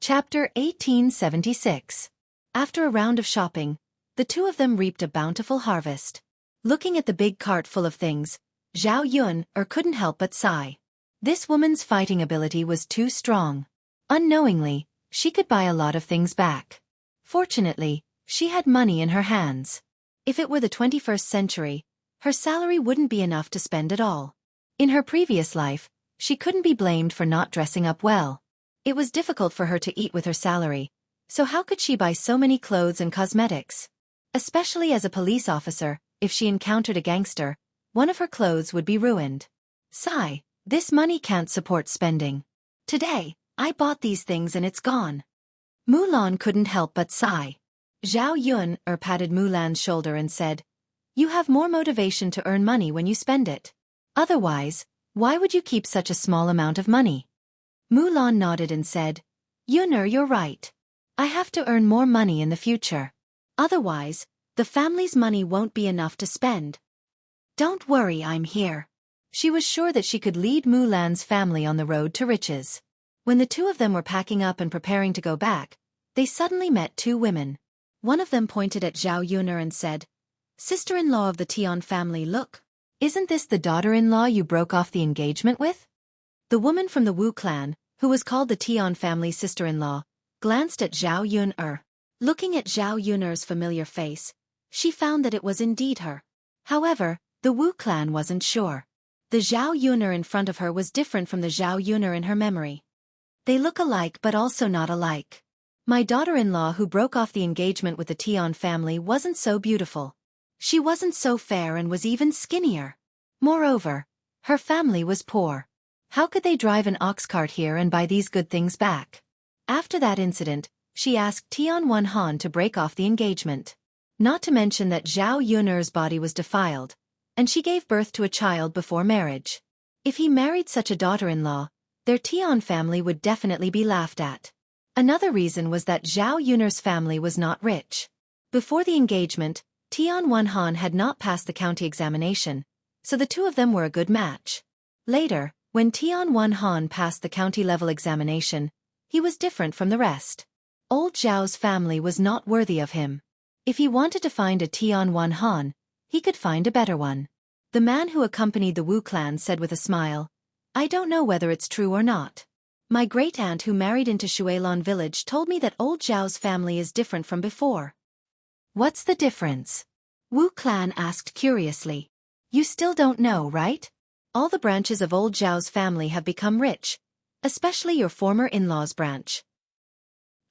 Chapter 1876. After a round of shopping, the two of them reaped a bountiful harvest. Looking at the big cart full of things, Zhao Yun couldn't help but sigh. This woman's fighting ability was too strong. Unknowingly, she could buy a lot of things back. Fortunately, she had money in her hands. If it were the 21st century, her salary wouldn't be enough to spend it all. In her previous life, she couldn't be blamed for not dressing up well. It was difficult for her to eat with her salary, so how could she buy so many clothes and cosmetics? Especially as a police officer, if she encountered a gangster, one of her clothes would be ruined. Sigh, this money can't support spending. Today, I bought these things and it's gone. Mulan couldn't help but sigh. Zhao Yun patted Mulan's shoulder and said, "You have more motivation to earn money when you spend it. Otherwise, why would you keep such a small amount of money?" Mulan nodded and said, "Yun'er, you're right. I have to earn more money in the future. Otherwise, the family's money won't be enough to spend. Don't worry, I'm here." She was sure that she could lead Mulan's family on the road to riches. When the two of them were packing up and preparing to go back, they suddenly met two women. One of them pointed at Zhao Yun'er and said, "Sister-in-law of the Tian family, look. Isn't this the daughter-in-law you broke off the engagement with?" The woman from the Wu clan, who was called the Tian family's sister-in-law, glanced at Zhao Yun'er. Looking at Zhao Yun'er's familiar face, she found that it was indeed her. However, the Wu clan wasn't sure. The Zhao Yun'er in front of her was different from the Zhao Yun'er in her memory. They look alike but also not alike. My daughter-in-law who broke off the engagement with the Tian family wasn't so beautiful. She wasn't so fair and was even skinnier. Moreover, her family was poor. How could they drive an ox cart here and buy these good things back? After that incident, she asked Tian Han to break off the engagement. Not to mention that Zhao Yun'er's body was defiled, and she gave birth to a child before marriage. If he married such a daughter-in-law, their Tian family would definitely be laughed at. Another reason was that Zhao Yun'er's family was not rich. Before the engagement, Tian Han had not passed the county examination, so the two of them were a good match. Later, when Tian Han passed the county-level examination, he was different from the rest. Old Zhao's family was not worthy of him. If he wanted to find a Tian Han, he could find a better one. The man who accompanied the Wu clan said with a smile, "I don't know whether it's true or not. My great-aunt who married into Shuilan village told me that old Zhao's family is different from before." "What's the difference?" Wu clan asked curiously. "You still don't know, right? All the branches of old Zhao's family have become rich, especially your former in-law's branch.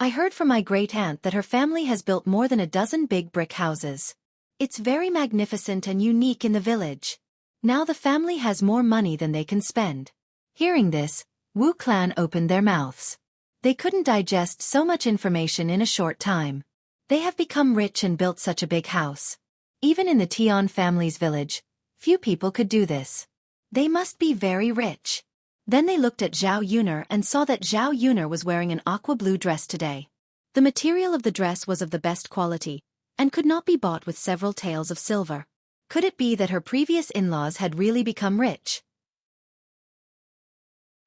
I heard from my great-aunt that her family has built more than a dozen big brick houses. It's very magnificent and unique in the village. Now the family has more money than they can spend." Hearing this, Wu clan opened their mouths. They couldn't digest so much information in a short time. They have become rich and built such a big house. Even in the Tian family's village, few people could do this. They must be very rich. Then they looked at Zhao Yun'er and saw that Zhao Yun'er was wearing an aqua blue dress today. The material of the dress was of the best quality, and could not be bought with several taels of silver. Could it be that her previous in-laws had really become rich?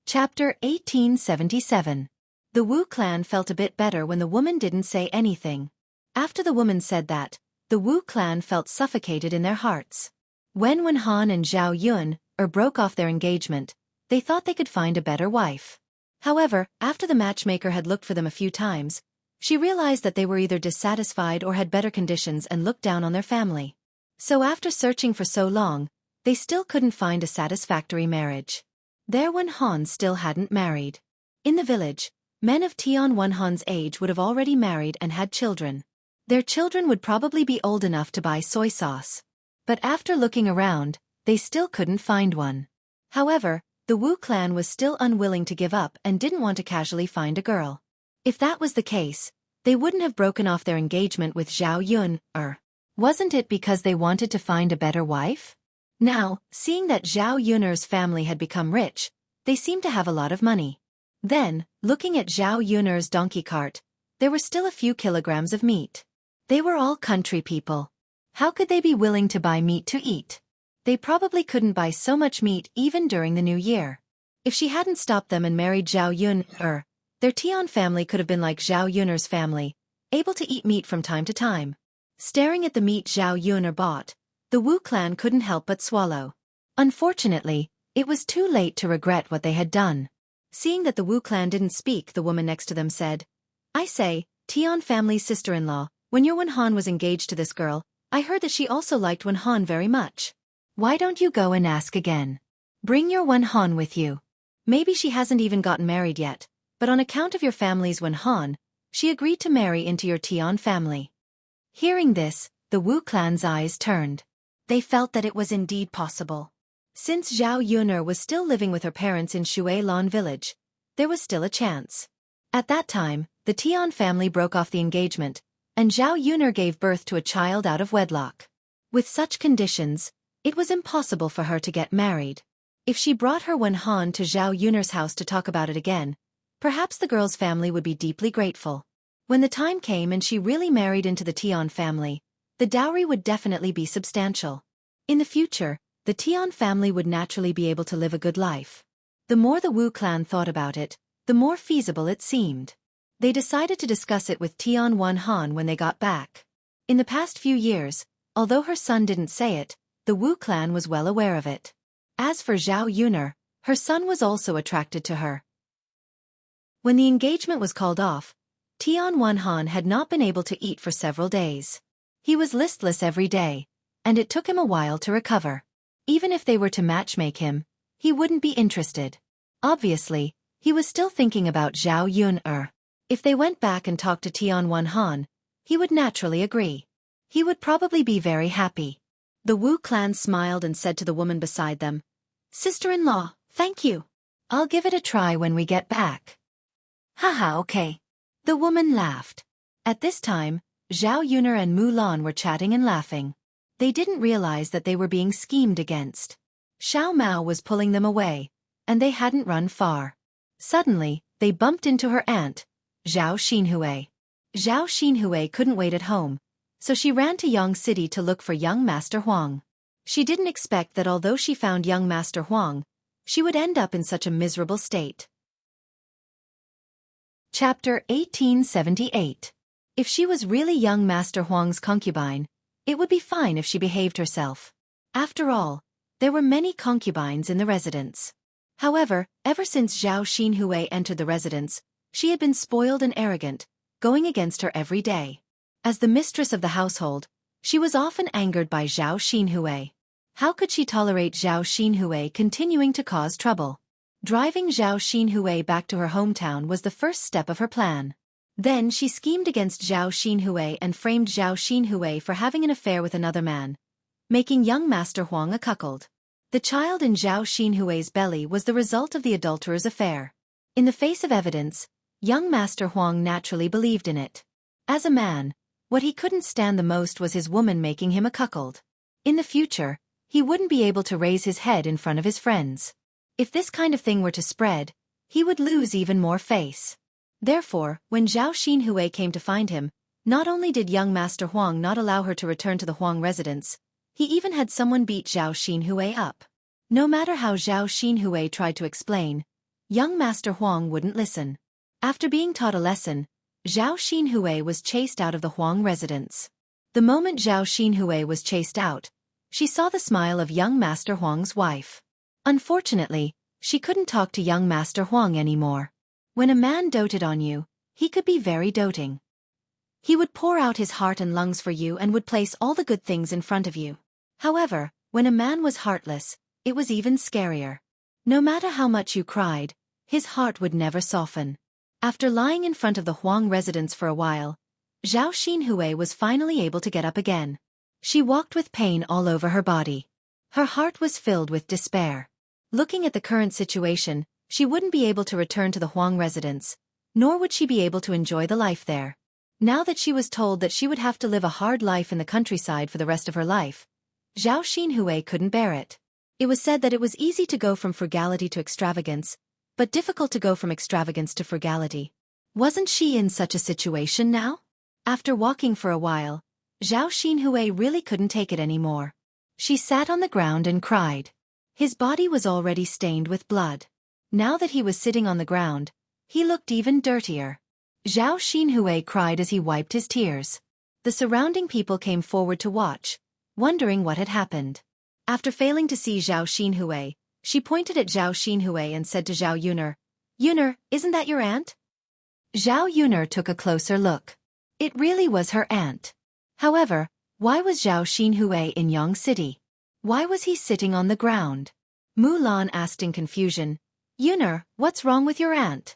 Chapter 1877. The Wu clan felt a bit better when the woman didn't say anything. After the woman said that, the Wu clan felt suffocated in their hearts. When Han and Zhao Yun broke off their engagement, they thought they could find a better wife. However, after the matchmaker had looked for them a few times, she realized that they were either dissatisfied or had better conditions and looked down on their family. So after searching for so long, they still couldn't find a satisfactory marriage. Their Han still hadn't married. In the village, men of Tian Han's age would have already married and had children. Their children would probably be old enough to buy soy sauce. But after looking around, they still couldn't find one. However, the Wu clan was still unwilling to give up and didn't want to casually find a girl. If that was the case, they wouldn't have broken off their engagement with Zhao Yun'er. Wasn't it because they wanted to find a better wife? Now, seeing that Zhao Yun'er's family had become rich, they seemed to have a lot of money. Then, looking at Zhao Yun'er's donkey cart, there were still a few kilograms of meat. They were all country people. How could they be willing to buy meat to eat? They probably couldn't buy so much meat even during the new year. If she hadn't stopped them and married Zhao Yun'er, Their Tian family could have been like Zhao Yun'er's family, able to eat meat from time to time. Staring at the meat Zhao Yun'er bought, the Wu clan couldn't help but swallow. Unfortunately, it was too late to regret what they had done. Seeing that the Wu clan didn't speak, the woman next to them said, "I say, Tian family's sister-in-law, when your Wen Han was engaged to this girl, I heard that she also liked Wen Han very much. Why don't you go and ask again? Bring your Wen Han with you. Maybe she hasn't even gotten married yet, but on account of your family's Wen Han, she agreed to marry into your Tian family." Hearing this, the Wu clan's eyes turned. They felt that it was indeed possible. Since Zhao Yun'er was still living with her parents in Shui Lan village, there was still a chance. At that time, the Tian family broke off the engagement, and Zhao Yun'er gave birth to a child out of wedlock. With such conditions, it was impossible for her to get married. If she brought her Wen Han to Zhao Yun'er's house to talk about it again, perhaps the girl's family would be deeply grateful. When the time came and she really married into the Tian family, the dowry would definitely be substantial. In the future, the Tian family would naturally be able to live a good life. The more the Wu clan thought about it, the more feasible it seemed. They decided to discuss it with Tian Wen Han when they got back. In the past few years, although her son didn't say it, the Wu clan was well aware of it. As for Zhao Yun'er, her son was also attracted to her. When the engagement was called off, Tian Wen Han had not been able to eat for several days. He was listless every day, and it took him a while to recover. Even if they were to matchmake him, he wouldn't be interested. Obviously, he was still thinking about Zhao Yun'er. If they went back and talked to Tian Wen Han, he would naturally agree. He would probably be very happy. The Wu clan smiled and said to the woman beside them, "Sister-in-law, thank you. I'll give it a try when we get back." "Haha, okay." The woman laughed. At this time, Zhao Yun'er and Mulan were chatting and laughing. They didn't realize that they were being schemed against. Xiao Mao was pulling them away, and they hadn't run far. Suddenly, they bumped into her aunt, Zhao Xinhui. Zhao Xinhui couldn't wait at home, so she ran to Yang City to look for young Master Huang. She didn't expect that although she found young Master Huang, she would end up in such a miserable state. Chapter 1878. If she was really young Master Huang's concubine, it would be fine if she behaved herself. After all, there were many concubines in the residence. However, ever since Zhao Xinhui entered the residence, she had been spoiled and arrogant, going against her every day. As the mistress of the household, she was often angered by Zhao Xinhui. How could she tolerate Zhao Xinhui continuing to cause trouble? Driving Zhao Xinhui back to her hometown was the first step of her plan. Then she schemed against Zhao Xinhui and framed Zhao Xinhui for having an affair with another man, making young Master Huang a cuckold. The child in Zhao Xinhui's belly was the result of the adulterer's affair. In the face of evidence, young Master Huang naturally believed in it. As a man, what he couldn't stand the most was his woman making him a cuckold. In the future, he wouldn't be able to raise his head in front of his friends. If this kind of thing were to spread, he would lose even more face. Therefore, when Zhao Xinhui came to find him, not only did young Master Huang not allow her to return to the Huang residence, he even had someone beat Zhao Xinhui up. No matter how Zhao Xinhui tried to explain, young Master Huang wouldn't listen. After being taught a lesson, Zhao Xinhui was chased out of the Huang residence. The moment Zhao Xinhui was chased out, she saw the smile of young Master Huang's wife. Unfortunately, she couldn't talk to young Master Huang anymore. When a man doted on you, he could be very doting. He would pour out his heart and lungs for you and would place all the good things in front of you. However, when a man was heartless, it was even scarier. No matter how much you cried, his heart would never soften. After lying in front of the Huang residence for a while, Zhao Xinhui was finally able to get up again. She walked with pain all over her body. Her heart was filled with despair. Looking at the current situation, she wouldn't be able to return to the Huang residence, nor would she be able to enjoy the life there. Now that she was told that she would have to live a hard life in the countryside for the rest of her life, Zhao Xinhui couldn't bear it. It was said that it was easy to go from frugality to extravagance, but difficult to go from extravagance to frugality. Wasn't she in such a situation now? After walking for a while, Zhao Xinhui really couldn't take it anymore. She sat on the ground and cried. His body was already stained with blood. Now that he was sitting on the ground, He looked even dirtier. Zhao Xinhui cried as he wiped his tears. The surrounding people came forward to watch, wondering what had happened. After failing to see Zhao Xinhui, she pointed at Zhao Xinhui and said to Zhao Yuner, "Yuner, isn't that your aunt?" Zhao Yuner took a closer look. It really was her aunt. However, why was Zhao Xinhui in Yang City? Why was he sitting on the ground? Mulan asked in confusion, "Yuner, what's wrong with your aunt?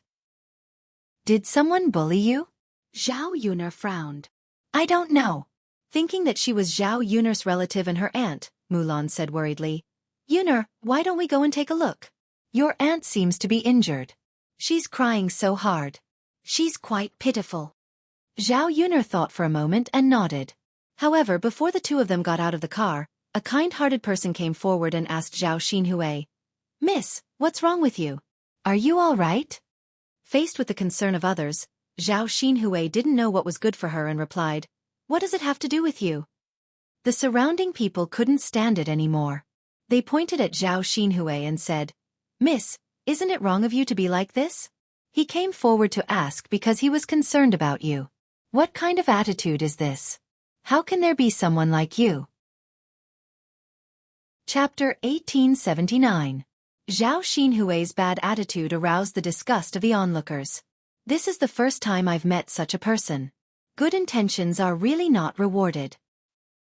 Did someone bully you?" Zhao Yuner frowned. "I don't know." Thinking that she was Zhao Yuner's relative and her aunt, Mulan said worriedly, "Yuner, why don't we go and take a look? Your aunt seems to be injured. She's crying so hard. She's quite pitiful." Zhao Yuner thought for a moment and nodded. However, before the two of them got out of the car, a kind-hearted person came forward and asked Zhao Xinhui, "Miss, what's wrong with you? Are you all right?" Faced with the concern of others, Zhao Xinhui didn't know what was good for her and replied, "What does it have to do with you?" The surrounding people couldn't stand it anymore. They pointed at Zhao Xinhui and said, "Miss, isn't it wrong of you to be like this? He came forward to ask because he was concerned about you. What kind of attitude is this? How can there be someone like you?" Chapter 1879. Zhao Xinhui's bad attitude aroused the disgust of the onlookers. This is the first time I've met such a person. Good intentions are really not rewarded.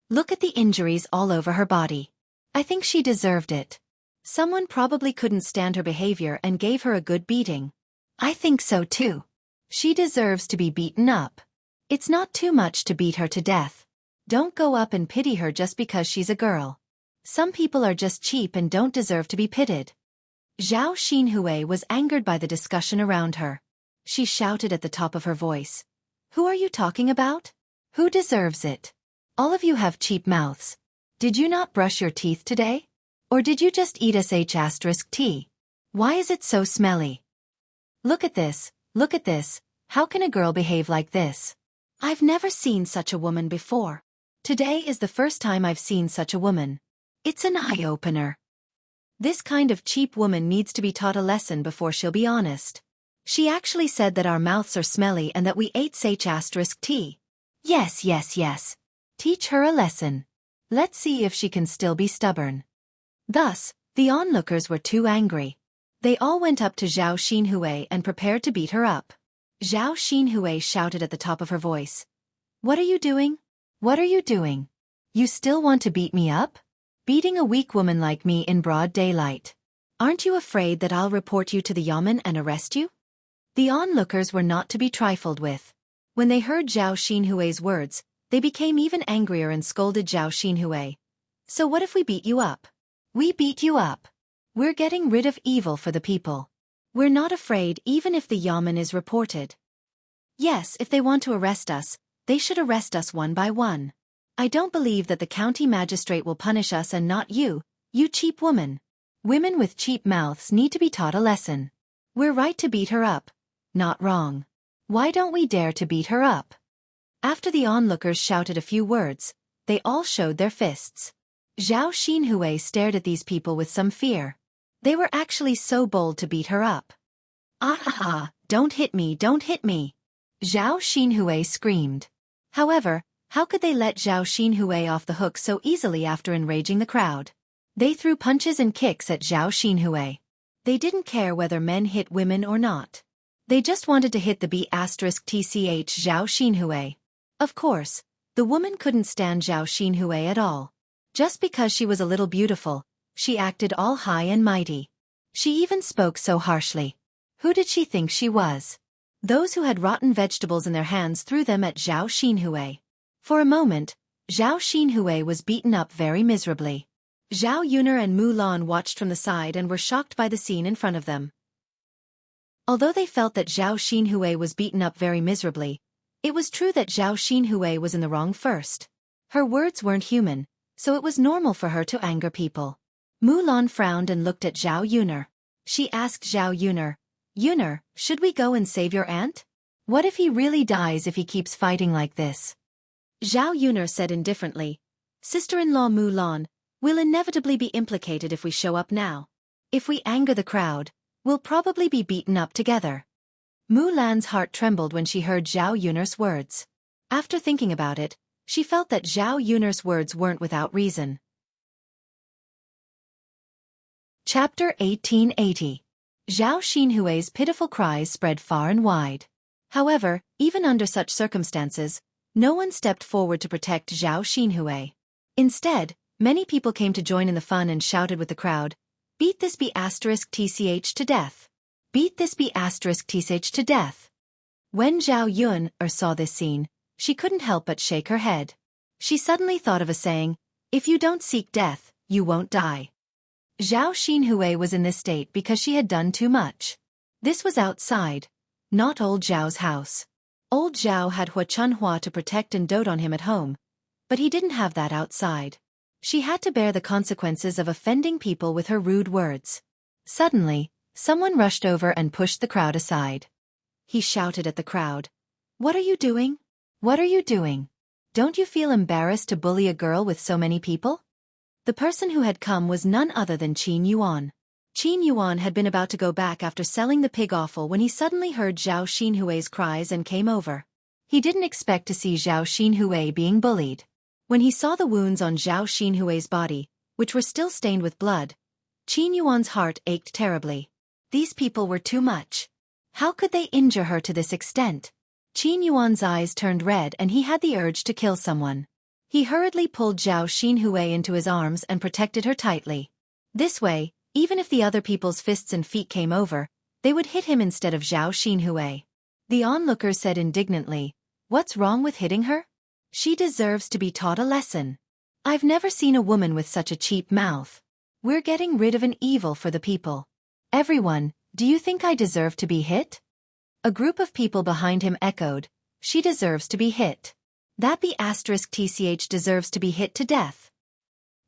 Look at the injuries all over her body. I think she deserved it. Someone probably couldn't stand her behavior and gave her a good beating. I think so too. She deserves to be beaten up. It's not too much to beat her to death. Don't go up and pity her just because she's a girl. Some people are just cheap and don't deserve to be pitied. Zhao Xinhui was angered by the discussion around her. She shouted at the top of her voice, "Who are you talking about? Who deserves it? All of you have cheap mouths. Did you not brush your teeth today? Or did you just eat sh*t? Why is it so smelly? Look at this, look at this. How can a girl behave like this? I've never seen such a woman before. Today is the first time I've seen such a woman. It's an eye-opener. This kind of cheap woman needs to be taught a lesson before she'll be honest. She actually said that our mouths are smelly and that we ate sh*t. Yes, yes, yes. Teach her a lesson. Let's see if she can still be stubborn." Thus, the onlookers were too angry. They all went up to Zhao Xinhui and prepared to beat her up. Zhao Xinhui shouted at the top of her voice, "What are you doing? What are you doing? You still want to beat me up? Beating a weak woman like me in broad daylight. Aren't you afraid that I'll report you to the yamen and arrest you?" The onlookers were not to be trifled with. When they heard Zhao Xinhui's words, they became even angrier and scolded Zhao Xinhui. "So what if we beat you up? We beat you up. We're getting rid of evil for the people. We're not afraid even if the yamen is reported. Yes, if they want to arrest us, they should arrest us one by one. I don't believe that the county magistrate will punish us and not you, you cheap woman. Women with cheap mouths need to be taught a lesson. We're right to beat her up. Not wrong. Why don't we dare to beat her up?" After the onlookers shouted a few words, they all showed their fists. Zhao Xinhui stared at these people with some fear. They were actually so bold to beat her up. "Ah ha ha, don't hit me, don't hit me!" Zhao Xinhui screamed. However, how could they let Zhao Xinhui off the hook so easily after enraging the crowd? They threw punches and kicks at Zhao Xinhui. They didn't care whether men hit women or not. They just wanted to hit the B*tch Zhao Xinhui. Of course, the woman couldn't stand Zhao Xinhui at all. Just because she was a little beautiful, she acted all high and mighty. She even spoke so harshly. Who did she think she was? Those who had rotten vegetables in their hands threw them at Zhao Xinhui. For a moment, Zhao Xinhui was beaten up very miserably. Zhao Yuner and Mulan watched from the side and were shocked by the scene in front of them. Although they felt that Zhao Xinhui was beaten up very miserably, it was true that Zhao Xinhui was in the wrong first. Her words weren't human, so it was normal for her to anger people. Mulan frowned and looked at Zhao Yuner. She asked Zhao Yuner, "Yuner, should we go and save your aunt? What if he really dies if he keeps fighting like this?" Zhao Yuner said indifferently, "Sister-in-law Mulan, we'll inevitably be implicated if we show up now. If we anger the crowd, we'll probably be beaten up together." Mulan's heart trembled when she heard Zhao Yun'er's words. After thinking about it, she felt that Zhao Yun'er's words weren't without reason. Chapter 1880. Zhao Xinhui's pitiful cries spread far and wide. However, even under such circumstances, no one stepped forward to protect Zhao Xinhui. Instead, many people came to join in the fun and shouted with the crowd, "Beat this B***tch to death! Beat this B***tch to death!" When Zhao Yun'er saw this scene, she couldn't help but shake her head. She suddenly thought of a saying, "If you don't seek death, you won't die." Zhao Xinhui was in this state because she had done too much. This was outside, not old Zhao's house. Old Zhao had Hua Chunhua to protect and dote on him at home, but he didn't have that outside. She had to bear the consequences of offending people with her rude words. Suddenly, someone rushed over and pushed the crowd aside. He shouted at the crowd, "What are you doing? What are you doing? Don't you feel embarrassed to bully a girl with so many people?" The person who had come was none other than Qin Yuan. Qin Yuan had been about to go back after selling the pig offal when he suddenly heard Zhao Xinhui's cries and came over. He didn't expect to see Zhao Xinhui being bullied. When he saw the wounds on Zhao Xinhui's body, which were still stained with blood, Qin Yuan's heart ached terribly. These people were too much. How could they injure her to this extent? Qin Yuan's eyes turned red and he had the urge to kill someone. He hurriedly pulled Zhao Xinhui into his arms and protected her tightly. This way, even if the other people's fists and feet came over, they would hit him instead of Zhao Xinhui. The onlookers said indignantly, "What's wrong with hitting her? She deserves to be taught a lesson. I've never seen a woman with such a cheap mouth. We're getting rid of an evil for the people. Everyone, do you think I deserve to be hit?" A group of people behind him echoed, "She deserves to be hit. That B***tch deserves to be hit to death."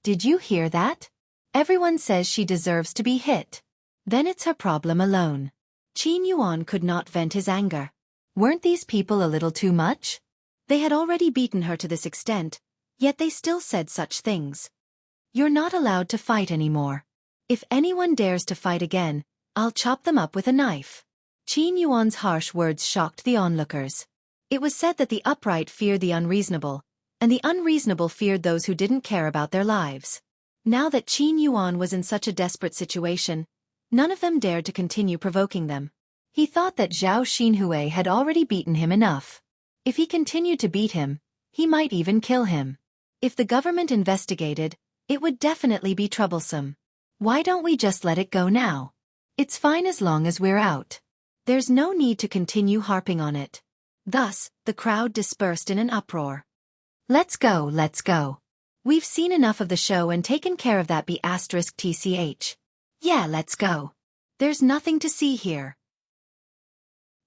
Did you hear that? Everyone says she deserves to be hit. Then it's her problem alone. Qin Yuan could not vent his anger. Weren't these people a little too much? They had already beaten her to this extent, yet they still said such things. "You're not allowed to fight anymore. If anyone dares to fight again, I'll chop them up with a knife." Qin Yuan's harsh words shocked the onlookers. It was said that the upright feared the unreasonable, and the unreasonable feared those who didn't care about their lives. Now that Qin Yuan was in such a desperate situation, none of them dared to continue provoking them. He thought that Zhao Xinhui had already beaten him enough. If he continued to beat him, he might even kill him. If the government investigated, it would definitely be troublesome. Why don't we just let it go now? It's fine as long as we're out. There's no need to continue harping on it. Thus, the crowd dispersed in an uproar. Let's go, let's go. We've seen enough of the show and taken care of that B***tch. Yeah, let's go. There's nothing to see here.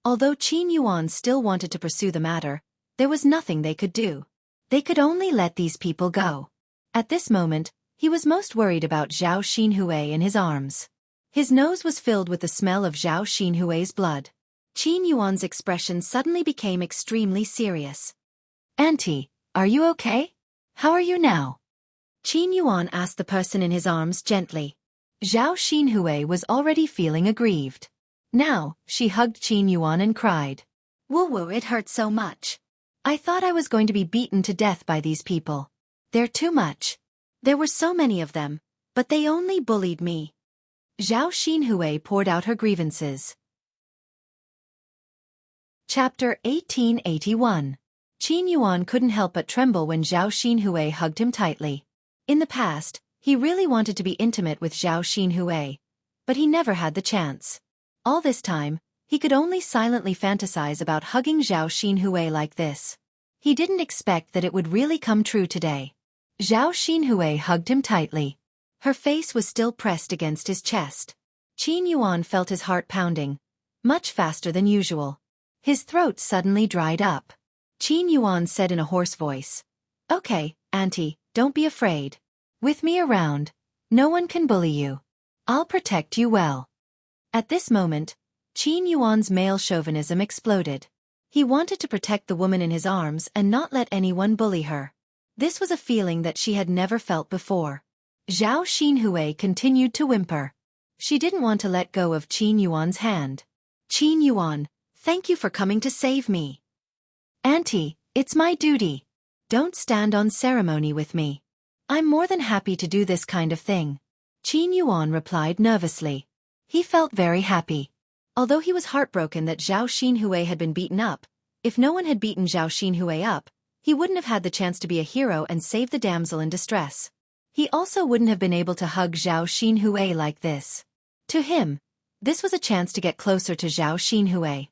Although Qin Yuan still wanted to pursue the matter, there was nothing they could do. They could only let these people go. At this moment, he was most worried about Zhao Xinhui in his arms. His nose was filled with the smell of Zhao Xinhui's blood. Qin Yuan's expression suddenly became extremely serious. "Auntie, are you okay? How are you now?" Qin Yuan asked the person in his arms gently. Zhao Xinhui was already feeling aggrieved. Now, she hugged Qin Yuan and cried, "Woo-woo, it hurts so much. I thought I was going to be beaten to death by these people. They're too much. There were so many of them, but they only bullied me." Zhao Xinhui poured out her grievances. Chapter 1881. Qin Yuan couldn't help but tremble when Zhao Xinhui hugged him tightly. In the past, he really wanted to be intimate with Zhao Xinhui, but he never had the chance. All this time, he could only silently fantasize about hugging Zhao Xinhui like this. He didn't expect that it would really come true today. Zhao Xinhui hugged him tightly. Her face was still pressed against his chest. Qin Yuan felt his heart pounding, much faster than usual. His throat suddenly dried up. Qin Yuan said in a hoarse voice, "Okay, Auntie, don't be afraid. With me around, no one can bully you. I'll protect you well." At this moment, Qin Yuan's male chauvinism exploded. He wanted to protect the woman in his arms and not let anyone bully her. This was a feeling that she had never felt before. Zhao Xinhui continued to whimper. She didn't want to let go of Qin Yuan's hand. "Qin Yuan, Thank you for coming to save me. Auntie, it's my duty. Don't stand on ceremony with me. I'm more than happy to do this kind of thing. Qin Yuan replied nervously. He felt very happy. Although he was heartbroken that Zhao Xinhui had been beaten up, if no one had beaten Zhao Xinhui up, he wouldn't have had the chance to be a hero and save the damsel in distress. He also wouldn't have been able to hug Zhao Xinhui like this. To him, this was a chance to get closer to Zhao Xinhui.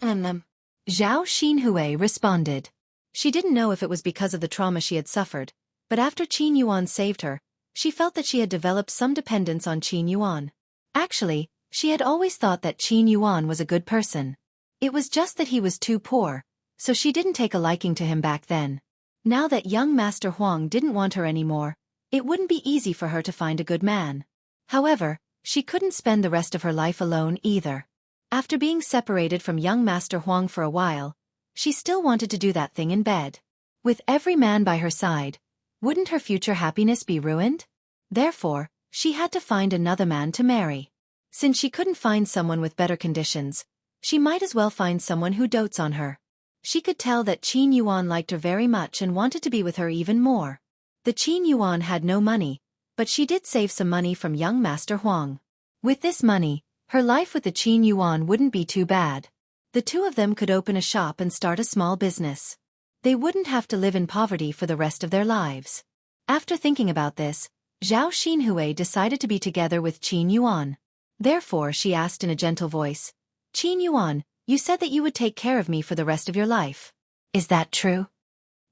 Zhao Xinhui responded. She didn't know if it was because of the trauma she had suffered, but after Qin Yuan saved her, she felt that she had developed some dependence on Qin Yuan. Actually, she had always thought that Qin Yuan was a good person. It was just that he was too poor, so she didn't take a liking to him back then. Now that young Master Huang didn't want her anymore, it wouldn't be easy for her to find a good man. However, she couldn't spend the rest of her life alone either. After being separated from young Master Huang for a while, she still wanted to do that thing in bed. With every man by her side, wouldn't her future happiness be ruined? Therefore, she had to find another man to marry. Since she couldn't find someone with better conditions, she might as well find someone who dotes on her. She could tell that Qin Yuan liked her very much and wanted to be with her even more. The Qin Yuan had no money, but she did save some money from young Master Huang. With this money, her life with the Qin Yuan wouldn't be too bad. The two of them could open a shop and start a small business. They wouldn't have to live in poverty for the rest of their lives. After thinking about this, Zhao Xinhui decided to be together with Qin Yuan. Therefore she asked in a gentle voice, Qin Yuan, you said that you would take care of me for the rest of your life. Is that true?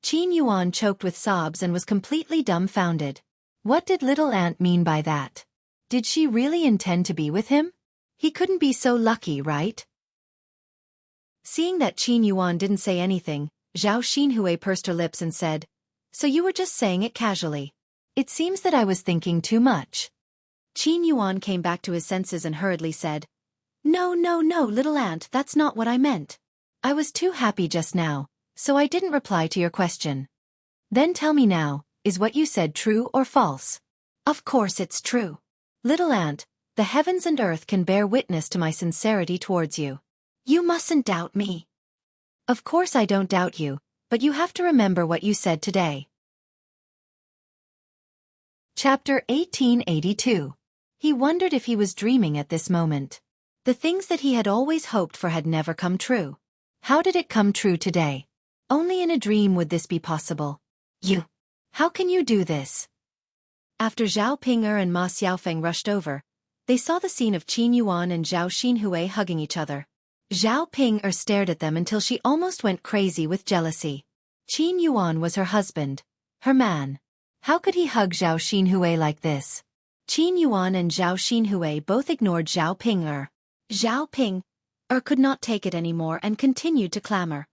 Qin Yuan choked with sobs and was completely dumbfounded. What did little aunt mean by that? Did she really intend to be with him? He couldn't be so lucky, right? Seeing that Qin Yuan didn't say anything, Zhao Xinhui pursed her lips and said, So you were just saying it casually. It seems that I was thinking too much. Qin Yuan came back to his senses and hurriedly said, No, little aunt, that's not what I meant. I was too happy just now, so I didn't reply to your question. Then tell me now, is what you said true or false? Of course it's true. Little aunt, the heavens and earth can bear witness to my sincerity towards you. You mustn't doubt me. Of course I don't doubt you, but you have to remember what you said today. Chapter 1882. He wondered if he was dreaming at this moment. The things that he had always hoped for had never come true. How did it come true today? Only in a dream would this be possible. How can you do this? After Zhao Ping'er and Ma Xiaofeng rushed over, they saw the scene of Qin Yuan and Zhao Xinhui hugging each other. Zhao Ping'er stared at them until she almost went crazy with jealousy. Qin Yuan was her husband, her man. How could he hug Zhao Xinhui like this? Qin Yuan and Zhao Xinhui both ignored Zhao Ping'er. Zhao Ping'er could not take it anymore and continued to clamor.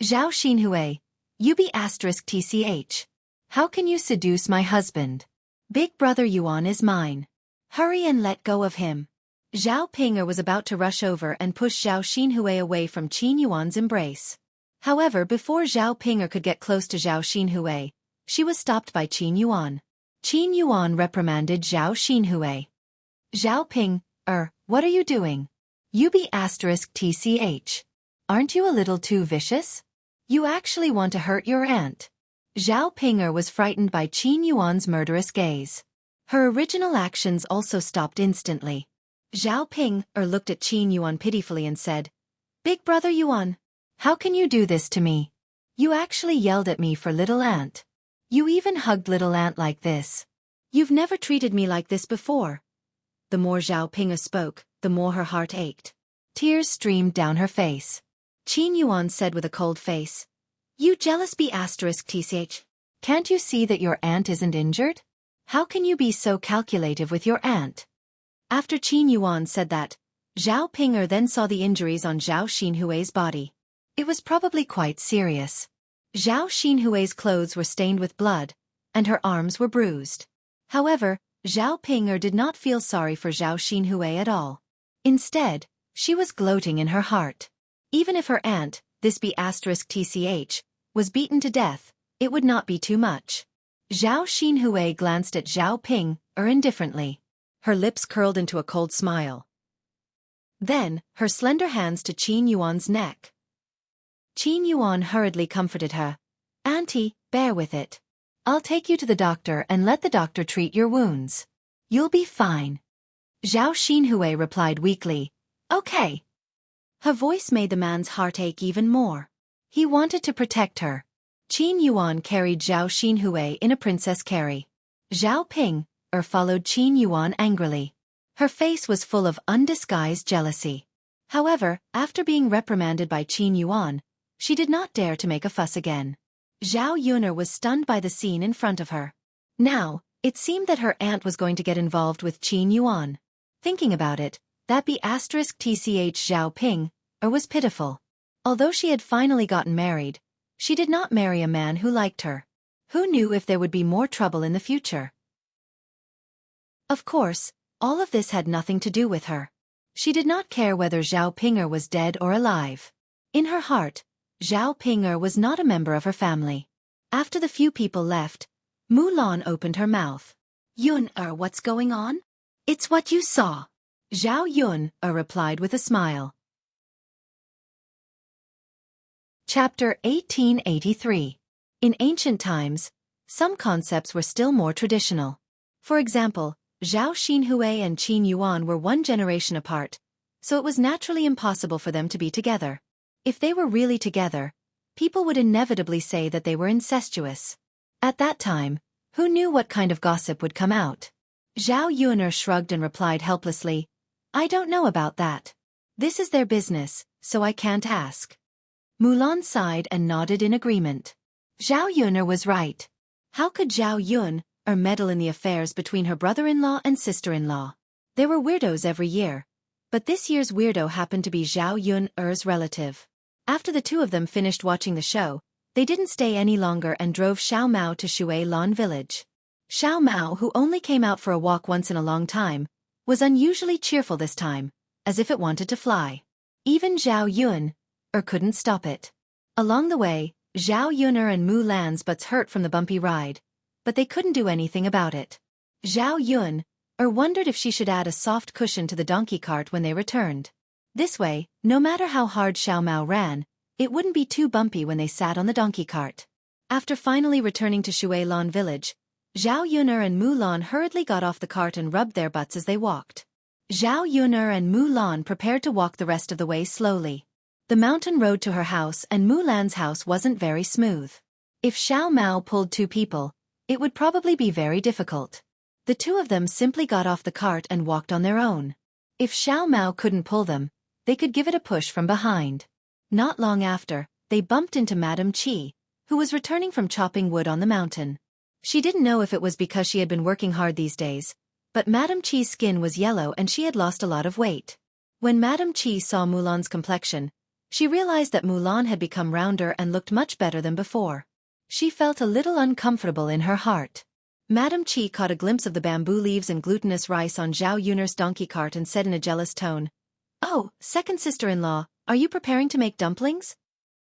Zhao Xinhui, you be *tch. How can you seduce my husband? Big brother Yuan is mine. Hurry and let go of him. Zhao Ping'er was about to rush over and push Zhao Xinhui away from Qin Yuan's embrace. However, before Zhao Ping'er could get close to Zhao Xinhui, she was stopped by Qin Yuan. Qin Yuan reprimanded Zhao Xinhui. Zhao Ping'er, what are you doing? You be *tch. Aren't you a little too vicious? You actually want to hurt your aunt. Zhao Ping'er was frightened by Qin Yuan's murderous gaze. Her original actions also stopped instantly. Zhao Ping'er looked at Qin Yuan pitifully and said, Big brother Yuan, how can you do this to me? You actually yelled at me for little aunt. You even hugged little aunt like this. You've never treated me like this before. The more Zhao Ping'er spoke, the more her heart ached. Tears streamed down her face. Qin Yuan said with a cold face, You jealous be *tch. Can't you see that your aunt isn't injured? How can you be so calculative with your aunt? After Qin Yuan said that, Zhao Ping'er then saw the injuries on Zhao Xinhui's body. It was probably quite serious. Zhao Xinhui's clothes were stained with blood, and her arms were bruised. However, Zhao Ping'er did not feel sorry for Zhao Xinhui at all. Instead, she was gloating in her heart. Even if her aunt, this be *tch, was beaten to death, it would not be too much. Zhao Xinhui glanced at Zhao Ping'er indifferently. Her lips curled into a cold smile. Then, her slender hands to Qin Yuan's neck. Qin Yuan hurriedly comforted her. "Auntie, bear with it. I'll take you to the doctor and let the doctor treat your wounds. You'll be fine." Zhao Xinhui replied weakly, "Okay." Her voice made the man's heart ache even more. He wanted to protect her. Qin Yuan carried Zhao Xinhui in a princess carry. Zhao Ping followed Qin Yuan angrily. Her face was full of undisguised jealousy. However, after being reprimanded by Qin Yuan, she did not dare to make a fuss again. Zhao Yuner was stunned by the scene in front of her. Now, it seemed that her aunt was going to get involved with Qin Yuan. Thinking about it, that *tch Zhao Ping was pitiful. Although she had finally gotten married, she did not marry a man who liked her. Who knew if there would be more trouble in the future? Of course, all of this had nothing to do with her. She did not care whether Zhao Pinger was dead or alive. In her heart, Zhao Pinger was not a member of her family. After the few people left, Mulan opened her mouth. "Yun, what's going on?" "It's what you saw," Zhao Yun replied with a smile. Chapter 1883. In ancient times, some concepts were still more traditional. For example, Zhao Xinhui and Qin Yuan were one generation apart, so it was naturally impossible for them to be together. If they were really together, people would inevitably say that they were incestuous. At that time, who knew what kind of gossip would come out? Zhao Yuner shrugged and replied helplessly, "I don't know about that. This is their business, so I can't ask." Mulan sighed and nodded in agreement. Zhao Yuner was right. How could Zhao Yun meddle in the affairs between her brother-in-law and sister-in-law? There were weirdos every year, but this year's weirdo happened to be Zhao Yun's relative. After the two of them finished watching the show, they didn't stay any longer and drove Xiao Mao to Shui Lan village. Xiao Mao, who only came out for a walk once in a long time, was unusually cheerful this time, as if it wanted to fly. Even Zhao Yun couldn't stop it. Along the way, Zhao Yuner and Mulan's butts hurt from the bumpy ride, but they couldn't do anything about it. Zhao Yun wondered if she should add a soft cushion to the donkey cart when they returned. This way, no matter how hard Xiao Mao ran, it wouldn't be too bumpy when they sat on the donkey cart. After finally returning to Shui Lan village, Zhao Yuner and Mulan hurriedly got off the cart and rubbed their butts as they walked. Zhao Yuner and Mulan prepared to walk the rest of the way slowly. The mountain road to her house and Mulan's house wasn't very smooth. If Xiao Mao pulled two people, it would probably be very difficult. The two of them simply got off the cart and walked on their own. If Xiao Mao couldn't pull them, they could give it a push from behind. Not long after, they bumped into Madame Qi, who was returning from chopping wood on the mountain. She didn't know if it was because she had been working hard these days, but Madame Qi's skin was yellow and she had lost a lot of weight. When Madame Qi saw Mulan's complexion, she realized that Mulan had become rounder and looked much better than before. She felt a little uncomfortable in her heart. Madame Qi caught a glimpse of the bamboo leaves and glutinous rice on Zhao Yuner's donkey cart and said in a jealous tone, "Oh, second sister-in-law, are you preparing to make dumplings?"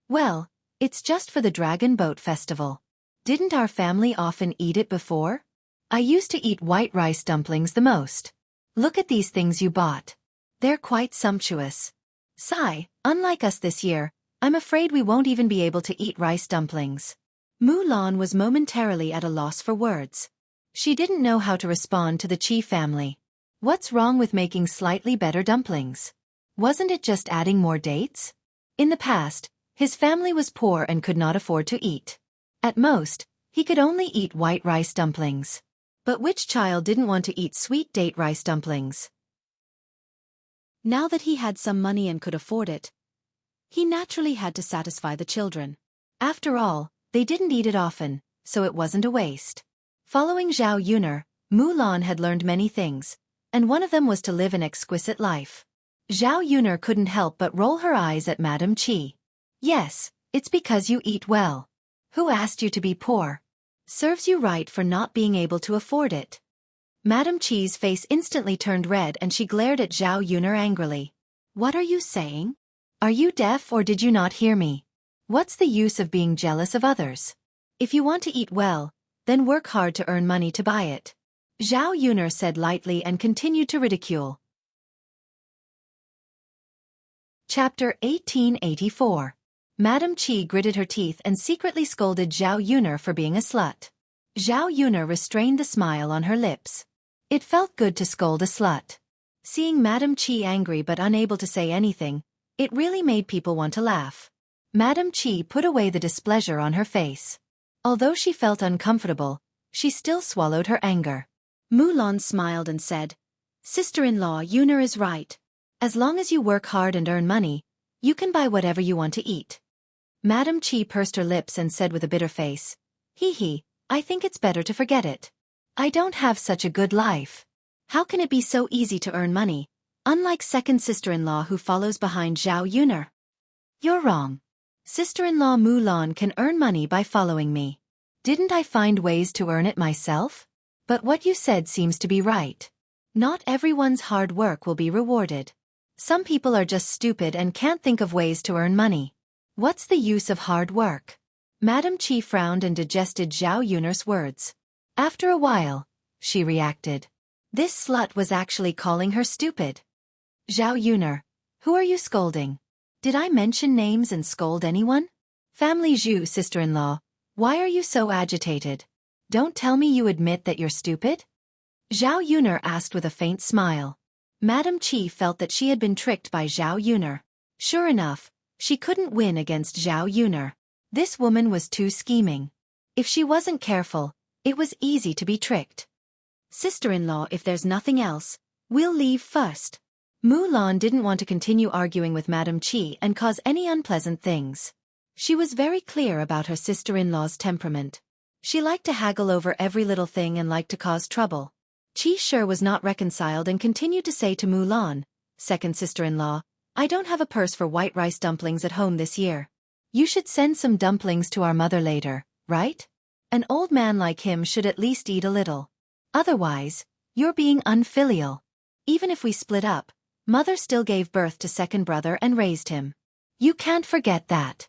"Well, it's just for the Dragon Boat Festival. Didn't our family often eat it before? I used to eat white rice dumplings the most. Look at these things you bought. They're quite sumptuous. Sigh, unlike us this year, I'm afraid we won't even be able to eat rice dumplings." Mulan was momentarily at a loss for words. She didn't know how to respond to the Qi family. What's wrong with making slightly better dumplings? Wasn't it just adding more dates? In the past, his family was poor and could not afford to eat. At most, he could only eat white rice dumplings. But which child didn't want to eat sweet date rice dumplings? Now that he had some money and could afford it, he naturally had to satisfy the children. After all, they didn't eat it often, so it wasn't a waste. Following Zhao Yuner, Mulan had learned many things, and one of them was to live an exquisite life. Zhao Yuner couldn't help but roll her eyes at Madame Qi. "Yes, it's because you eat well. Who asked you to be poor? Serves you right for not being able to afford it." Madame Qi's face instantly turned red and she glared at Zhao Yuner angrily. "What are you saying? Are you deaf or did you not hear me? What's the use of being jealous of others? If you want to eat well, then work hard to earn money to buy it." Zhao Yuner said lightly and continued to ridicule. Chapter 1884. Madame Qi gritted her teeth and secretly scolded Zhao Yuner for being a slut. Zhao Yuner restrained the smile on her lips. It felt good to scold a slut. Seeing Madame Qi angry but unable to say anything, it really made people want to laugh. Madame Qi put away the displeasure on her face. Although she felt uncomfortable, she still swallowed her anger. Mulan smiled and said, "Sister-in-law Yuner is right. As long as you work hard and earn money, you can buy whatever you want to eat." Madame Qi pursed her lips and said with a bitter face, "Hee, I think it's better to forget it. I don't have such a good life. How can it be so easy to earn money, unlike second sister-in-law who follows behind Zhao Yuner?" "You're wrong. Sister-in-law Mulan can earn money by following me. Didn't I find ways to earn it myself? But what you said seems to be right. Not everyone's hard work will be rewarded. Some people are just stupid and can't think of ways to earn money. What's the use of hard work?" Madame Qi frowned and digested Zhao Yuner's words. After a while, she reacted. This slut was actually calling her stupid. "Zhao Yuner, who are you scolding? Did I mention names and scold anyone? Family Zhu sister-in-law, why are you so agitated? Don't tell me you admit that you're stupid?" Zhao Yuner asked with a faint smile. Madame Qi felt that she had been tricked by Zhao Yuner. Sure enough, she couldn't win against Zhao Yuner. This woman was too scheming. If she wasn't careful, it was easy to be tricked. "Sister-in-law, if there's nothing else, we'll leave first." Mulan didn't want to continue arguing with Madame Qi and cause any unpleasant things. She was very clear about her sister-in-law's temperament. She liked to haggle over every little thing and liked to cause trouble. Qi sure was not reconciled and continued to say to Mulan, "Second sister-in-law, I don't have a purse for white rice dumplings at home this year. You should send some dumplings to our mother later, right? An old man like him should at least eat a little. Otherwise, you're being unfilial. Even if we split up, mother still gave birth to second brother and raised him. You can't forget that."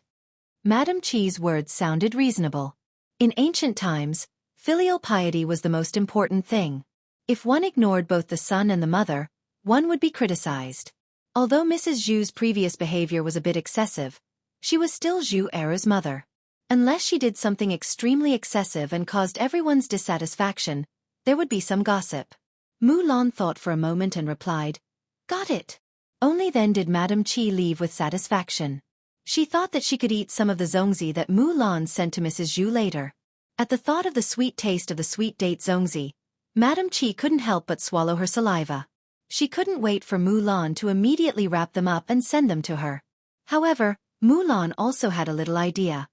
Madame Qi's words sounded reasonable. In ancient times, filial piety was the most important thing. If one ignored both the son and the mother, one would be criticized. Although Mrs. Zhu's previous behavior was a bit excessive, she was still Zhu Era's mother. Unless she did something extremely excessive and caused everyone's dissatisfaction, there would be some gossip. Mulan thought for a moment and replied, "Got it." Only then did Madame Qi leave with satisfaction. She thought that she could eat some of the zongzi that Mulan sent to Mrs. Zhu later. At the thought of the sweet taste of the sweet date zongzi, Madame Qi couldn't help but swallow her saliva. She couldn't wait for Mulan to immediately wrap them up and send them to her. However, Mulan also had a little idea.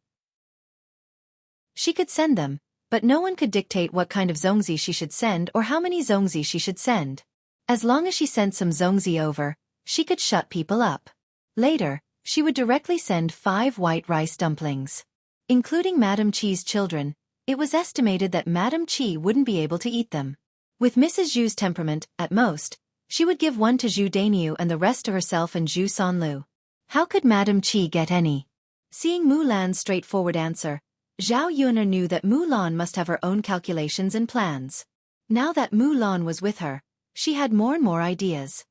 She could send them, but no one could dictate what kind of zongzi she should send or how many zongzi she should send. As long as she sent some zongzi over, she could shut people up. Later, she would directly send 5 white rice dumplings. Including Madame Qi's children, it was estimated that Madame Qi wouldn't be able to eat them. With Mrs. Zhu's temperament, at most, she would give one to Zhu Dainiu and the rest to herself and Zhu Sanlu. How could Madame Qi get any? Seeing Mulan's straightforward answer, Zhao Yuner knew that Mulan must have her own calculations and plans. Now that Mulan was with her, she had more and more ideas.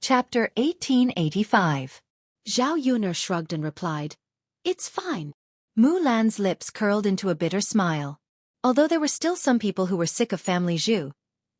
Chapter 1885. Zhao Yuner shrugged and replied, "It's fine." Mulan's lips curled into a bitter smile. Although there were still some people who were sick of Family Zhu,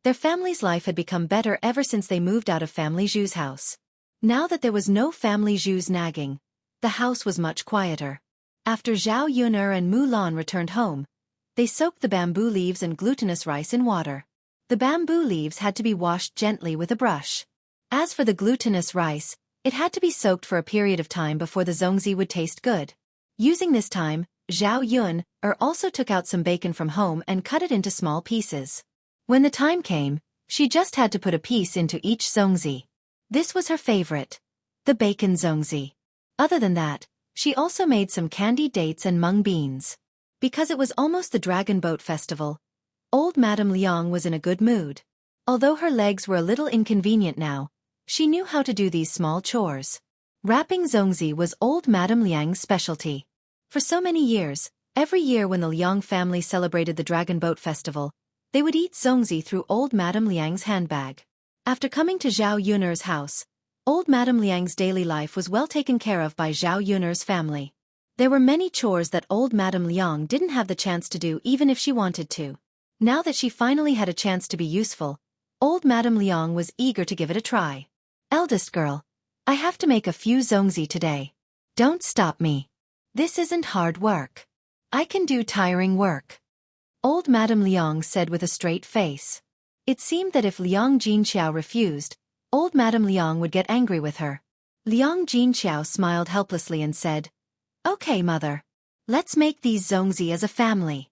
their family's life had become better ever since they moved out of Family Zhu's house. Now that there was no Family Zhu's nagging, the house was much quieter. After Zhao Yuner and Mulan returned home, they soaked the bamboo leaves and glutinous rice in water. The bamboo leaves had to be washed gently with a brush. As for the glutinous rice, it had to be soaked for a period of time before the zongzi would taste good. Using this time, Zhao Yuner also took out some bacon from home and cut it into small pieces. When the time came, she just had to put a piece into each zongzi. This was her favorite, the bacon zongzi. Other than that, she also made some candied dates and mung beans. Because it was almost the Dragon Boat Festival, old Madame Liang was in a good mood. Although her legs were a little inconvenient now, she knew how to do these small chores. Wrapping zongzi was old Madame Liang's specialty. For so many years, every year when the Liang family celebrated the Dragon Boat Festival, they would eat zongzi through old Madame Liang's handbag. After coming to Zhao Yun'er's house, old Madame Liang's daily life was well taken care of by Zhao Yun'er's family. There were many chores that old Madame Liang didn't have the chance to do even if she wanted to. Now that she finally had a chance to be useful, old Madame Liang was eager to give it a try. Eldest girl, I have to make a few zongzi today. Don't stop me. This isn't hard work. I can do tiring work. Old Madame Liang said with a straight face. It seemed that if Liang Jinqiao refused, old Madame Liang would get angry with her. Liang Jinqiao smiled helplessly and said, Okay, mother. Let's make these zongzi as a family.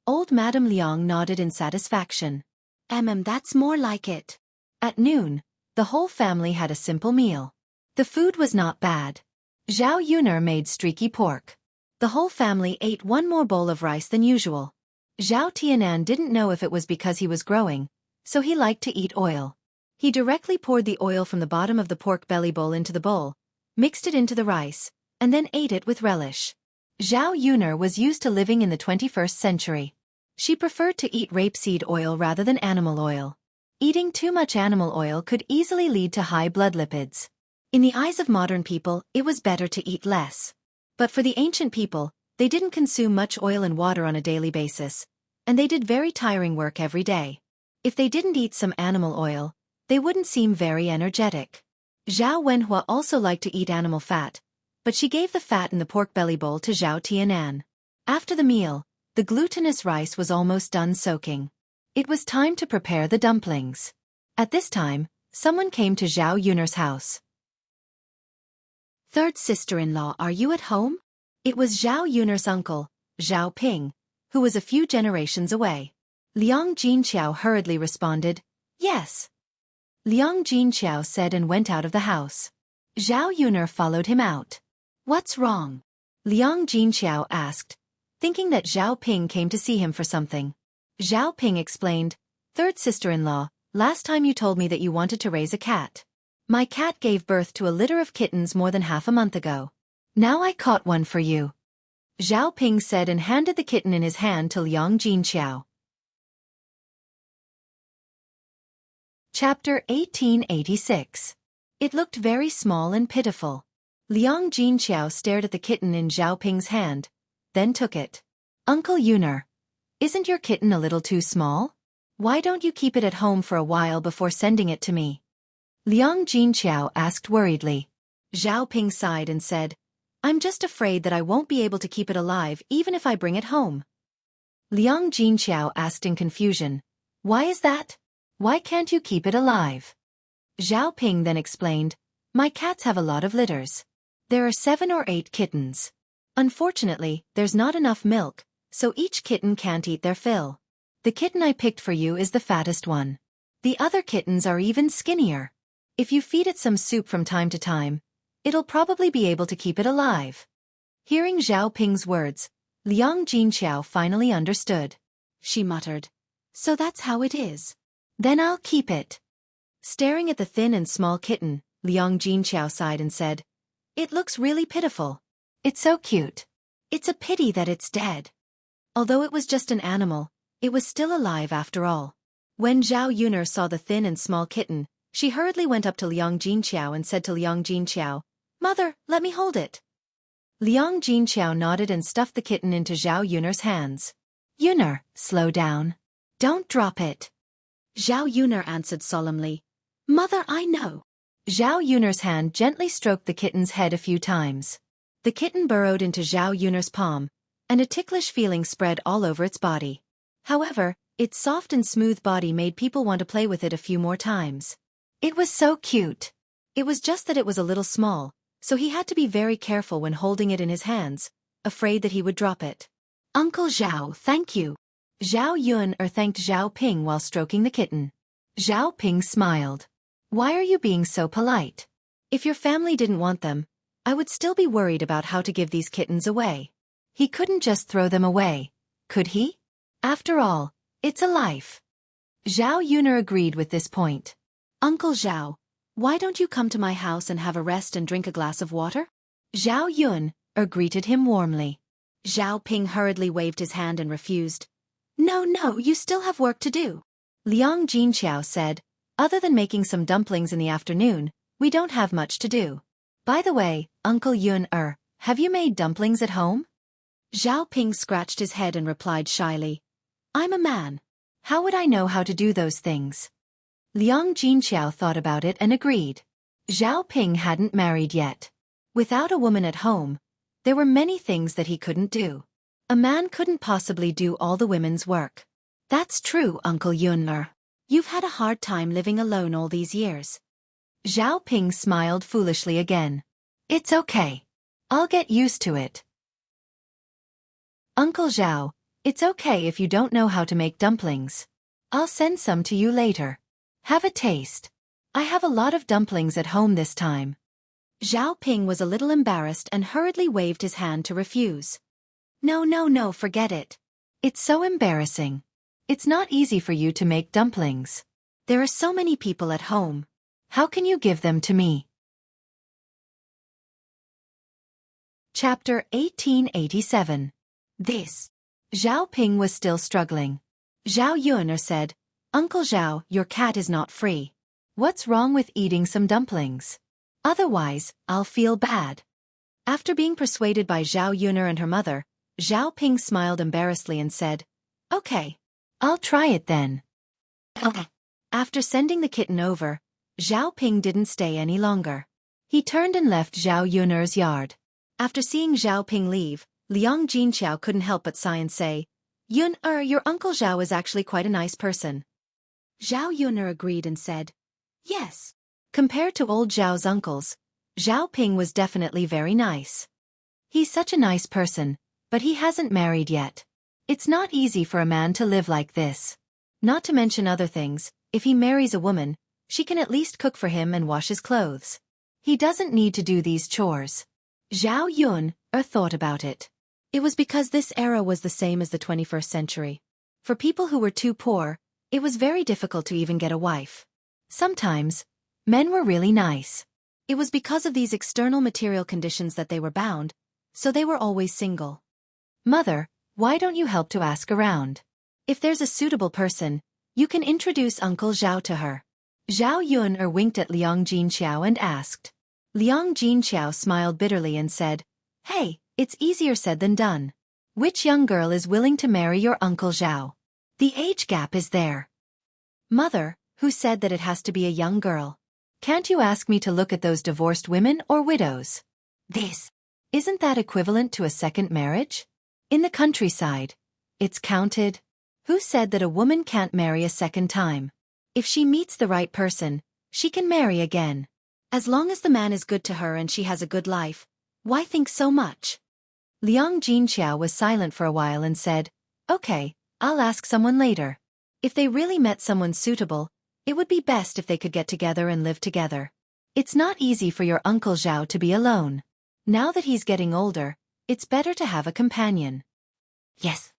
Old Madame Liang nodded in satisfaction. That's more like it. At noon, the whole family had a simple meal. The food was not bad. Zhao Yun'er made streaky pork. The whole family ate one more bowl of rice than usual. Zhao Tianan didn't know if it was because he was growing, so he liked to eat oil. He directly poured the oil from the bottom of the pork belly bowl into the bowl, mixed it into the rice, and then ate it with relish. Zhao Yun'er was used to living in the 21st century. She preferred to eat rapeseed oil rather than animal oil. Eating too much animal oil could easily lead to high blood lipids. In the eyes of modern people, it was better to eat less. But for the ancient people, they didn't consume much oil and water on a daily basis, and they did very tiring work every day. If they didn't eat some animal oil, they wouldn't seem very energetic. Zhao Wenhua also liked to eat animal fat, but she gave the fat in the pork belly bowl to Zhao Tianan. After the meal, the glutinous rice was almost done soaking. It was time to prepare the dumplings. At this time, someone came to Zhao Yun'er's house. Third sister-in-law, are you at home? It was Zhao Yun'er's uncle, Zhao Ping, who was a few generations away. Liang Jinqiao hurriedly responded, Yes. Liang Jinqiao said and went out of the house. Zhao Yun'er followed him out. What's wrong? Liang Jinqiao asked, thinking that Zhao Ping came to see him for something. Zhao Ping explained, Third sister-in-law, last time you told me that you wanted to raise a cat. My cat gave birth to a litter of kittens more than half a month ago. Now I caught one for you. Zhao Ping said and handed the kitten in his hand to Liang Jinqiao. Chapter 1886. It looked very small and pitiful. Liang Jinqiao stared at the kitten in Zhao Ping's hand, then took it. Uncle Yun'er, isn't your kitten a little too small? Why don't you keep it at home for a while before sending it to me? Liang Jinqiao asked worriedly. Zhao Ping sighed and said, I'm just afraid that I won't be able to keep it alive even if I bring it home. Liang Jinqiao asked in confusion, Why is that? Why can't you keep it alive? Zhao Ping then explained, My cats have a lot of litters. There are 7 or 8 kittens. Unfortunately, there's not enough milk, so each kitten can't eat their fill. The kitten I picked for you is the fattest one. The other kittens are even skinnier. If you feed it some soup from time to time, it'll probably be able to keep it alive. Hearing Zhao Ping's words, Liang Jinqiao finally understood. She muttered, So that's how it is. Then I'll keep it. Staring at the thin and small kitten, Liang Jinqiao sighed and said, It looks really pitiful. It's so cute. It's a pity that it's dead. Although it was just an animal, it was still alive after all. When Zhao Yun'er saw the thin and small kitten, she hurriedly went up to Liang Jinqiao and said to Liang Jinqiao, Mother, let me hold it. Liang Jinqiao nodded and stuffed the kitten into Zhao Yun'er's hands. Yun'er, slow down. Don't drop it. Zhao Yun'er answered solemnly, Mother, I know. Zhao Yun'er's hand gently stroked the kitten's head a few times. The kitten burrowed into Zhao Yun'er's palm, and a ticklish feeling spread all over its body. However, its soft and smooth body made people want to play with it a few more times. It was so cute. It was just that it was a little small, so he had to be very careful when holding it in his hands, afraid that he would drop it. Uncle Zhao, thank you. Zhao Yun'er thanked Zhao Ping while stroking the kitten. Zhao Ping smiled. Why are you being so polite? If your family didn't want them, I would still be worried about how to give these kittens away. He couldn't just throw them away, could he? After all, it's a life. Zhao Yun'er agreed with this point. Uncle Zhao, why don't you come to my house and have a rest and drink a glass of water? Zhao Yun'er greeted him warmly. Zhao Ping hurriedly waved his hand and refused. No, you still have work to do. Liang Jinqiao said, Other than making some dumplings in the afternoon, we don't have much to do. By the way, Uncle Yun, have you made dumplings at home? Zhao Ping scratched his head and replied shyly, I'm a man. How would I know how to do those things? Liang Jinqiao thought about it and agreed. Zhao Ping hadn't married yet. Without a woman at home, there were many things that he couldn't do. A man couldn't possibly do all the women's work. That's true, Uncle Yun. You've had a hard time living alone all these years. Zhao Ping smiled foolishly again. It's okay. I'll get used to it. Uncle Zhao, it's okay if you don't know how to make dumplings. I'll send some to you later. Have a taste. I have a lot of dumplings at home this time. Zhao Ping was a little embarrassed and hurriedly waved his hand to refuse. No, forget it. It's so embarrassing. It's not easy for you to make dumplings. There are so many people at home. How can you give them to me? Chapter 1887. This. Zhao Ping was still struggling. Zhao Yun said, Uncle Zhao, your cat is not free. What's wrong with eating some dumplings? Otherwise, I'll feel bad. After being persuaded by Zhao Yun and her mother, Zhao Ping smiled embarrassedly and said, Okay, I'll try it then. Okay. After sending the kitten over, Zhao Ping didn't stay any longer. He turned and left Zhao Yun's yard. After seeing Zhao Ping leave, Liang Jinqiao couldn't help but sigh and say, Yun, your Uncle Zhao is actually quite a nice person. Zhao Yun agreed and said, Yes. Compared to old Zhao's uncles, Zhao Ping was definitely very nice. He's such a nice person, but he hasn't married yet. It's not easy for a man to live like this. Not to mention other things, if he marries a woman, she can at least cook for him and wash his clothes. He doesn't need to do these chores. Zhao Yun thought about it. It was because this era was the same as the 21st century. For people who were too poor, it was very difficult to even get a wife. Sometimes, men were really nice. It was because of these external material conditions that they were bound, so they were always single. Mother, why don't you help to ask around? If there's a suitable person, you can introduce Uncle Zhao to her. Zhao Yun winked at Liang Jinqiao and asked. Liang Jinqiao smiled bitterly and said, Hey, it's easier said than done. Which young girl is willing to marry your Uncle Zhao? The age gap is there. Mother, who said that it has to be a young girl? Can't you ask me to look at those divorced women or widows? Isn't that equivalent to a second marriage? In the countryside, it's counted. Who said that a woman can't marry a second time? If she meets the right person, she can marry again. As long as the man is good to her and she has a good life, why think so much? Liang Jinqiao was silent for a while and said, Okay, I'll ask someone later. If they really met someone suitable, it would be best if they could get together and live together. It's not easy for your Uncle Zhao to be alone. Now that he's getting older, it's better to have a companion. Yes.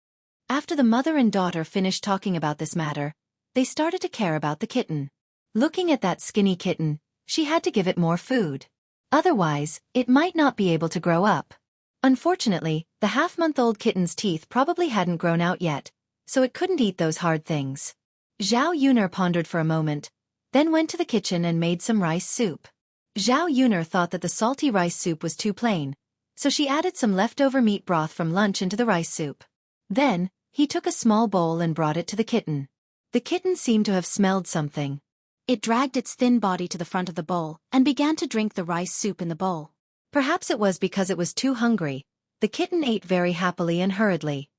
After the mother and daughter finished talking about this matter, they started to care about the kitten. Looking at that skinny kitten, she had to give it more food. Otherwise, it might not be able to grow up. Unfortunately, the half-month-old kitten's teeth probably hadn't grown out yet, so it couldn't eat those hard things. Zhao Yun pondered for a moment, then went to the kitchen and made some rice soup. Zhao Yun thought that the salty rice soup was too plain, so she added some leftover meat broth from lunch into the rice soup. Then, he took a small bowl and brought it to the kitten. The kitten seemed to have smelled something. It dragged its thin body to the front of the bowl and began to drink the rice soup in the bowl. Perhaps it was because it was too hungry. The kitten ate very happily and hurriedly.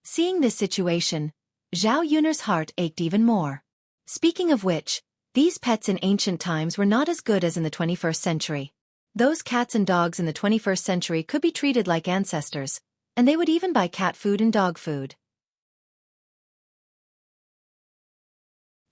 Seeing this situation, Zhao Yun's heart ached even more. Speaking of which, these pets in ancient times were not as good as in the 21st century. Those cats and dogs in the 21st century could be treated like ancestors, and they would even buy cat food and dog food.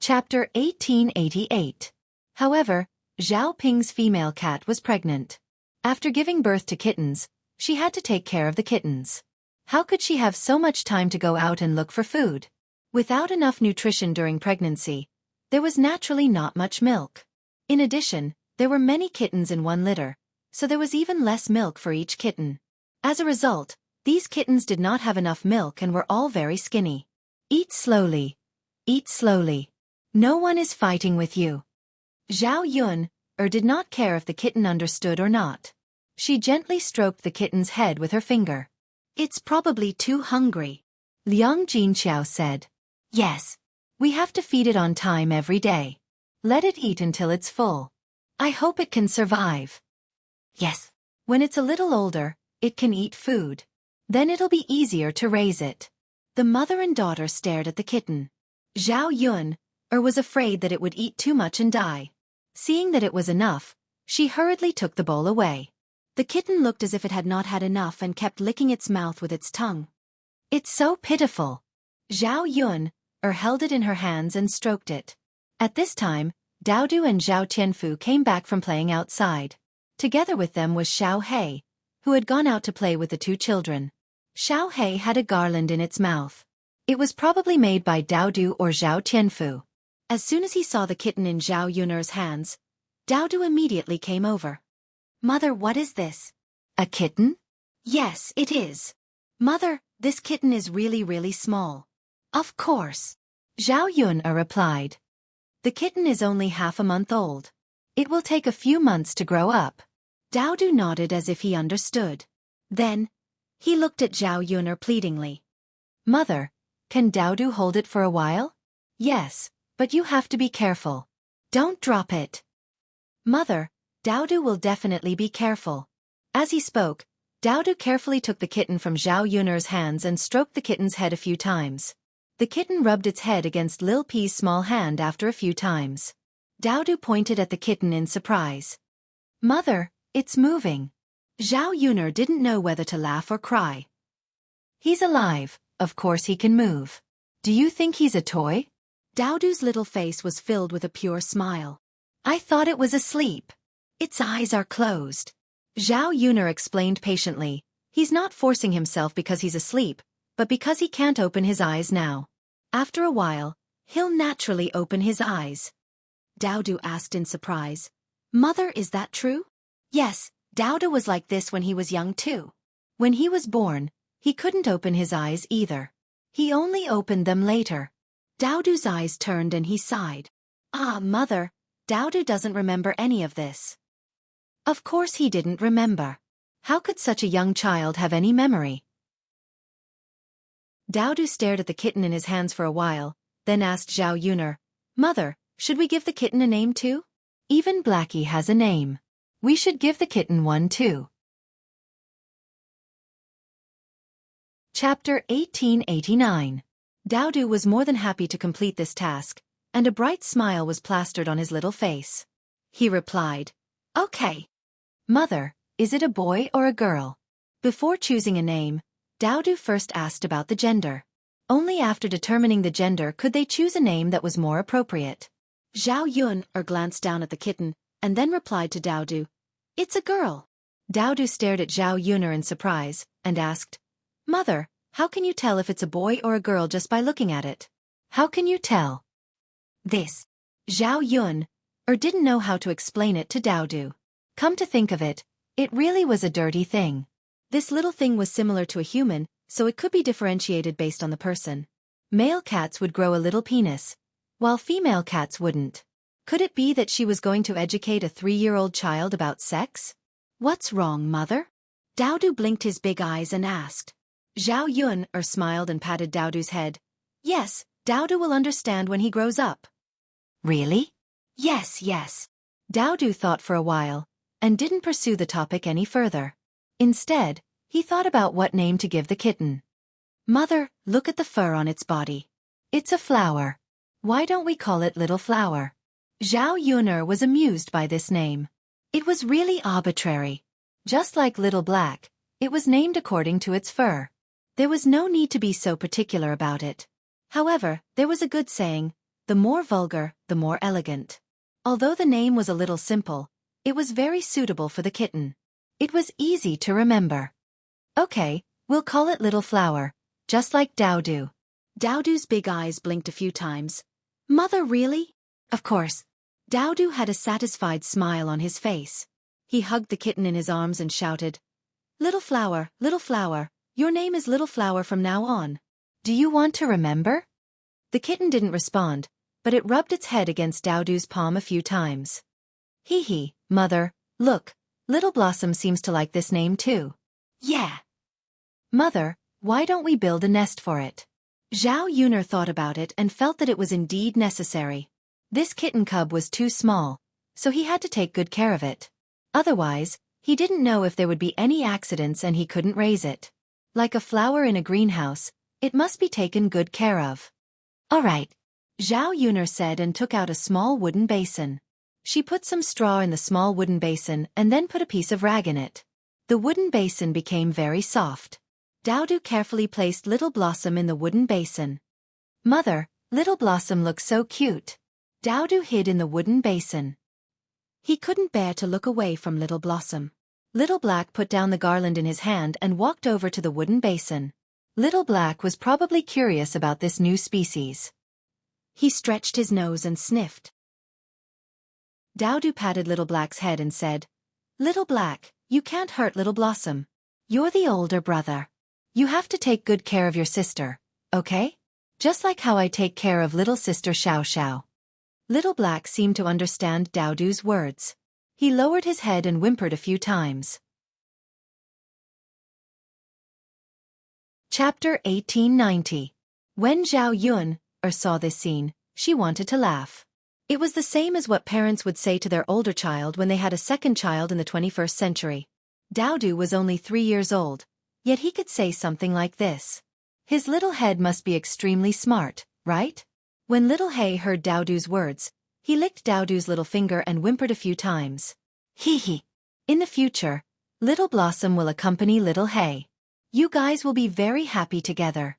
Chapter 1888. However, Zhao Ping's female cat was pregnant. After giving birth to kittens, she had to take care of the kittens. How could she have so much time to go out and look for food? Without enough nutrition during pregnancy, there was naturally not much milk. In addition, there were many kittens in one litter, so there was even less milk for each kitten. As a result, these kittens did not have enough milk and were all very skinny. Eat slowly. Eat slowly. No one is fighting with you. Zhao Yun did not care if the kitten understood or not. She gently stroked the kitten's head with her finger. It's probably too hungry. Liang Jinqiao said. Yes. We have to feed it on time every day. Let it eat until it's full. I hope it can survive. Yes. When it's a little older, it can eat food. Then it'll be easier to raise it. The mother and daughter stared at the kitten. Zhao Yun was afraid that it would eat too much and die. Seeing that it was enough, she hurriedly took the bowl away. The kitten looked as if it had not had enough and kept licking its mouth with its tongue. It's so pitiful. Zhao Yun held it in her hands and stroked it. At this time, Daodu and Zhao Tianfu came back from playing outside. Together with them was Xiao Hei, who had gone out to play with the two children. Xiao Hei had a garland in its mouth. It was probably made by Daodu or Zhao Tianfu. As soon as he saw the kitten in Zhao Yun's hands, Daodu immediately came over. Mother, what is this? A kitten? Yes, it is. Mother, this kitten is really small. Of course. Zhao Yun replied. The kitten is only half a month old. It will take a few months to grow up. Daodu nodded as if he understood. Then, he looked at Zhao Yun pleadingly. Mother, can Daodu hold it for a while? Yes, but you have to be careful. Don't drop it. Mother, Daodu will definitely be careful. As he spoke, Daodu carefully took the kitten from Zhao Yun's hands and stroked the kitten's head a few times. The kitten rubbed its head against Lil P's small hand after a few times. Daodu pointed at the kitten in surprise. Mother, it's moving. Zhao Yun didn't know whether to laugh or cry. He's alive, of course he can move. Do you think he's a toy? Daodu's little face was filled with a pure smile. I thought it was asleep. Its eyes are closed. Zhao Yun explained patiently. He's not forcing himself because he's asleep, but because he can't open his eyes now. After a while, he'll naturally open his eyes. Daodu asked in surprise. Mother, is that true? Yes, Daodu was like this when he was young too. When he was born, he couldn't open his eyes either. He only opened them later. Daodu's eyes turned and he sighed. Ah, Mother, Daodu doesn't remember any of this. Of course he didn't remember. How could such a young child have any memory? Daodu stared at the kitten in his hands for a while, then asked Zhao Yun, Mother, should we give the kitten a name too? Even Blackie has a name. We should give the kitten one too. Chapter 1889. Daodu was more than happy to complete this task, and a bright smile was plastered on his little face. He replied, Okay. Mother, is it a boy or a girl? Before choosing a name, Daodu first asked about the gender. Only after determining the gender could they choose a name that was more appropriate. Zhao Yun glanced down at the kitten, and then replied to Daodu, It's a girl. Daodu stared at Zhao Yun in surprise, and asked, Mother, how can you tell if it's a boy or a girl just by looking at it? How can you tell? This. Zhao Yun didn't know how to explain it to Daodu. Come to think of it, it really was a dirty thing. This little thing was similar to a human, so it could be differentiated based on the person. Male cats would grow a little penis, while female cats wouldn't. Could it be that she was going to educate a 3-year-old child about sex? What's wrong, Mother? Daodu blinked his big eyes and asked. Zhao Yun smiled and patted Daodu's head. Yes, Daodu will understand when he grows up. Really? Yes. Daodu thought for a while, and didn't pursue the topic any further. Instead, he thought about what name to give the kitten. Mother, look at the fur on its body. It's a flower. Why don't we call it Little Flower? Zhao Yun was amused by this name. It was really arbitrary. Just like Little Black, it was named according to its fur. There was no need to be so particular about it. However, there was a good saying, the more vulgar, the more elegant. Although the name was a little simple, it was very suitable for the kitten. It was easy to remember. Okay, we'll call it Little Flower, just like Daodu. Daodu's big eyes blinked a few times. Mother, really? Of course. Daodu had a satisfied smile on his face. He hugged the kitten in his arms and shouted, Little Flower, your name is Little Flower from now on. Do you want to remember? The kitten didn't respond, but it rubbed its head against Dowdoo's palm a few times. Hee hee, mother, look, Little Blossom seems to like this name too. Yeah. Mother, why don't we build a nest for it? Zhao Yuner thought about it and felt that it was indeed necessary. This kitten cub was too small, so he had to take good care of it. Otherwise, he didn't know if there would be any accidents and he couldn't raise it. Like a flower in a greenhouse, it must be taken good care of. All right, Zhao Yuner said and took out a small wooden basin. She put some straw in the small wooden basin and then put a piece of rag in it. The wooden basin became very soft. Dowdoo carefully placed Little Blossom in the wooden basin. Mother, Little Blossom looks so cute. Dowdoo hid in the wooden basin. He couldn't bear to look away from Little Blossom. Little Black put down the garland in his hand and walked over to the wooden basin. Little Black was probably curious about this new species. He stretched his nose and sniffed. Dowdoo patted Little Black's head and said, Little Black, you can't hurt Little Blossom. You're the older brother. You have to take good care of your sister, okay? Just like how I take care of little sister Xiao Xiao. Little Black seemed to understand Dowdoo's words. He lowered his head and whimpered a few times. Chapter 1890. When Zhao Yun saw this scene, she wanted to laugh. It was the same as what parents would say to their older child when they had a second child in the 21st century. Dowdoo was only 3 years old, yet he could say something like this. His little head must be extremely smart, right? When Little Hay heard Dowdoo's words, he licked Dowdoo's little finger and whimpered a few times. Hee hee. In the future, Little Blossom will accompany Little Hay. You guys will be very happy together.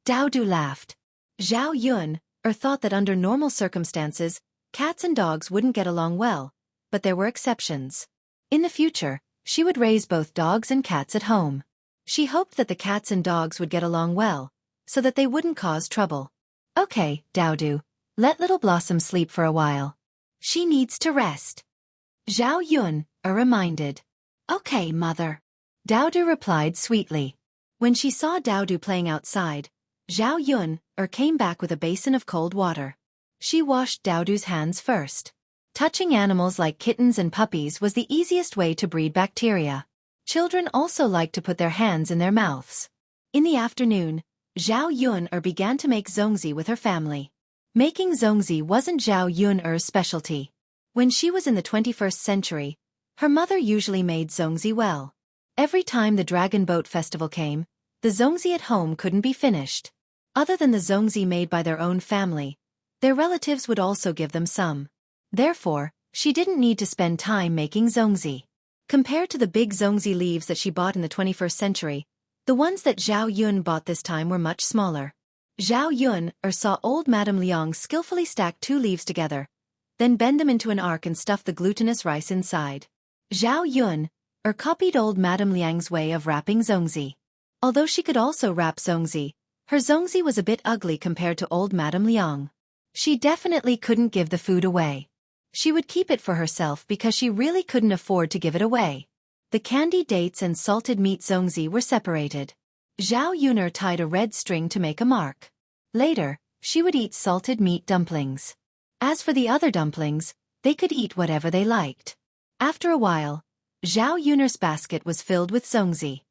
Dowdoo laughed. Zhao Yun thought that under normal circumstances, cats and dogs wouldn't get along well, but there were exceptions. In the future, she would raise both dogs and cats at home. She hoped that the cats and dogs would get along well, so that they wouldn't cause trouble. Okay, Dowdoo, let Little Blossom sleep for a while. She needs to rest. Zhao Yun reminded. Okay, mother. Dowdoo replied sweetly. When she saw Dowdoo playing outside, Zhao Yun came back with a basin of cold water. She washed Dowdoo's hands first. Touching animals like kittens and puppies was the easiest way to breed bacteria. Children also like to put their hands in their mouths. In the afternoon, Zhao Yun began to make zongzi with her family. Making zongzi wasn't Zhao Yun's specialty. When she was in the 21st century, her mother usually made zongzi well. Every time the Dragon Boat Festival came, the zongzi at home couldn't be finished. Other than the zongzi made by their own family, their relatives would also give them some. Therefore, she didn't need to spend time making zongzi. Compared to the big zongzi leaves that she bought in the 21st century, the ones that Zhao Yun bought this time were much smaller. Zhao Yun saw old Madame Liang skillfully stack 2 leaves together, then bend them into an arc and stuff the glutinous rice inside. Zhao Yun copied old Madame Liang's way of wrapping zongzi. Although she could also wrap zongzi, her zongzi was a bit ugly compared to old Madame Liang. She definitely couldn't give the food away. She would keep it for herself because she really couldn't afford to give it away. The candy dates and salted meat zongzi were separated. Zhao Yuner tied a red string to make a mark. Later, she would eat salted meat dumplings. As for the other dumplings, they could eat whatever they liked. After a while, Zhao Yuner's basket was filled with zongzi.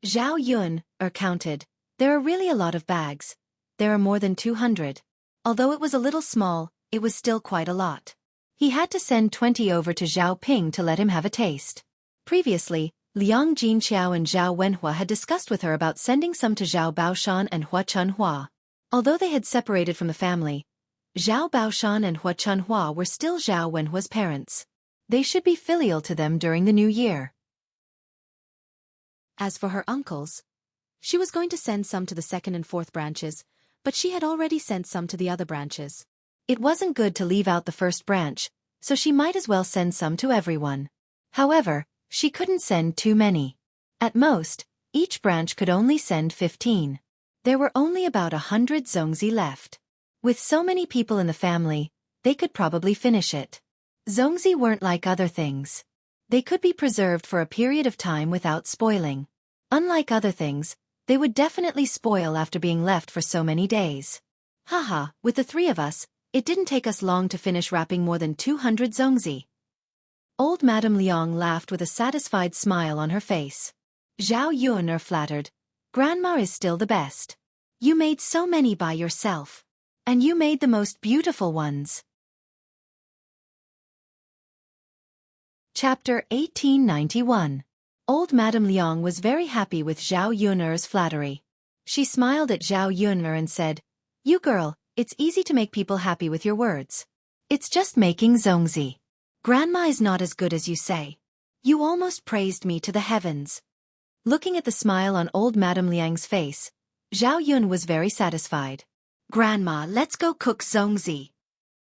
Zhao Yun counted. There are really a lot of bags. There are more than 200. Although it was a little small, it was still quite a lot. He had to send 20 over to Zhao Ping to let him have a taste. Previously, Liang Jinqiao and Zhao Wenhua had discussed with her about sending some to Zhao Baoshan and Hua Chunhua. Although they had separated from the family, Zhao Baoshan and Hua Chunhua were still Zhao Wenhua's parents. They should be filial to them during the new year. As for her uncles, she was going to send some to the 2nd and 4th branches, but she had already sent some to the other branches. It wasn't good to leave out the 1st branch, so she might as well send some to everyone. However, she couldn't send too many. At most, each branch could only send 15. There were only about 100 zongzi left. With so many people in the family, they could probably finish it. Zongzi weren't like other things. They could be preserved for a period of time without spoiling. Unlike other things, they would definitely spoil after being left for so many days. Haha, with the 3 of us, It didn't take us long to finish wrapping more than 200 zongzi. Old Madame Liang laughed with a satisfied smile on her face. Zhao Yun flattered. Grandma is still the best. You made so many by yourself. And you made the most beautiful ones. Chapter 1891. Old Madame Liang was very happy with Zhao Yun's flattery. She smiled at Zhao Yun and said, "You girl, it's easy to make people happy with your words. It's just making zongzi. Grandma is not as good as you say. You almost praised me to the heavens." Looking at the smile on old Madame Liang's face, Zhao Yun was very satisfied. "Grandma, let's go cook zongzi."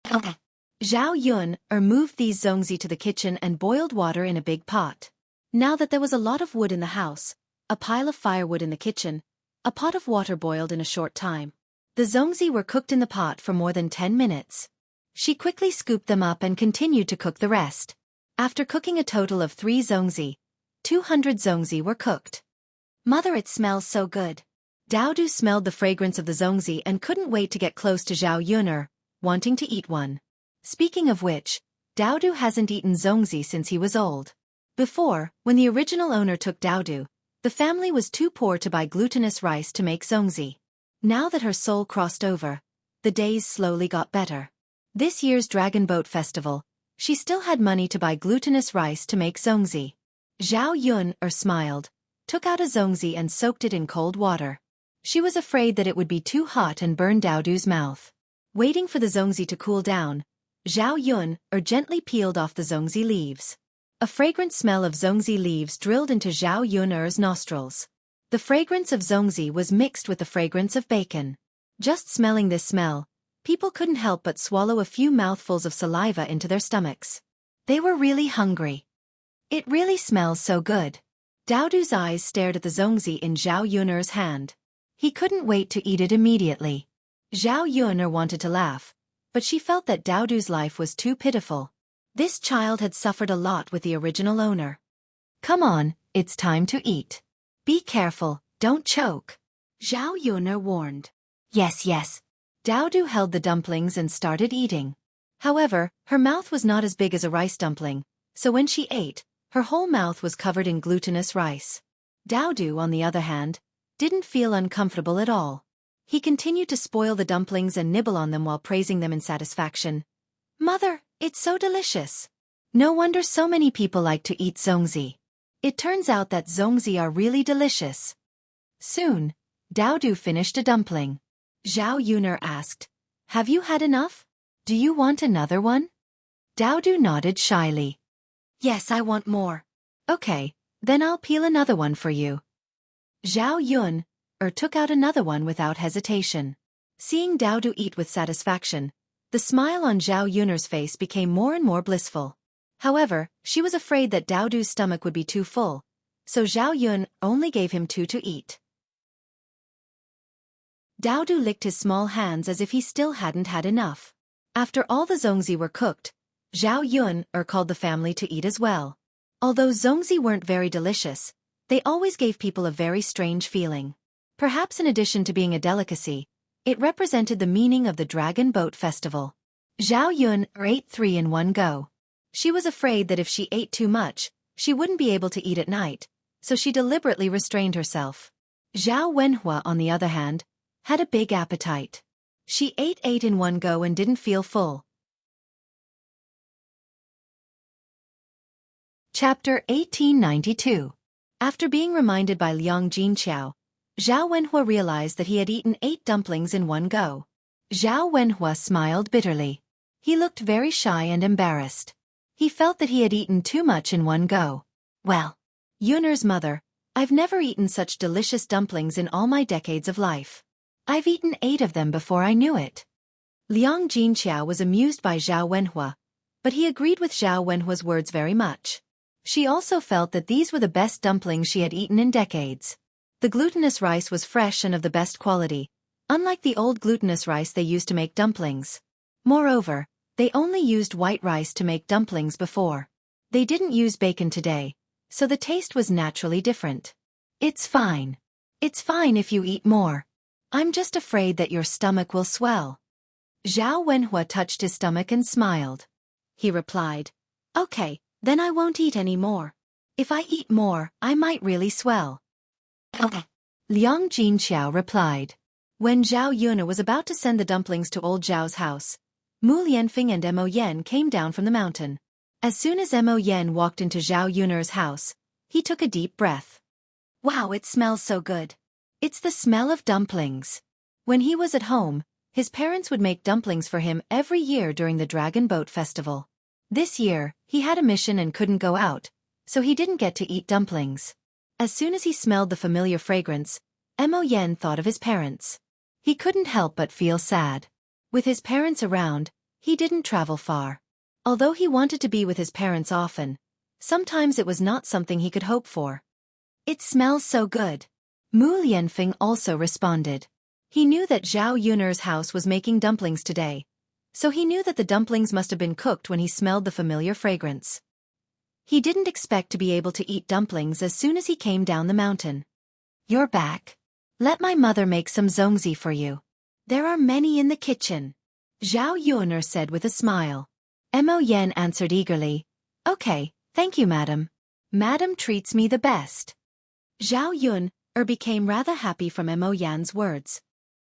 Okay. Zhao Yun moved these zongzi to the kitchen and boiled water in a big pot. Now that there was a lot of wood in the house, a pile of firewood in the kitchen, a pot of water boiled in a short time. The zongzi were cooked in the pot for more than 10 minutes. She quickly scooped them up and continued to cook the rest. After cooking a total of 3 zongzi, 200 zongzi were cooked. "Mother, it smells so good." Daodu smelled the fragrance of the zongzi and couldn't wait to get close to Zhao Yun, wanting to eat one. Speaking of which, Daodu hasn't eaten zongzi since he was old. Before, when the original owner took Daodu, the family was too poor to buy glutinous rice to make zongzi. Now that her soul crossed over, the days slowly got better. This year's Dragon Boat Festival, she still had money to buy glutinous rice to make zongzi. Zhao Yun smiled, took out a zongzi and soaked it in cold water. She was afraid that it would be too hot and burn Daodu's mouth. Waiting for the zongzi to cool down, Zhao Yun gently peeled off the zongzi leaves. A fragrant smell of zongzi leaves drilled into Zhao Yun's nostrils. The fragrance of zongzi was mixed with the fragrance of bacon. Just smelling this smell, people couldn't help but swallow a few mouthfuls of saliva into their stomachs. They were really hungry. "It really smells so good." Daodu's eyes stared at the zongzi in Zhao Yun's hand. He couldn't wait to eat it immediately. Zhao Yun wanted to laugh, but she felt that Daodu's life was too pitiful. This child had suffered a lot with the original owner. "Come on, it's time to eat. Be careful, don't choke," Zhao Yun warned. "Yes, yes." Daodu held the dumplings and started eating. However, her mouth was not as big as a rice dumpling, so when she ate, her whole mouth was covered in glutinous rice. Daodu, on the other hand, didn't feel uncomfortable at all. He continued to spoil the dumplings and nibble on them while praising them in satisfaction. "Mother, it's so delicious. No wonder so many people like to eat zongzi. It turns out that zongzi are really delicious." Soon, Daodu finished a dumpling. Zhao Yun asked, "Have you had enough? Do you want another one?" Daodu nodded shyly. "Yes, I want more." "Okay, then I'll peel another one for you." Zhao Yun took out another one without hesitation. Seeing Daodu eat with satisfaction, the smile on Zhao Yun's face became more and more blissful. However, she was afraid that Daodu's stomach would be too full, so Zhao Yun only gave him 2 to eat. Daodu licked his small hands as if he still hadn't had enough. After all the zongzi were cooked, Zhao Yun called the family to eat as well. Although zongzi weren't very delicious, they always gave people a very strange feeling. Perhaps in addition to being a delicacy, it represented the meaning of the Dragon Boat Festival. Zhao Yun ate 3 in one go. She was afraid that if she ate too much, she wouldn't be able to eat at night, so she deliberately restrained herself. Zhao Wenhua, on the other hand, had a big appetite. She ate 8 in one go and didn't feel full. Chapter 1892. After being reminded by Liang Jinqiao, Zhao Wenhua realized that he had eaten 8 dumplings in one go. Zhao Wenhua smiled bitterly. He looked very shy and embarrassed. He felt that he had eaten too much in one go. "Well, Yun's mother, I've never eaten such delicious dumplings in all my decades of life. I've eaten 8 of them before I knew it." Liang Jinqiao was amused by Zhao Wenhua, but he agreed with Zhao Wenhua's words very much. She also felt that these were the best dumplings she had eaten in decades. The glutinous rice was fresh and of the best quality, unlike the old glutinous rice they used to make dumplings. Moreover, they only used white rice to make dumplings before. They didn't use bacon today, so the taste was naturally different. "It's fine. It's fine if you eat more. I'm just afraid that your stomach will swell." Zhao Wenhua touched his stomach and smiled. He replied, "Okay, then I won't eat any more. If I eat more, I might really swell." Liang Jinqiao replied. When Zhao Yuna was about to send the dumplings to old Zhao's house, Mu Lianfeng and Mo Yen came down from the mountain. As soon as Mo Yen walked into Zhao Yuner's house, he took a deep breath. Wow, it smells so good. It's the smell of dumplings. When he was at home, his parents would make dumplings for him every year during the Dragon Boat Festival. This year, he had a mission and couldn't go out, so he didn't get to eat dumplings. As soon as he smelled the familiar fragrance, Mo Yen thought of his parents. He couldn't help but feel sad. With his parents around, he didn't travel far. Although he wanted to be with his parents often, sometimes it was not something he could hope for. It smells so good. Mu Lianfeng also responded. He knew that Zhao Yuner's house was making dumplings today, so he knew that the dumplings must have been cooked when he smelled the familiar fragrance. He didn't expect to be able to eat dumplings as soon as he came down the mountain. "You're back. Let my mother make some zongzi for you. There are many in the kitchen," Zhao Yuner said with a smile. Mo Yen answered eagerly, "Okay, thank you, madam. Madam treats me the best." Zhao Yuner became rather happy from Mo Yan's words.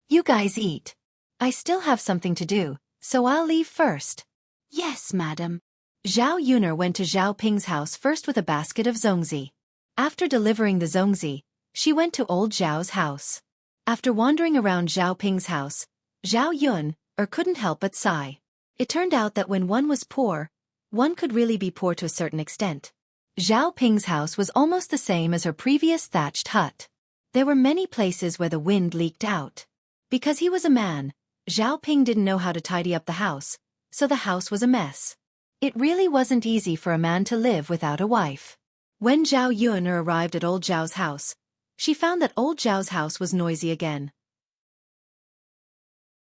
"You guys eat. I still have something to do, so I'll leave first." "Yes, madam." Zhao Yuner went to Zhao Ping's house first with a basket of zongzi. After delivering the zongzi, she went to old Zhao's house. After wandering around Zhao Ping's house, Zhao Yuner couldn't help but sigh. It turned out that when one was poor, one could really be poor to a certain extent. Zhao Ping's house was almost the same as her previous thatched hut. There were many places where the wind leaked out. Because he was a man, Zhao Ping didn't know how to tidy up the house, so the house was a mess. It really wasn't easy for a man to live without a wife. When Zhao Yuner arrived at old Zhao's house, she found that old Zhao's house was noisy again.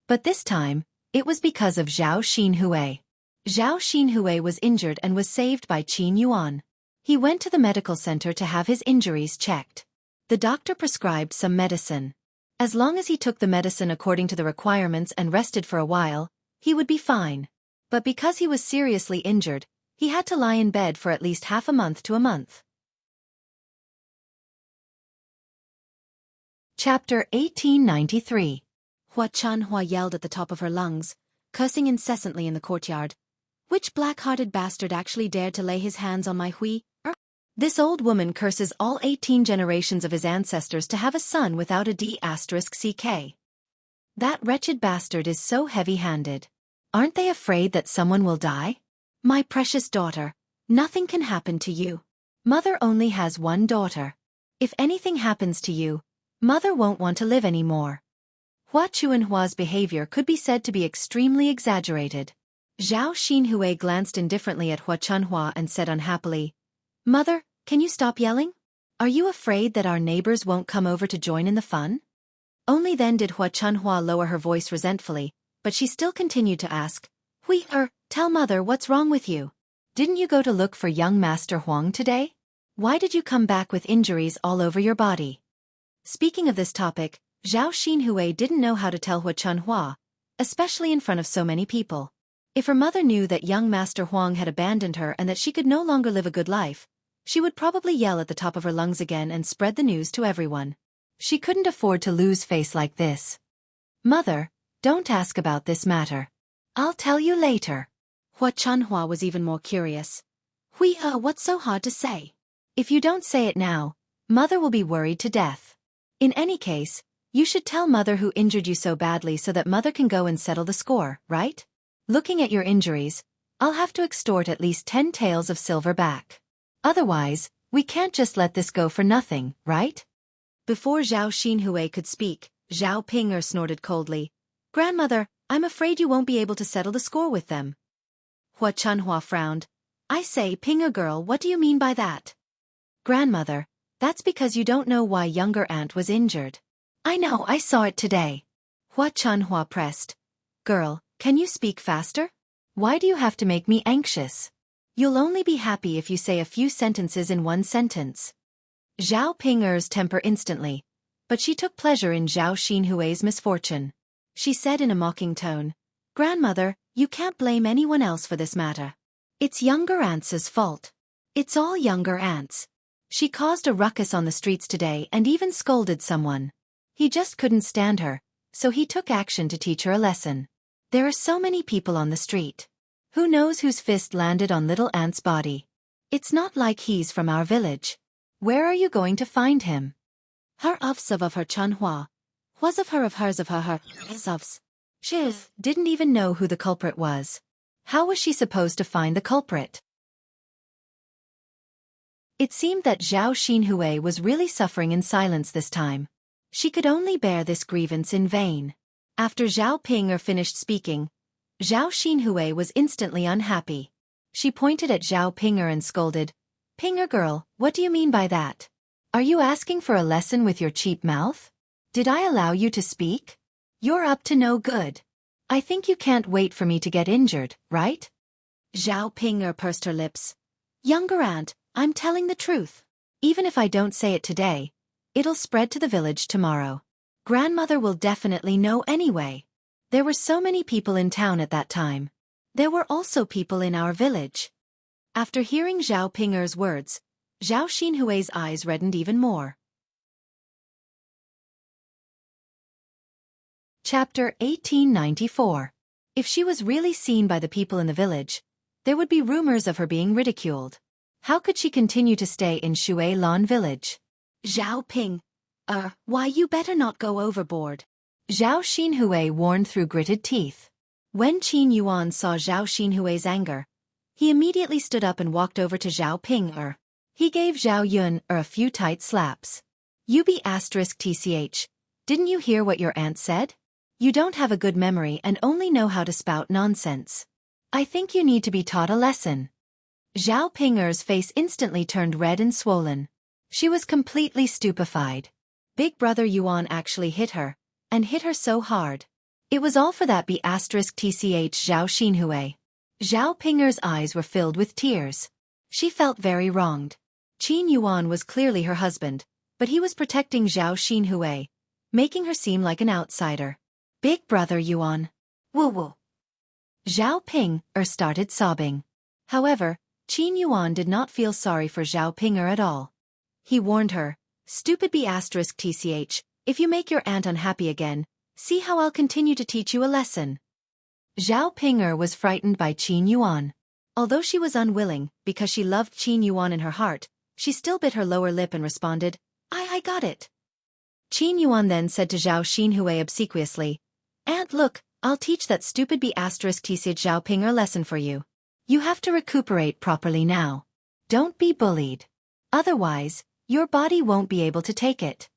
But this time, it was because of Zhao Xinhui. Zhao Xinhui was injured and was saved by Qin Yuan. He went to the medical center to have his injuries checked. The doctor prescribed some medicine. As long as he took the medicine according to the requirements and rested for a while, he would be fine. But because he was seriously injured, he had to lie in bed for at least half a month to a month. Chapter 1893. Hua Chanhua yelled at the top of her lungs, cursing incessantly in the courtyard. "Which black-hearted bastard actually dared to lay his hands on my Hui? This old woman curses all 18 generations of his ancestors to have a son without a D*ck. That wretched bastard is so heavy-handed. Aren't they afraid that someone will die? My precious daughter, nothing can happen to you. Mother only has one daughter. If anything happens to you, Mother won't want to live anymore." Hua Chuanhua's behavior could be said to be extremely exaggerated. Zhao Xinhui glanced indifferently at Hua Chunhua and said unhappily, "Mother, can you stop yelling? Are you afraid that our neighbors won't come over to join in the fun?" Only then did Hua Chunhua lower her voice resentfully, but she still continued to ask, "Hui, tell Mother what's wrong with you. Didn't you go to look for young Master Huang today? Why did you come back with injuries all over your body?" Speaking of this topic, Zhao Xinhui didn't know how to tell Hua Chunhua, especially in front of so many people. If her mother knew that young Master Huang had abandoned her and that she could no longer live a good life, she would probably yell at the top of her lungs again and spread the news to everyone. She couldn't afford to lose face like this. "Mother, don't ask about this matter. I'll tell you later." Hua Chunhua was even more curious. "Hui, what's so hard to say? If you don't say it now, Mother will be worried to death. In any case, you should tell Mother who injured you so badly so that Mother can go and settle the score, right? Looking at your injuries, I'll have to extort at least 10 taels of silver back. Otherwise, we can't just let this go for nothing, right?" Before Zhao Xinhui could speak, Zhao Ping snorted coldly, "Grandmother, I'm afraid you won't be able to settle the score with them." Hua Chunhua frowned. "I say, Ping girl, what do you mean by that?" "Grandmother, that's because you don't know why younger aunt was injured." "I know, I saw it today." Hua Chunhua pressed. "Girl, can you speak faster? Why do you have to make me anxious? You'll only be happy if you say a few sentences in one sentence." Zhao Ping's temper instantly, but she took pleasure in Zhao Xinhui's misfortune. She said in a mocking tone, Grandmother, you can't blame anyone else for this matter. It's younger Aunt's fault. It's all younger Aunt's. She caused a ruckus on the streets today and even scolded someone. He just couldn't stand her, so he took action to teach her a lesson. There are so many people on the street. Who knows whose fist landed on little Aunt's body? It's not like he's from our village. Where are you going to find him? Her of her Chunhua. Was of hers of her ofs. She didn't even know who the culprit was. How was she supposed to find the culprit? It seemed that Zhao Xinhui was really suffering in silence this time. She could only bear this grievance in vain. After Zhao Ping'er finished speaking, Zhao Xinhui was instantly unhappy. She pointed at Zhao Ping'er and scolded, "Ping'er girl, what do you mean by that? Are you asking for a lesson with your cheap mouth? Did I allow you to speak? You're up to no good. I think you can't wait for me to get injured, right?" Zhao Ping'er pursed her lips. "Younger aunt, I'm telling the truth. Even if I don't say it today, it'll spread to the village tomorrow. Grandmother will definitely know anyway. There were so many people in town at that time. There were also people in our village." After hearing Zhao Ping'er's words, Zhao Xinhui's eyes reddened even more. Chapter 1894. If she was really seen by the people in the village, there would be rumors of her being ridiculed. How could she continue to stay in Shui Lan village? "Zhao Ping, why you better not go overboard," Zhao Xinhui warned through gritted teeth. When Qin Yuan saw Zhao Xinhui's anger, he immediately stood up and walked over to Zhao Ping'er. He gave Zhao Yun a few tight slaps. "You be *tch, didn't you hear what your aunt said? You don't have a good memory and only know how to spout nonsense. I think you need to be taught a lesson." Zhao Ping'er's face instantly turned red and swollen. She was completely stupefied. Big brother Yuan actually hit her, and hit her so hard. It was all for that *tch Zhao Xinhui. Zhao Ping'er's eyes were filled with tears. She felt very wronged. Qin Yuan was clearly her husband, but he was protecting Zhao Xinhui, making her seem like an outsider. "Big brother Yuan. Woo-woo." Zhao Ping'er started sobbing. However, Qin Yuan did not feel sorry for Zhao Ping'er at all. He warned her, "Stupid *tch, if you make your aunt unhappy again, see how I'll continue to teach you a lesson." Zhao Ping'er was frightened by Qin Yuan. Although she was unwilling, because she loved Qin Yuan in her heart, she still bit her lower lip and responded, I got it." Qin Yuan then said to Zhao Xinhui obsequiously, "Aunt, look, I'll teach that stupid *tch Zhao Ping'er lesson for you. You have to recuperate properly now. Don't be bullied. Otherwise, your body won't be able to take it."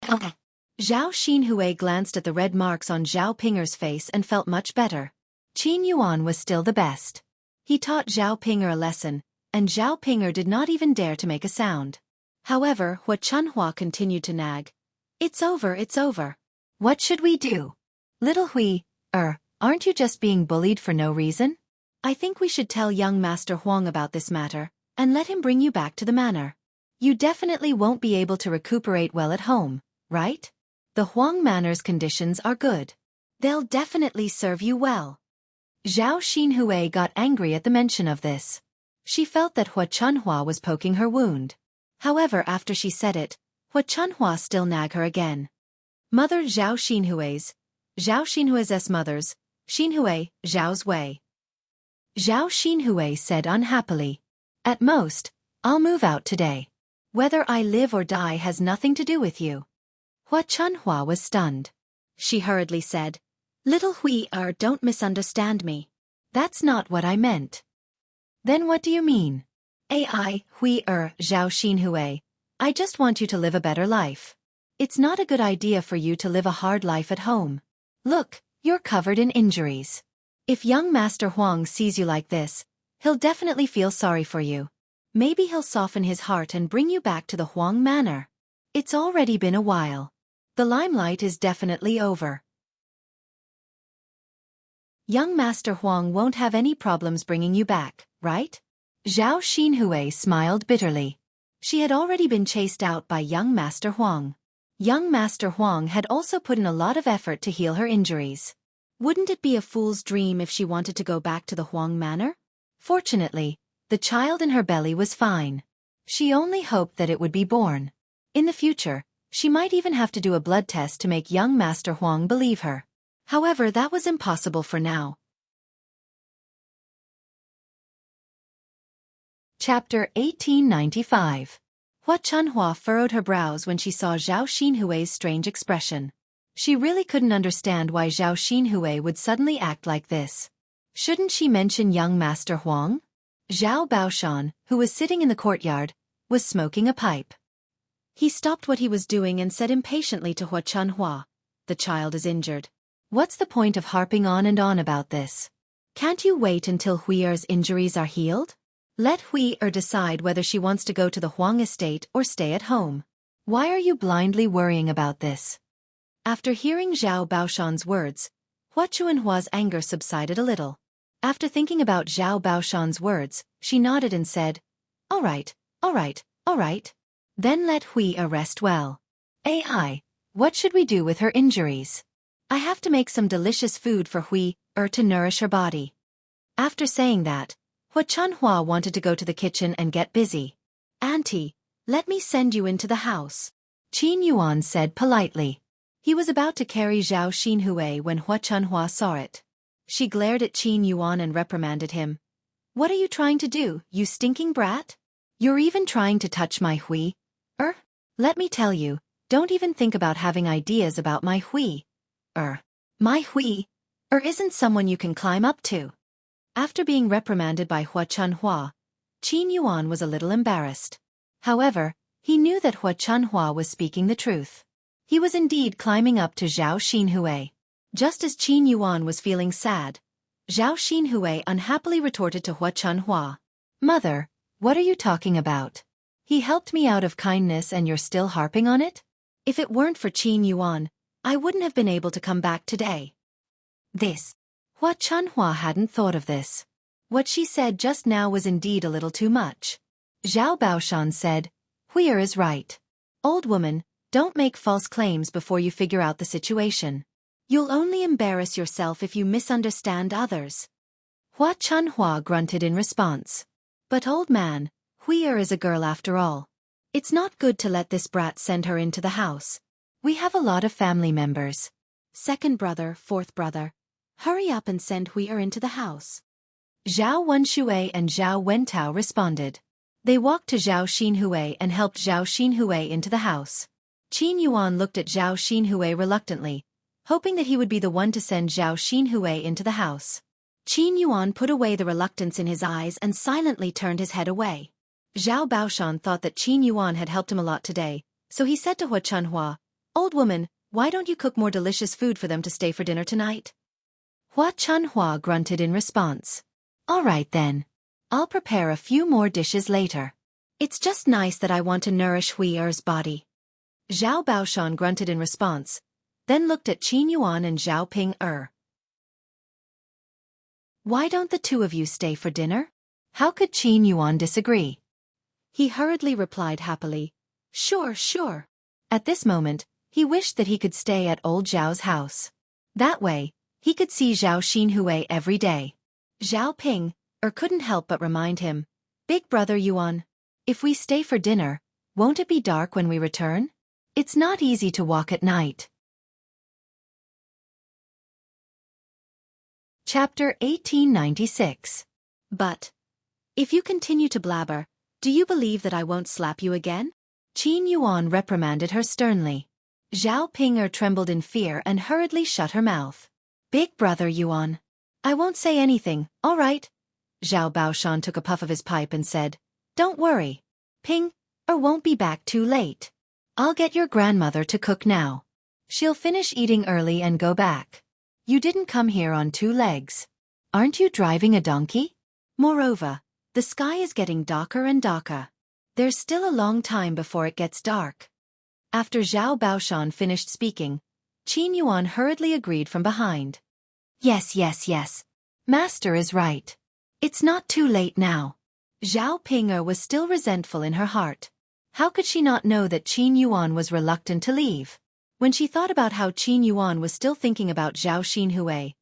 Okay. Zhao Xinhui glanced at the red marks on Zhao Ping'er's face and felt much better. Qin Yuan was still the best. He taught Zhao Ping'er a lesson, and Zhao Ping'er did not even dare to make a sound. However, Hua Chunhua continued to nag. It's over. What should we do? Little Hui, aren't you just being bullied for no reason? I think we should tell young Master Huang about this matter, and let him bring you back to the manor. You definitely won't be able to recuperate well at home, right? The Huang Manor's conditions are good. They'll definitely serve you well." Zhao Xinhui got angry at the mention of this. She felt that Hua Chunhua was poking her wound. However, after she said it, Hua Chunhua still nagged her again. Mother Zhao Xinhui's mother's, Xinhui, Zhao's way. Zhao Xinhui said unhappily, "At most, I'll move out today. Whether I live or die has nothing to do with you." Hua Chunhua was stunned. She hurriedly said, "Little Hui, don't misunderstand me. That's not what I meant." "Then what do you mean?" Hui, Zhao Xinhui. I just want you to live a better life. It's not a good idea for you to live a hard life at home. Look, you're covered in injuries. If young Master Huang sees you like this, he'll definitely feel sorry for you. Maybe he'll soften his heart and bring you back to the Huang Manor. It's already been a while. The limelight is definitely over. Young Master Huang won't have any problems bringing you back, right? Zhao Xinhui smiled bitterly. She had already been chased out by young Master Huang. Young Master Huang had also put in a lot of effort to heal her injuries. Wouldn't it be a fool's dream if she wanted to go back to the Huang Manor? Fortunately, the child in her belly was fine. She only hoped that it would be born. In the future, she might even have to do a blood test to make young Master Huang believe her. However, that was impossible for now. Chapter 1895. Hua Chunhua furrowed her brows when she saw Zhao Xinhui's strange expression. She really couldn't understand why Zhao Xinhui would suddenly act like this. Shouldn't she mention young Master Huang? Zhao Baoshan, who was sitting in the courtyard, was smoking a pipe. He stopped what he was doing and said impatiently to Hua Chunhua, "The child is injured. What's the point of harping on and on about this? Can't you wait until Hui's injuries are healed? Let Hui decide whether she wants to go to the Huang estate or stay at home. Why are you blindly worrying about this?" After hearing Zhao Baoshan's words, Hua Chunhua's anger subsided a little. After thinking about Zhao Baoshan's words, she nodded and said, "All right, all right, all right. Then let Hui rest well. Ai, what should we do with her injuries? I have to make some delicious food for Hui to nourish her body." After saying that, Hua Chunhua wanted to go to the kitchen and get busy. "Auntie, let me send you into the house," Qin Yuan said politely. He was about to carry Zhao Xinhui when Hua Chunhua saw it. She glared at Qin Yuan and reprimanded him. "What are you trying to do, you stinking brat? You're even trying to touch my Hui? Let me tell you, don't even think about having ideas about my Hui. My Hui isn't someone you can climb up to." After being reprimanded by Hua Chunhua, Qin Yuan was a little embarrassed. However, he knew that Hua Chunhua was speaking the truth. He was indeed climbing up to Zhao Xinhui. Just as Qin Yuan was feeling sad, Zhao Xinhui unhappily retorted to Hua Chunhua, "Mother, what are you talking about? He helped me out of kindness and you're still harping on it? If it weren't for Qin Yuan, I wouldn't have been able to come back today." Hua Chunhua hadn't thought of this. What she said just now was indeed a little too much. Zhao Baoshan said, "Hui is right. Old woman, don't make false claims before you figure out the situation. You'll only embarrass yourself if you misunderstand others." Hua Chunhua grunted in response. "But old man, Hui is a girl after all. It's not good to let this brat send her into the house. We have a lot of family members. Second brother, fourth brother. Hurry up and send Hui into the house." Zhao Wenshui and Zhao Wentao responded. They walked to Zhao Xinhui and helped Zhao Xinhui into the house. Qin Yuan looked at Zhao Xinhui reluctantly, hoping that he would be the one to send Zhao Xinhui into the house. Qin Yuan put away the reluctance in his eyes and silently turned his head away. Zhao Baoshan thought that Qin Yuan had helped him a lot today, so he said to Hua Chunhua, "Old woman, why don't you cook more delicious food for them to stay for dinner tonight?" Hua Chunhua grunted in response. "All right then. I'll prepare a few more dishes later. It's just nice that I want to nourish Hui's body." Zhao Baoshan grunted in response, then looked at Qin Yuan and Zhao Ping. "Why don't the two of you stay for dinner?" How could Qin Yuan disagree? He hurriedly replied happily, "Sure, sure." At this moment, he wished that he could stay at old Zhao's house. That way, he could see Zhao Xinhui every day. Zhao Ping couldn't help but remind him, "Big brother Yuan, if we stay for dinner, won't it be dark when we return? It's not easy to walk at night." Chapter 1896. "But if you continue to blabber, do you believe that I won't slap you again?" Qin Yuan reprimanded her sternly. Zhao Ping trembled in fear and hurriedly shut her mouth. "Big brother Yuan, I won't say anything, all right?" Zhao Baoshan took a puff of his pipe and said, "Don't worry. Ping won't be back too late. I'll get your grandmother to cook now. She'll finish eating early and go back. You didn't come here on two legs. Aren't you driving a donkey? Moreover, the sky is getting darker and darker. There's still a long time before it gets dark." After Zhao Baoshan finished speaking, Qin Yuan hurriedly agreed from behind. Yes. Master is right. It's not too late now." Zhao Ping was still resentful in her heart. How could she not know that Qin Yuan was reluctant to leave? When she thought about how Qin Yuan was still thinking about Zhao Xinhui,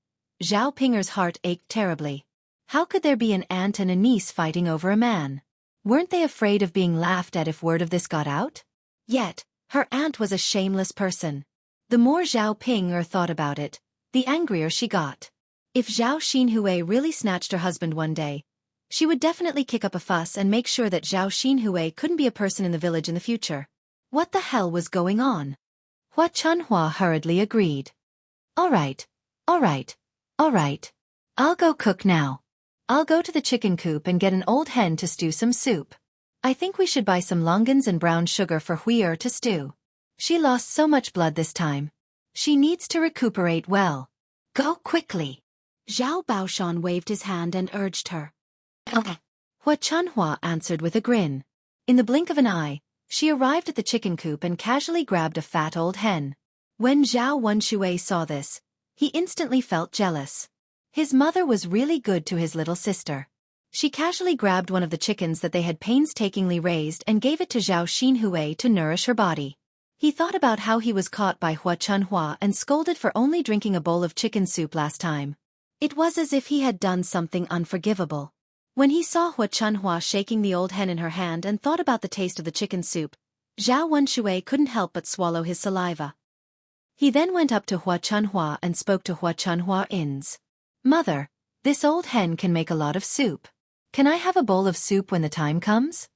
Zhao Pinger's heart ached terribly. How could there be an aunt and a niece fighting over a man? Weren't they afraid of being laughed at if word of this got out? Yet, her aunt was a shameless person. The more Zhao Pinger thought about it, the angrier she got. If Zhao Xinhui really snatched her husband one day, she would definitely kick up a fuss and make sure that Zhao Xinhui couldn't be a person in the village in the future. What the hell was going on? Hua Chunhua hurriedly agreed. All right. I'll go cook now. I'll go to the chicken coop and get an old hen to stew some soup. I think we should buy some longans and brown sugar for Hui'er to stew. She lost so much blood this time. She needs to recuperate well. Go quickly. Zhao Baoshan waved his hand and urged her. Okay. Hua Chunhua answered with a grin. In the blink of an eye, she arrived at the chicken coop and casually grabbed a fat old hen. When Zhao Wenshui saw this, he instantly felt jealous. His mother was really good to his little sister. She casually grabbed one of the chickens that they had painstakingly raised and gave it to Zhao Xinhui to nourish her body. He thought about how he was caught by Hua Chunhua and scolded for only drinking a bowl of chicken soup last time. It was as if he had done something unforgivable. When he saw Hua Chunhua shaking the old hen in her hand and thought about the taste of the chicken soup, Zhao Wenshui couldn't help but swallow his saliva. He then went up to Hua Chunhua and spoke to Hua Chunhua. Mother, this old hen can make a lot of soup. Can I have a bowl of soup when the time comes?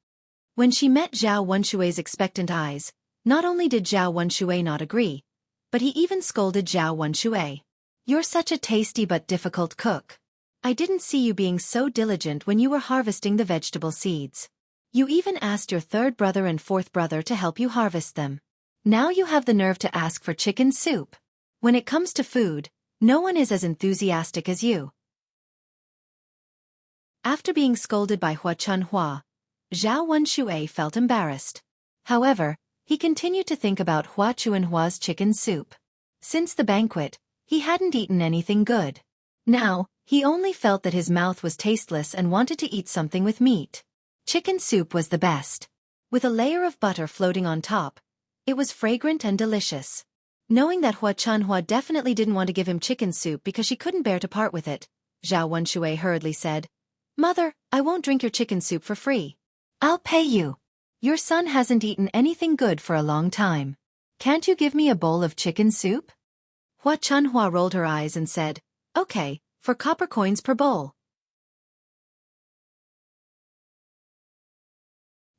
When she met Zhao Wenshui's expectant eyes, not only did Zhao Wenshui not agree, but he even scolded Zhao Wenshui. You're such a tasty but difficult cook. I didn't see you being so diligent when you were harvesting the vegetable seeds. You even asked your third brother and fourth brother to help you harvest them. Now you have the nerve to ask for chicken soup. When it comes to food, no one is as enthusiastic as you. After being scolded by Hua Chunhua, Zhao Wenshui felt embarrassed. However, he continued to think about Hua Chunhua's chicken soup. Since the banquet, he hadn't eaten anything good. Now, he only felt that his mouth was tasteless and wanted to eat something with meat. Chicken soup was the best. With a layer of butter floating on top, it was fragrant and delicious. Knowing that Hua Chunhua definitely didn't want to give him chicken soup because she couldn't bear to part with it, Zhao Wenshui hurriedly said, Mother, I won't drink your chicken soup for free. I'll pay you. Your son hasn't eaten anything good for a long time. Can't you give me a bowl of chicken soup? Hua Chunhua rolled her eyes and said, Okay, for copper coins per bowl.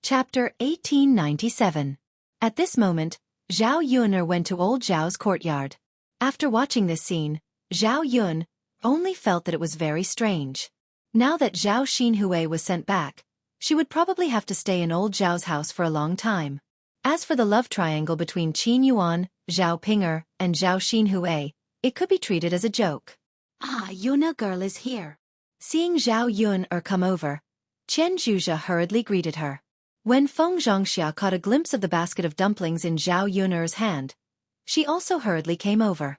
Chapter 1897. At this moment, Zhao Yun'er went to old Zhao's courtyard. After watching this scene, Zhao Yun only felt that it was very strange. Now that Zhao Xinhui was sent back, she would probably have to stay in old Zhao's house for a long time. As for the love triangle between Qin Yuan, Zhao Pinger, and Zhao Xinhui, it could be treated as a joke. Ah, Yuna girl is here. Seeing Zhao Yun'er come over, Qian Zhuzhe hurriedly greeted her. When Feng Zhongxia caught a glimpse of the basket of dumplings in Zhao Yun'er's hand, she also hurriedly came over.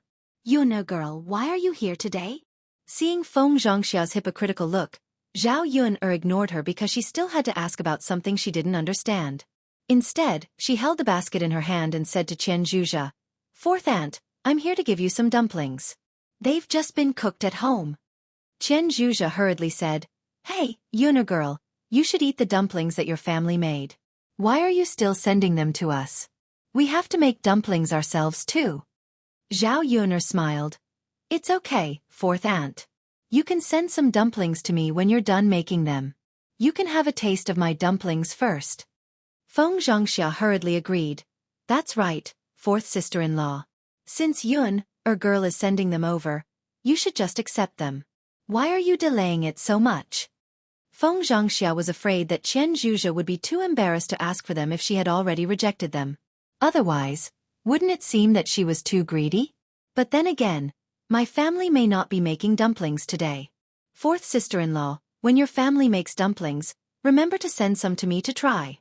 Yuna girl, why are you here today? Seeing Feng Zhongxia's hypocritical look, Zhao Yun'er ignored her because she still had to ask about something she didn't understand. Instead, she held the basket in her hand and said to Qian Zhuzhe, Fourth aunt, I'm here to give you some dumplings. They've just been cooked at home. Qian Zhuzhe hurriedly said, Hey, Yuna girl, you should eat the dumplings that your family made. Why are you still sending them to us? We have to make dumplings ourselves too. Zhao Yun'er smiled. It's okay, fourth aunt. You can send some dumplings to me when you're done making them. You can have a taste of my dumplings first. Feng Zhongxia hurriedly agreed. That's right, fourth sister-in-law. Since Yun'er girl is sending them over, you should just accept them. Why are you delaying it so much? Feng Zhongxia was afraid that Qian Zhuzhe would be too embarrassed to ask for them if she had already rejected them. Otherwise, wouldn't it seem that she was too greedy? But then again, my family may not be making dumplings today. Fourth sister-in-law, when your family makes dumplings, remember to send some to me to try.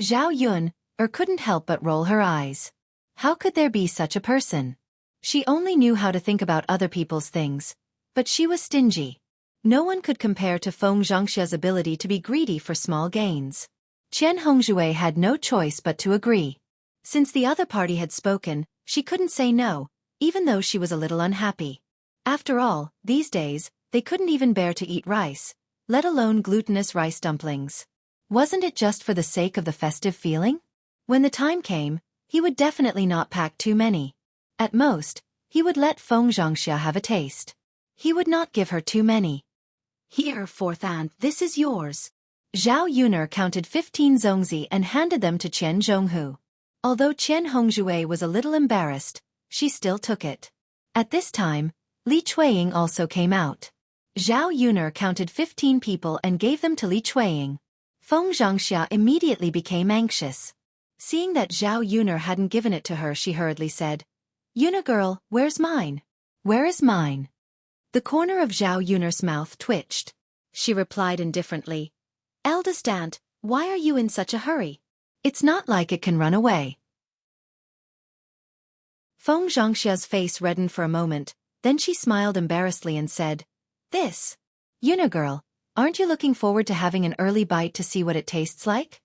Zhao Yun'er couldn't help but roll her eyes. How could there be such a person? She only knew how to think about other people's things, but she was stingy. No one could compare to Feng Zhongxia's ability to be greedy for small gains. Qian Hongzhui had no choice but to agree. Since the other party had spoken, she couldn't say no, even though she was a little unhappy. After all, these days, they couldn't even bear to eat rice, let alone glutinous rice dumplings. Wasn't it just for the sake of the festive feeling? When the time came, he would definitely not pack too many. At most, he would let Feng Zhangxia have a taste. He would not give her too many. Here, fourth aunt, this is yours. Zhao Yuner counted 15 zongzi and handed them to Qian Zhonghu. Although Qian Hongzhui was a little embarrassed, she still took it. At this time, Li Chuiying also came out. Zhao Yuner counted 15 people and gave them to Li Chuiying. Feng Zhangxia immediately became anxious. Seeing that Zhao Yuner hadn't given it to her, she hurriedly said, "Yuner girl, where's mine? Where is mine?" The corner of Zhao Yuner's mouth twitched. She replied indifferently, "Eldest aunt, why are you in such a hurry? It's not like it can run away." Feng Zhangxia's face reddened for a moment, then she smiled embarrassedly and said, "This. Yuner girl, aren't you looking forward to having an early bite to see what it tastes like?"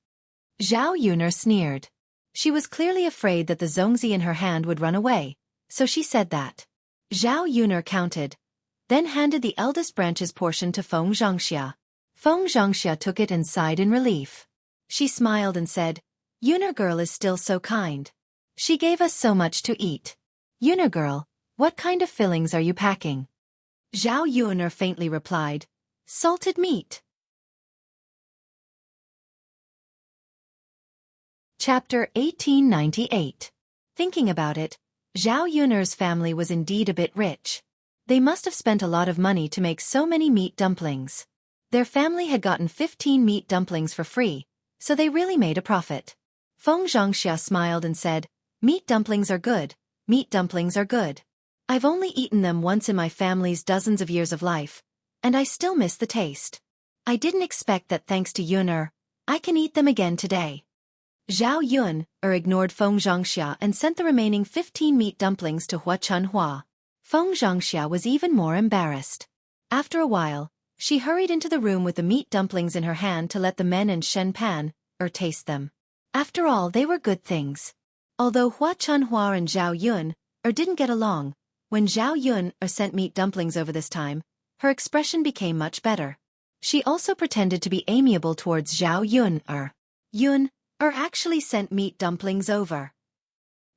Zhao Yuner sneered. She was clearly afraid that the zongzi in her hand would run away, so she said that. Zhao Yuner counted, then handed the eldest branch's portion to Feng Zhangxia. Feng Zhangxia took it and sighed in relief. She smiled and said, "Yuner girl is still so kind. She gave us so much to eat. Yuner girl, what kind of fillings are you packing?" Zhao Yuner faintly replied, "Salted meat." Chapter 1898. Thinking about it, Zhao Yuner's family was indeed a bit rich. They must have spent a lot of money to make so many meat dumplings. Their family had gotten 15 meat dumplings for free, so they really made a profit. Feng Zhangxia smiled and said, "Meat dumplings are good, meat dumplings are good. I've only eaten them once in my family's dozens of years of life, and I still miss the taste. I didn't expect that thanks to Yuner, I can eat them again today." Zhao Yuner ignored Feng Zhangxia and sent the remaining 15 meat dumplings to Hua Chunhua. Feng Zhangxia was even more embarrassed. After a while, she hurried into the room with the meat dumplings in her hand to let the men and Shen Pan taste them. After all, they were good things. Although Hua Chunhua and Zhao Yuner didn't get along, when Zhao Yuner sent meat dumplings over this time, her expression became much better. She also pretended to be amiable towards Zhao Yuner. Yuner actually sent meat dumplings over.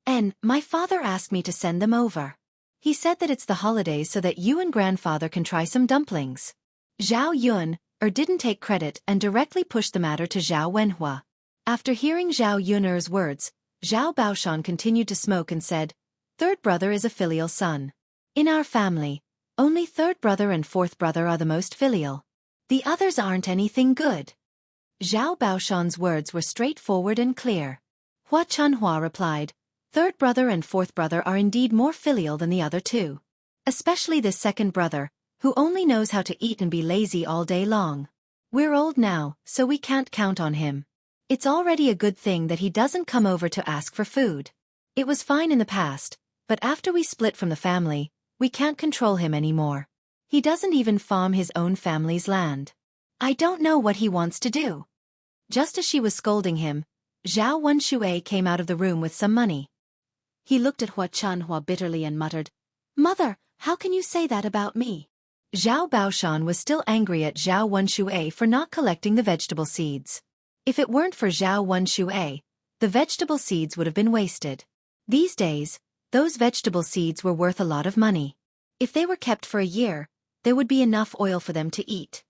"And my father asked me to send them over. He said that it's the holidays so that you and grandfather can try some dumplings." Zhao Yuner didn't take credit and directly pushed the matter to Zhao Wenhua. After hearing Zhao Yuner's words, Zhao Baoshan continued to smoke and said, "Third brother is a filial son. In our family, only third brother and fourth brother are the most filial. The others aren't anything good." Zhao Baoshan's words were straightforward and clear. Hua Chunhua replied, "Third brother and fourth brother are indeed more filial than the other two. Especially this second brother, who only knows how to eat and be lazy all day long. We're old now, so we can't count on him. It's already a good thing that he doesn't come over to ask for food. It was fine in the past, but after we split from the family, we can't control him anymore. He doesn't even farm his own family's land. I don't know what he wants to do." Just as she was scolding him, Zhao Wenshui came out of the room with some money. He looked at Hua Chunhua bitterly and muttered, "Mother, how can you say that about me?" Zhao Baoshan was still angry at Zhao Wenshui for not collecting the vegetable seeds. If it weren't for Zhao Wenshui, the vegetable seeds would have been wasted. These days, those vegetable seeds were worth a lot of money. If they were kept for a year, there would be enough oil for them to eat.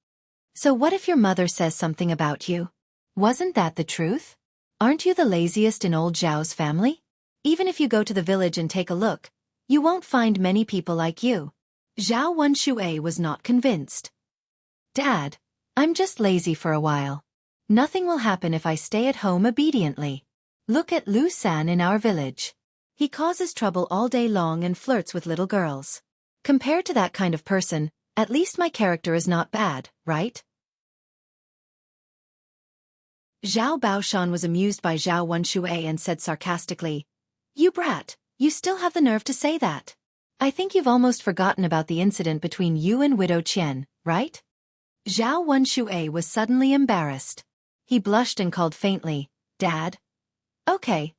So what if your mother says something about you? Wasn't that the truth? Aren't you the laziest in old Zhao's family? Even if you go to the village and take a look, you won't find many people like you. Zhao Wenshui was not convinced. "Dad, I'm just lazy for a while. Nothing will happen if I stay at home obediently. Look at Lu San in our village. He causes trouble all day long and flirts with little girls. Compared to that kind of person, at least my character is not bad, right?" Zhao Baoshan was amused by Zhao Wenshui and said sarcastically, "You brat, you still have the nerve to say that. I think you've almost forgotten about the incident between you and Widow Qian, right?" Zhao Wenshui was suddenly embarrassed. He blushed and called faintly, "Dad?" Okay,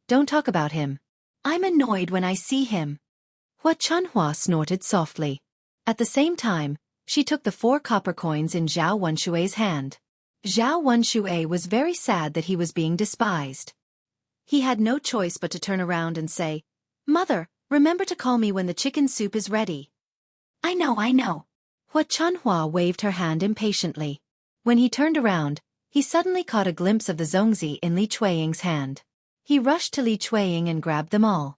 don't talk about him. I'm annoyed when I see him." Hua Chunhua snorted softly. At the same time, she took the 4 copper coins in Zhao Wenshui's hand. Zhao Wenshui was very sad that he was being despised. He had no choice but to turn around and say, "Mother, remember to call me when the chicken soup is ready." I know. Hua Chunhua waved her hand impatiently. When he turned around, he suddenly caught a glimpse of the zongzi in Li Chueying's hand. He rushed to Li Chueying and grabbed them all.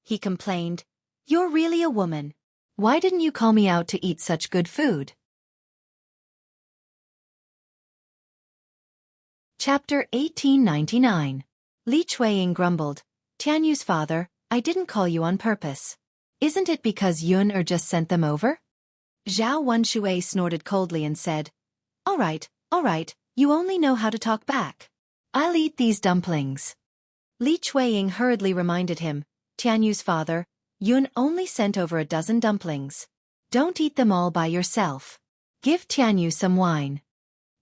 He complained, "You're really a woman. Why didn't you call me out to eat such good food?" Chapter 1899. Li Chueying grumbled, "Tianyu's father, I didn't call you on purpose. Isn't it because Yun just sent them over?" Zhao Wenshui snorted coldly and said, all right, you only know how to talk back. I'll eat these dumplings." Li Chueying hurriedly reminded him, "Tianyu's father, Yun only sent over a dozen dumplings. Don't eat them all by yourself. Give Tianyu some wine."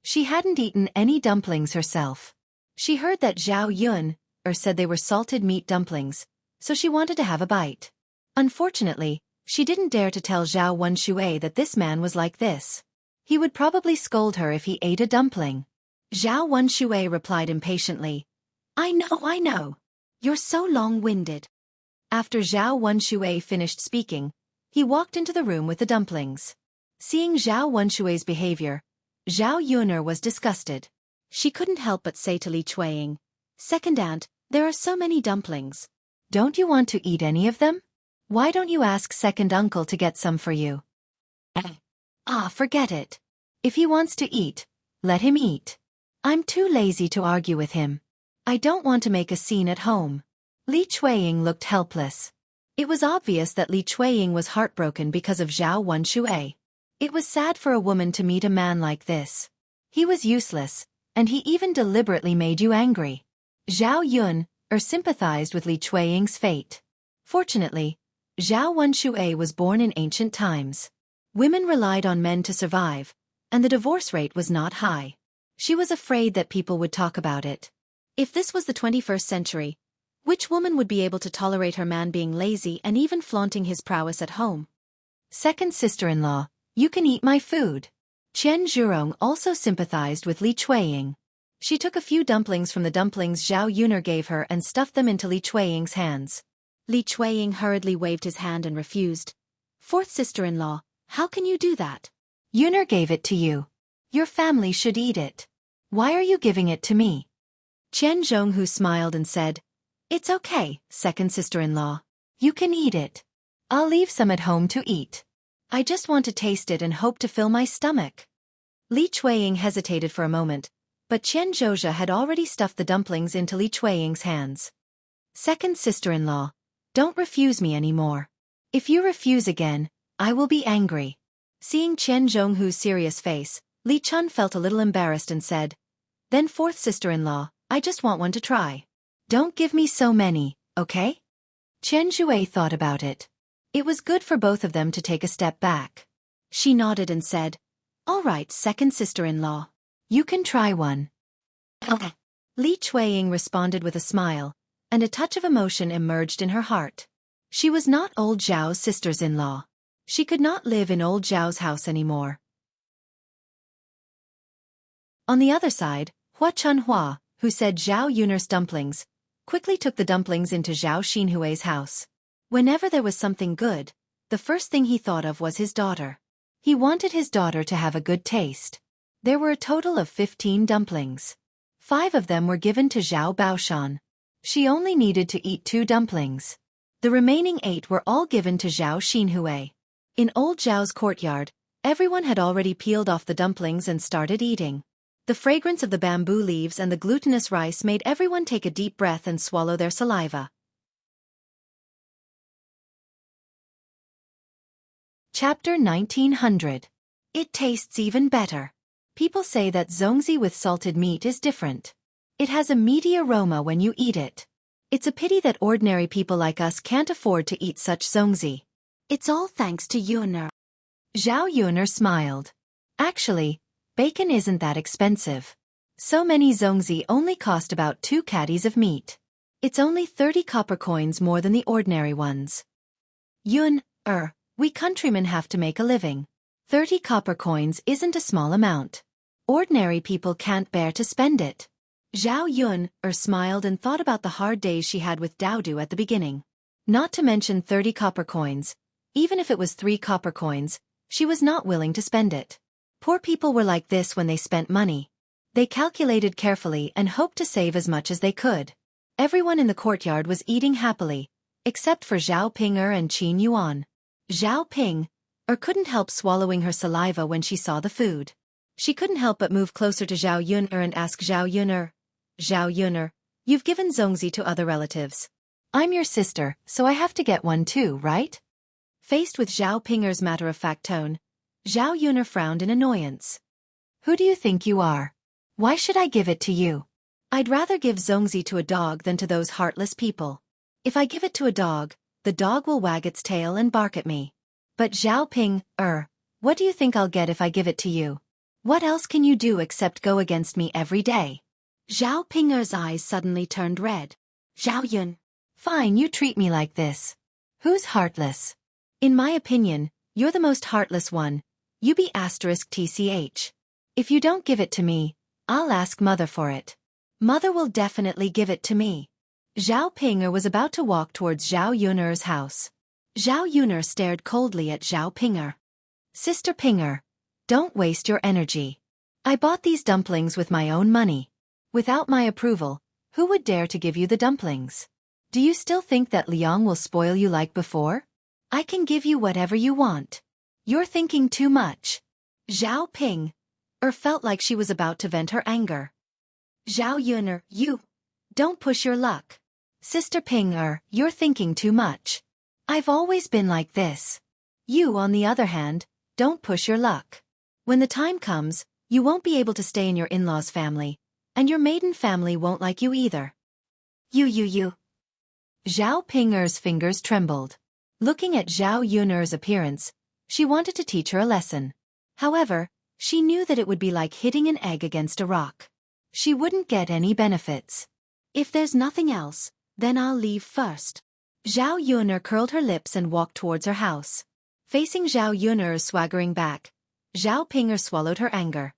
She hadn't eaten any dumplings herself. She heard that Zhao Yun said they were salted meat dumplings, so she wanted to have a bite. Unfortunately, she didn't dare to tell Zhao Wenshui that this man was like this. He would probably scold her if he ate a dumpling. Zhao Wenshui replied impatiently, I know. You're so long-winded." After Zhao Wenshui finished speaking, he walked into the room with the dumplings. Seeing Zhao Wenshui's behavior, Zhao Yuner was disgusted. She couldn't help but say to Li Chueying, "Second aunt, there are so many dumplings. Don't you want to eat any of them? Why don't you ask second uncle to get some for you?" Forget it. If he wants to eat, let him eat. I'm too lazy to argue with him. I don't want to make a scene at home." Li Chueying looked helpless. It was obvious that Li Chueying was heartbroken because of Zhao Wenshui. It was sad for a woman to meet a man like this. He was useless, and he even deliberately made you angry. Zhao Yun sympathized with Li Chueying's fate. Fortunately, Zhao Wenshui was born in ancient times. Women relied on men to survive, and the divorce rate was not high. She was afraid that people would talk about it. If this was the 21st century, which woman would be able to tolerate her man being lazy and even flaunting his prowess at home? "Second sister-in-law, you can eat my food." Qian Zhurong also sympathized with Li Chueying. She took a few dumplings from the dumplings Zhao Yuner gave her and stuffed them into Li Chueying's hands. Li Chueying hurriedly waved his hand and refused. "Fourth sister-in-law, how can you do that? Yuner gave it to you. Your family should eat it. Why are you giving it to me?" Qian Zhonghu smiled and said, "It's okay, second sister-in-law. You can eat it. I'll leave some at home to eat. I just want to taste it and hope to fill my stomach." Li Chueying hesitated for a moment, but Qian Zhozha had already stuffed the dumplings into Li Chueying's hands. "Second sister-in-law, don't refuse me anymore. If you refuse again, I will be angry." Seeing Qian Zhonghu's serious face, Li Chun felt a little embarrassed and said, "Then fourth sister-in-law, I just want one to try. Don't give me so many, okay?" Qian Zhui thought about it. It was good for both of them to take a step back. She nodded and said, "All right, second sister-in-law. You can try one." Li Chueying responded with a smile, and a touch of emotion emerged in her heart. She was not old Zhao's sisters-in-law. She could not live in old Zhao's house anymore. On the other side, Hua Chunhua, who said Zhao Yuner's dumplings, quickly took the dumplings into Zhao Xinhui's house. Whenever there was something good, the first thing he thought of was his daughter. He wanted his daughter to have a good taste. There were a total of 15 dumplings. 5 of them were given to Zhao Baoshan. She only needed to eat 2 dumplings. The remaining 8 were all given to Zhao Xinhui. In old Zhao's courtyard, everyone had already peeled off the dumplings and started eating. The fragrance of the bamboo leaves and the glutinous rice made everyone take a deep breath and swallow their saliva. Chapter 1900. It tastes even better. People say that zongzi with salted meat is different. It has a meaty aroma when you eat it. It's a pity that ordinary people like us can't afford to eat such zongzi. It's all thanks to Yuner. Zhao Yuner smiled. Actually, bacon isn't that expensive. So many zongzi only cost about 2 caddies of meat. It's only 30 copper coins more than the ordinary ones. Yun, we countrymen have to make a living. 30 copper coins isn't a small amount. Ordinary people can't bear to spend it. Zhao Yun, smiled and thought about the hard days she had with Daodu at the beginning. Not to mention 30 copper coins. Even if it was 3 copper coins, she was not willing to spend it. Poor people were like this when they spent money. They calculated carefully and hoped to save as much as they could. Everyone in the courtyard was eating happily, except for Zhao Ping'er and Qin Yuan. Zhao Ping couldn't help swallowing her saliva when she saw the food. She couldn't help but move closer to Zhao Yun'er and ask Zhao Yun'er, you've given Zongzi to other relatives. I'm your sister, so I have to get one too, right? Faced with Zhao Ping'er's matter-of-fact tone, Zhao Yun'er frowned in annoyance. Who do you think you are? Why should I give it to you? I'd rather give Zongzi to a dog than to those heartless people. If I give it to a dog, the dog will wag its tail and bark at me. But Zhao Ping, what do you think I'll get if I give it to you? What else can you do except go against me every day? Zhao Ping'er's eyes suddenly turned red. Zhao Yun. Fine, you treat me like this. Who's heartless? In my opinion, you're the most heartless one. You be *tch. If you don't give it to me, I'll ask Mother for it. Mother will definitely give it to me. Zhao Ping'er was about to walk towards Zhao Yun'er's house. Zhao Yun'er stared coldly at Zhao Ping'er. Sister Ping'er, don't waste your energy. I bought these dumplings with my own money. Without my approval, who would dare to give you the dumplings? Do you still think that Liang will spoil you like before? I can give you whatever you want. You're thinking too much. Zhao Ping felt like she was about to vent her anger. Zhao Yun'er, you don't push your luck. Sister Ping'er, you're thinking too much. I've always been like this. You, on the other hand, don't push your luck. When the time comes, you won't be able to stay in your in-laws' family, and your maiden family won't like you either. You. Zhao Ping'er's fingers trembled. Looking at Zhao Yun'er's appearance, she wanted to teach her a lesson. However, she knew that it would be like hitting an egg against a rock. She wouldn't get any benefits. If there's nothing else, then I'll leave first. Zhao Yun'er curled her lips and walked towards her house. Facing Zhao Yun'er's swaggering back, Zhao Ping'er swallowed her anger.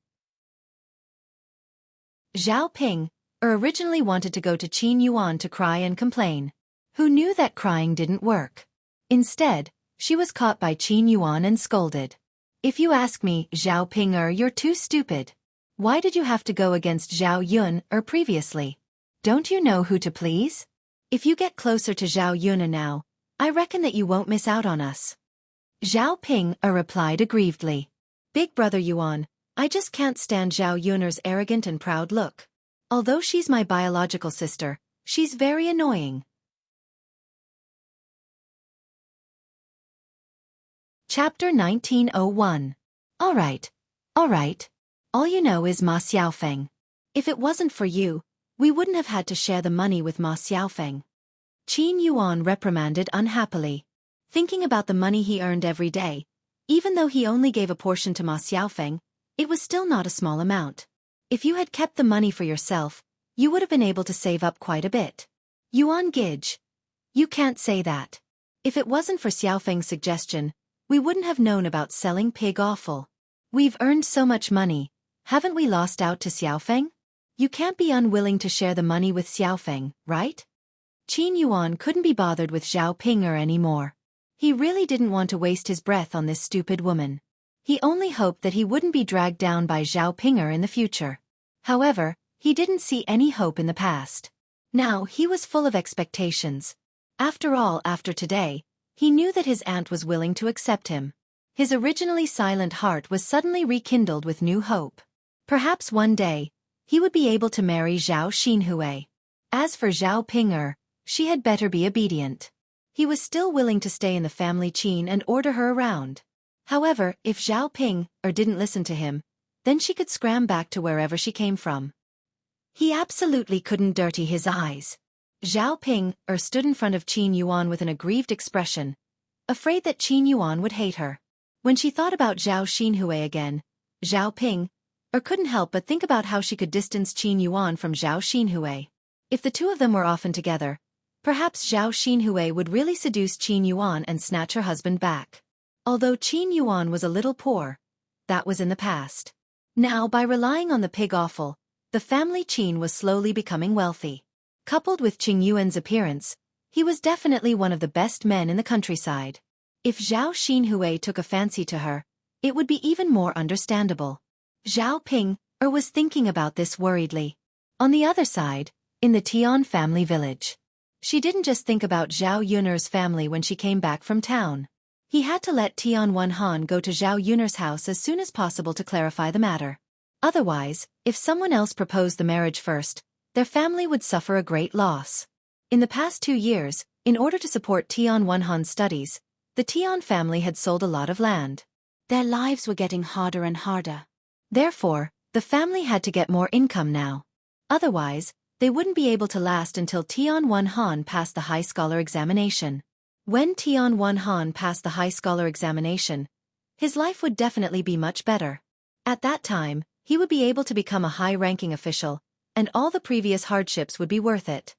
Zhao Ping originally wanted to go to Qin Yuan to cry and complain. Who knew that crying didn't work? Instead, she was caught by Qin Yuan and scolded. If you ask me, Zhao Ping'er, you're too stupid. Why did you have to go against Zhao Yun'er previously? Don't you know who to please? If you get closer to Zhao Yun'er now, I reckon that you won't miss out on us. Zhao Ping replied aggrievedly. Big brother Yuan, I just can't stand Zhao Yun'er's arrogant and proud look. Although she's my biological sister, she's very annoying. Chapter 1901. Alright. All you know is Ma Xiaofeng. If it wasn't for you, we wouldn't have had to share the money with Ma Xiaofeng. Qin Yuan reprimanded unhappily. Thinking about the money he earned every day, even though he only gave a portion to Ma Xiaofeng, it was still not a small amount. If you had kept the money for yourself, you would have been able to save up quite a bit. Yuan Gij. You can't say that. If it wasn't for Xiaofeng's suggestion, we wouldn't have known about selling pig offal. We've earned so much money, haven't we lost out to Xiaofeng? You can't be unwilling to share the money with Xiaofeng, right? Qin Yuan couldn't be bothered with Zhao Ping'er anymore. He really didn't want to waste his breath on this stupid woman. He only hoped that he wouldn't be dragged down by Zhao Ping'er in the future. However, he didn't see any hope in the past. Now he was full of expectations. After all, after today, he knew that his aunt was willing to accept him. His originally silent heart was suddenly rekindled with new hope. Perhaps one day, he would be able to marry Zhao Xinhui. As for Zhao Ping'er, she had better be obedient. He was still willing to stay in the family Qin and order her around. However, if Zhao Ping'er didn't listen to him, then she could scram back to wherever she came from. He absolutely couldn't dirty his eyes. Zhao Ping'er stood in front of Qin Yuan with an aggrieved expression, afraid that Qin Yuan would hate her. When she thought about Zhao Xinhui again, Zhao Ping'er couldn't help but think about how she could distance Qin Yuan from Zhao Xinhui. If the two of them were often together, Perhaps Zhao Xinhui would really seduce Qin Yuan and snatch her husband back. Although Qin Yuan was a little poor, that was in the past. Now, by relying on the pig offal, the family Qin was slowly becoming wealthy. Coupled with Qing Yuan's appearance, he was definitely one of the best men in the countryside. If Zhao Xinhui took a fancy to her, it would be even more understandable. Zhao Ping was thinking about this worriedly. On the other side, in the Tian family village, she didn't just think about Zhao Yun'er's family when she came back from town. He had to let Tian Wenhan go to Zhao Yun'er's house as soon as possible to clarify the matter. Otherwise, if someone else proposed the marriage first, their family would suffer a great loss. In the past 2 years, in order to support Tian Wenhan's studies, the Tian family had sold a lot of land. Their lives were getting harder and harder. Therefore, the family had to get more income now. Otherwise, they wouldn't be able to last until Tian Wenhan passed the high scholar examination. When Tian Wenhan passed the high scholar examination, his life would definitely be much better. At that time, he would be able to become a high-ranking official, and all the previous hardships would be worth it.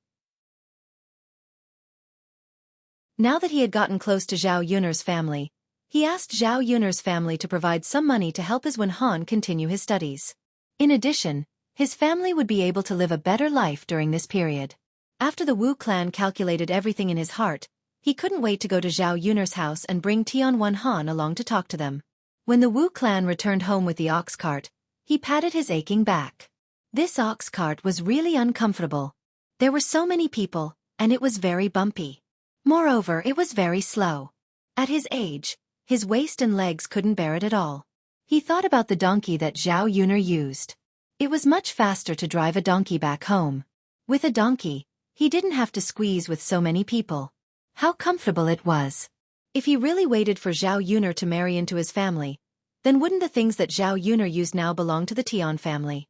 Now that he had gotten close to Zhao Yun'er's family, he asked Zhao Yun'er's family to provide some money to help his Wenhan continue his studies. In addition, his family would be able to live a better life during this period. After the Wu clan calculated everything in his heart, he couldn't wait to go to Zhao Yun'er's house and bring Tian Wenhan along to talk to them. When the Wu clan returned home with the ox cart, he patted his aching back. This ox cart was really uncomfortable. There were so many people, and it was very bumpy. Moreover, it was very slow. At his age, his waist and legs couldn't bear it at all. He thought about the donkey that Zhao Yun'er used. It was much faster to drive a donkey back home. With a donkey, he didn't have to squeeze with so many people. How comfortable it was. If he really waited for Zhao Yun'er to marry into his family, then wouldn't the things that Zhao Yun'er used now belong to the Tian family?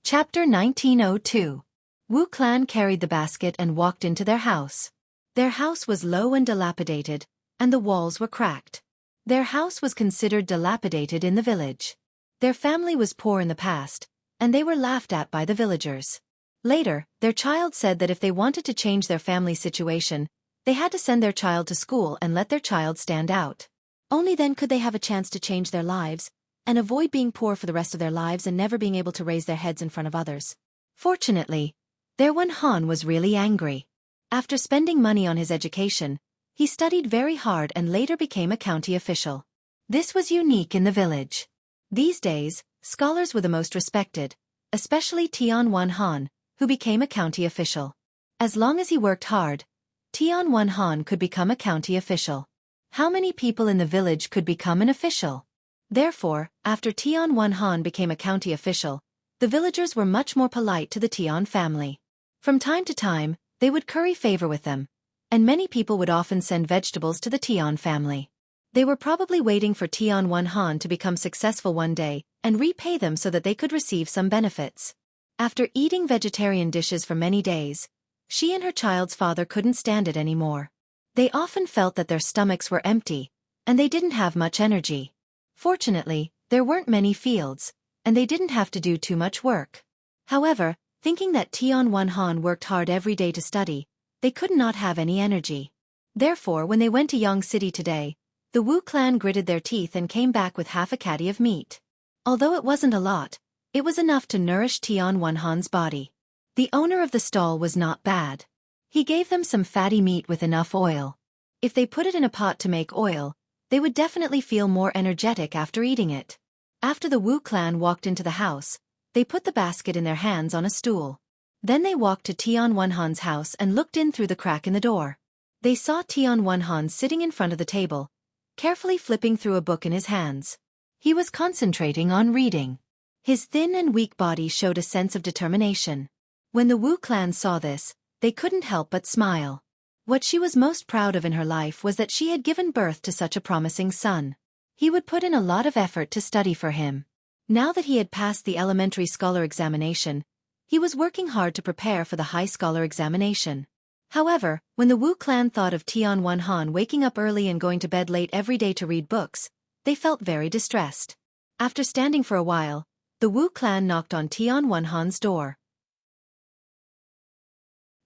Chapter 1902. Wu clan carried the basket and walked into their house. Their house was low and dilapidated, and the walls were cracked. Their house was considered dilapidated in the village. Their family was poor in the past, and they were laughed at by the villagers. Later, their child said that if they wanted to change their family situation, they had to send their child to school and let their child stand out. Only then could they have a chance to change their lives, and avoid being poor for the rest of their lives and never being able to raise their heads in front of others. Fortunately, their Wenhan was really angry. After spending money on his education, he studied very hard and later became a county official. This was unique in the village. These days, scholars were the most respected, especially Tian Wenhan, who became a county official. As long as he worked hard, Tian Wenhan could become a county official. How many people in the village could become an official? Therefore, after Tian Wenhan became a county official, the villagers were much more polite to the Tian family. From time to time, they would curry favor with them, and many people would often send vegetables to the Tian family. They were probably waiting for Tian Wenhan to become successful one day and repay them so that they could receive some benefits. After eating vegetarian dishes for many days, she and her child's father couldn't stand it anymore. They often felt that their stomachs were empty, and they didn't have much energy. Fortunately, there weren't many fields, and they didn't have to do too much work. However, thinking that Tian Wenhan worked hard every day to study, they could not have any energy. Therefore, when they went to Yang City today, the Wu clan gritted their teeth and came back with half a caddy of meat. Although it wasn't a lot, it was enough to nourish Tian Wenhan's body. The owner of the stall was not bad. He gave them some fatty meat with enough oil. If they put it in a pot to make oil, they would definitely feel more energetic after eating it. After the Wu clan walked into the house, they put the basket in their hands on a stool. Then they walked to Tian Wenhan's house and looked in through the crack in the door. They saw Tian Wenhan sitting in front of the table, carefully flipping through a book in his hands. He was concentrating on reading. His thin and weak body showed a sense of determination. When the Wu clan saw this, they couldn't help but smile. What she was most proud of in her life was that she had given birth to such a promising son. He would put in a lot of effort to study for him. Now that he had passed the elementary scholar examination, he was working hard to prepare for the high scholar examination. However, when the Wu clan thought of Tian Wenhan waking up early and going to bed late every day to read books, they felt very distressed. After standing for a while, The Wu clan knocked on Tian Wenhan's door.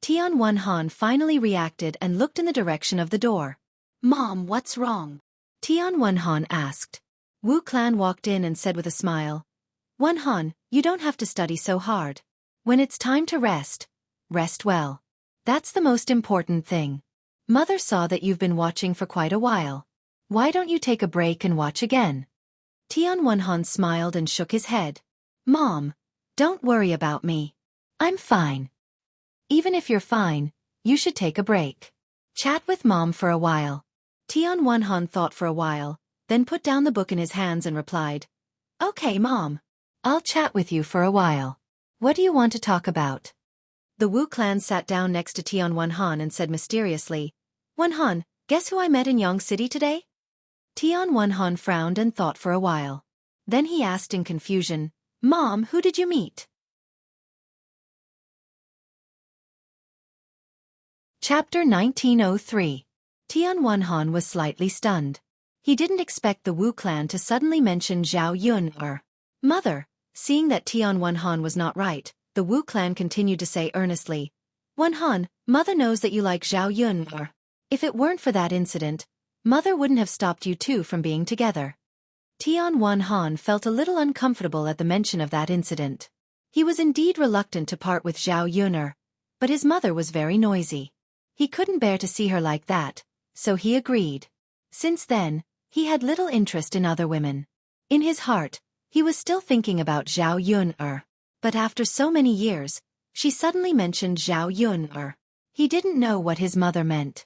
Tian Wenhan finally reacted and looked in the direction of the door. "Mom, what's wrong?" Tian Wenhan asked. Wu clan walked in and said with a smile, "Wenhan, you don't have to study so hard. When it's time to rest, rest well. That's the most important thing. Mother saw that you've been watching for quite a while. Why don't you take a break and watch again?" Tian Wenhan smiled and shook his head. "Mom, don't worry about me. I'm fine." "Even if you're fine, you should take a break. Chat with Mom for a while." Tian Wenhan thought for a while, then put down the book in his hands and replied, "Okay, Mom. I'll chat with you for a while. What do you want to talk about?" The Wu clan sat down next to Tian Wenhan and said mysteriously, "Wenhan, guess who I met in Yang City today?" Tian Wenhan frowned and thought for a while. Then he asked in confusion, "Mom, who did you meet?" Chapter 1903. Tian Wenhan was slightly stunned. He didn't expect the Wu clan to suddenly mention Zhao Yun or mother. Seeing that Tian Wenhan was not right, the Wu clan continued to say earnestly, "Wenhan, mother knows that you like Zhao Yun or if it weren't for that incident, mother wouldn't have stopped you two from being together." Tian Wenhan felt a little uncomfortable at the mention of that incident. He was indeed reluctant to part with Zhao Yuner, but his mother was very noisy. He couldn't bear to see her like that, so he agreed. Since then, he had little interest in other women. In his heart, he was still thinking about Zhao Yuner. But after so many years, she suddenly mentioned Zhao Yuner. He didn't know what his mother meant.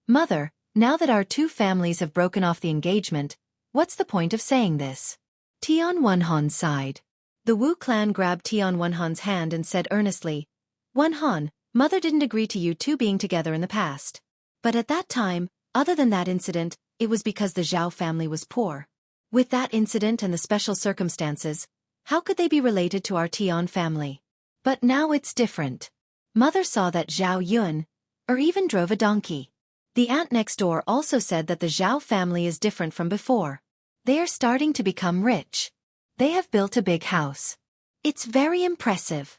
"Mother, now that our two families have broken off the engagement, what's the point of saying this?" Tian Wenhan sighed. The Wu clan grabbed Tian Wenhan's hand and said earnestly, "Wenhan, mother didn't agree to you two being together in the past. But at that time, other than that incident, it was because the Zhao family was poor. With that incident and the special circumstances, how could they be related to our Tian family? But now it's different. Mother saw that Zhao Yun, or even drove a donkey. The aunt next door also said that the Zhao family is different from before. They are starting to become rich. They have built a big house. It's very impressive."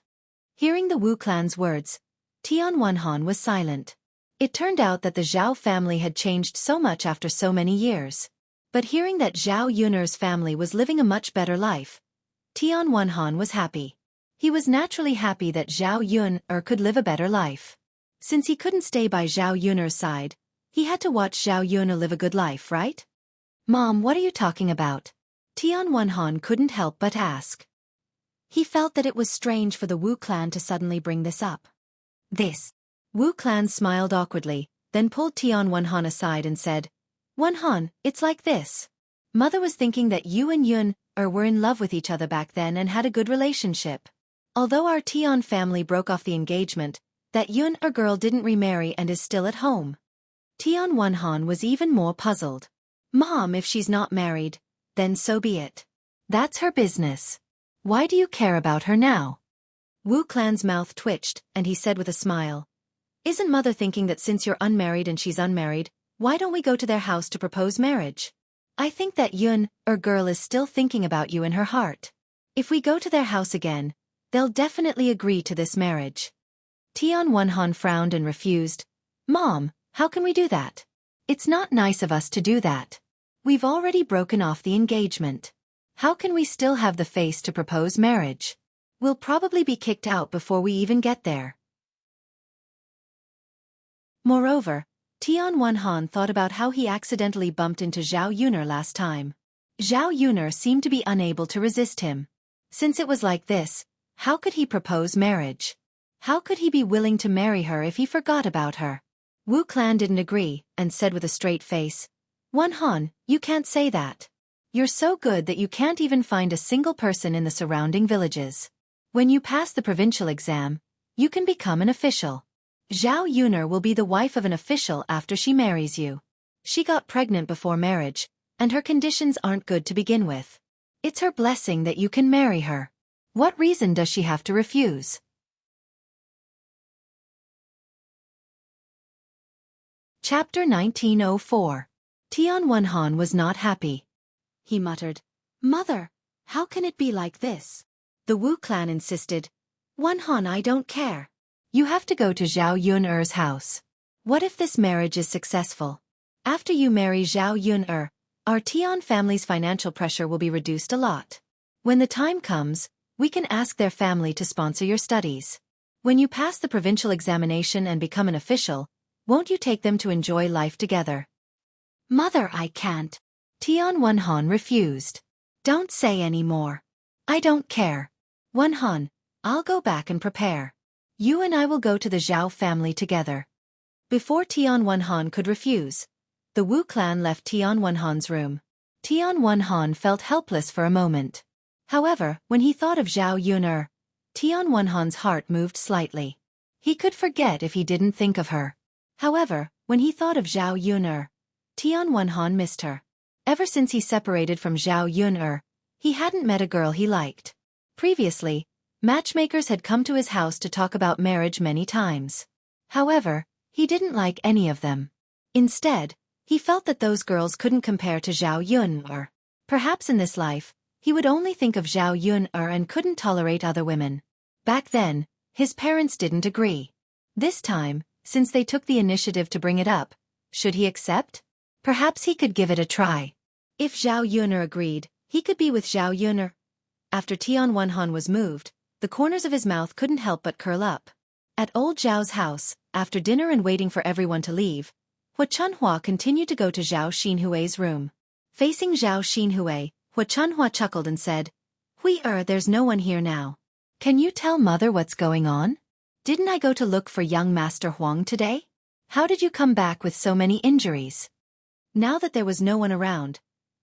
Hearing the Wu clan's words, Tian Wenhan was silent. It turned out that the Zhao family had changed so much after so many years. But hearing that Zhao Yuner's family was living a much better life, Tian Wenhan was happy. He was naturally happy that Zhao Yuner could live a better life. Since he couldn't stay by Zhao Yuner's side, he had to watch Zhao Yuner live a good life, right? "Mom, what are you talking about?" Tian Wenhan couldn't help but ask. He felt that it was strange for the Wu clan to suddenly bring this up. "This." Wu clan smiled awkwardly, then pulled Tian Wenhan aside and said, "Wenhan, it's like this. Mother was thinking that you and Yun were in love with each other back then and had a good relationship. Although our Tian family broke off the engagement, that Yun girl didn't remarry and is still at home." Tian Wenhan was even more puzzled. "Mom, if she's not married, then so be it. That's her business. Why do you care about her now?" Wu clan's mouth twitched, and he said with a smile, "Isn't mother thinking that since you're unmarried and she's unmarried, why don't we go to their house to propose marriage? I think that Yun girl is still thinking about you in her heart. If we go to their house again, they'll definitely agree to this marriage." Tian Wenhan frowned and refused. "Mom, how can we do that? It's not nice of us to do that. We've already broken off the engagement. How can we still have the face to propose marriage? We'll probably be kicked out before we even get there." Moreover, Tian Wenhan thought about how he accidentally bumped into Zhao Yuner last time. Zhao Yuner seemed to be unable to resist him. Since it was like this, how could he propose marriage? How could he be willing to marry her if he forgot about her? Wu clan didn't agree, and said with a straight face, "Wenhan, you can't say that. You're so good that you can't even find a single person in the surrounding villages. When you pass the provincial exam, you can become an official. Zhao Yuner will be the wife of an official after she marries you. She got pregnant before marriage, and her conditions aren't good to begin with. It's her blessing that you can marry her. What reason does she have to refuse?" Chapter 1904. Tian Wenhan was not happy. He muttered, "Mother, How can it be like this? The Wu clan insisted. Wan Han, I don't care. You have to go to Zhao Yun'er's house. What if this marriage is successful? After you marry Zhao Yun'er, our Tian family's financial pressure will be reduced a lot. When the time comes, we can ask their family to sponsor your studies. When you pass the provincial examination and become an official, won't you take them to enjoy life together? Mother, I can't. Tian Wan Han refused. Don't say any more. I don't care. Wan Han, I'll go back and prepare. You and I will go to the Zhao family together. Before Tian Wan Han could refuse, the Wu clan left Tian Wan Han's room. Tian Wan Han felt helpless for a moment. However, when he thought of Zhao Yun'er, Tian Wan Han's heart moved slightly. He could forget if he didn't think of her. However, when he thought of Zhao Yun'er, Tian Wan Han missed her. Ever since he separated from Zhao Yun'er, he hadn't met a girl he liked. Previously, matchmakers had come to his house to talk about marriage many times. However, he didn't like any of them. Instead, he felt that those girls couldn't compare to Zhao Yun'er. Perhaps in this life, he would only think of Zhao Yun'er and couldn't tolerate other women. Back then, his parents didn't agree. This time, since they took the initiative to bring it up, should he accept? Perhaps he could give it a try. If Zhao Yun'er agreed, he could be with Zhao Yun'er. After Tian Wan Han was moved, the corners of his mouth couldn't help but curl up. At old Zhao's house, after dinner and waiting for everyone to leave, Hua Chunhua continued to go to Zhao Xinhui's room. Facing Zhao Xinhui, Hua Chunhua chuckled and said, there's no one here now. Can you tell mother what's going on? Didn't I go to look for young Master Huang today? How did you come back with so many injuries? Now that there was no one around,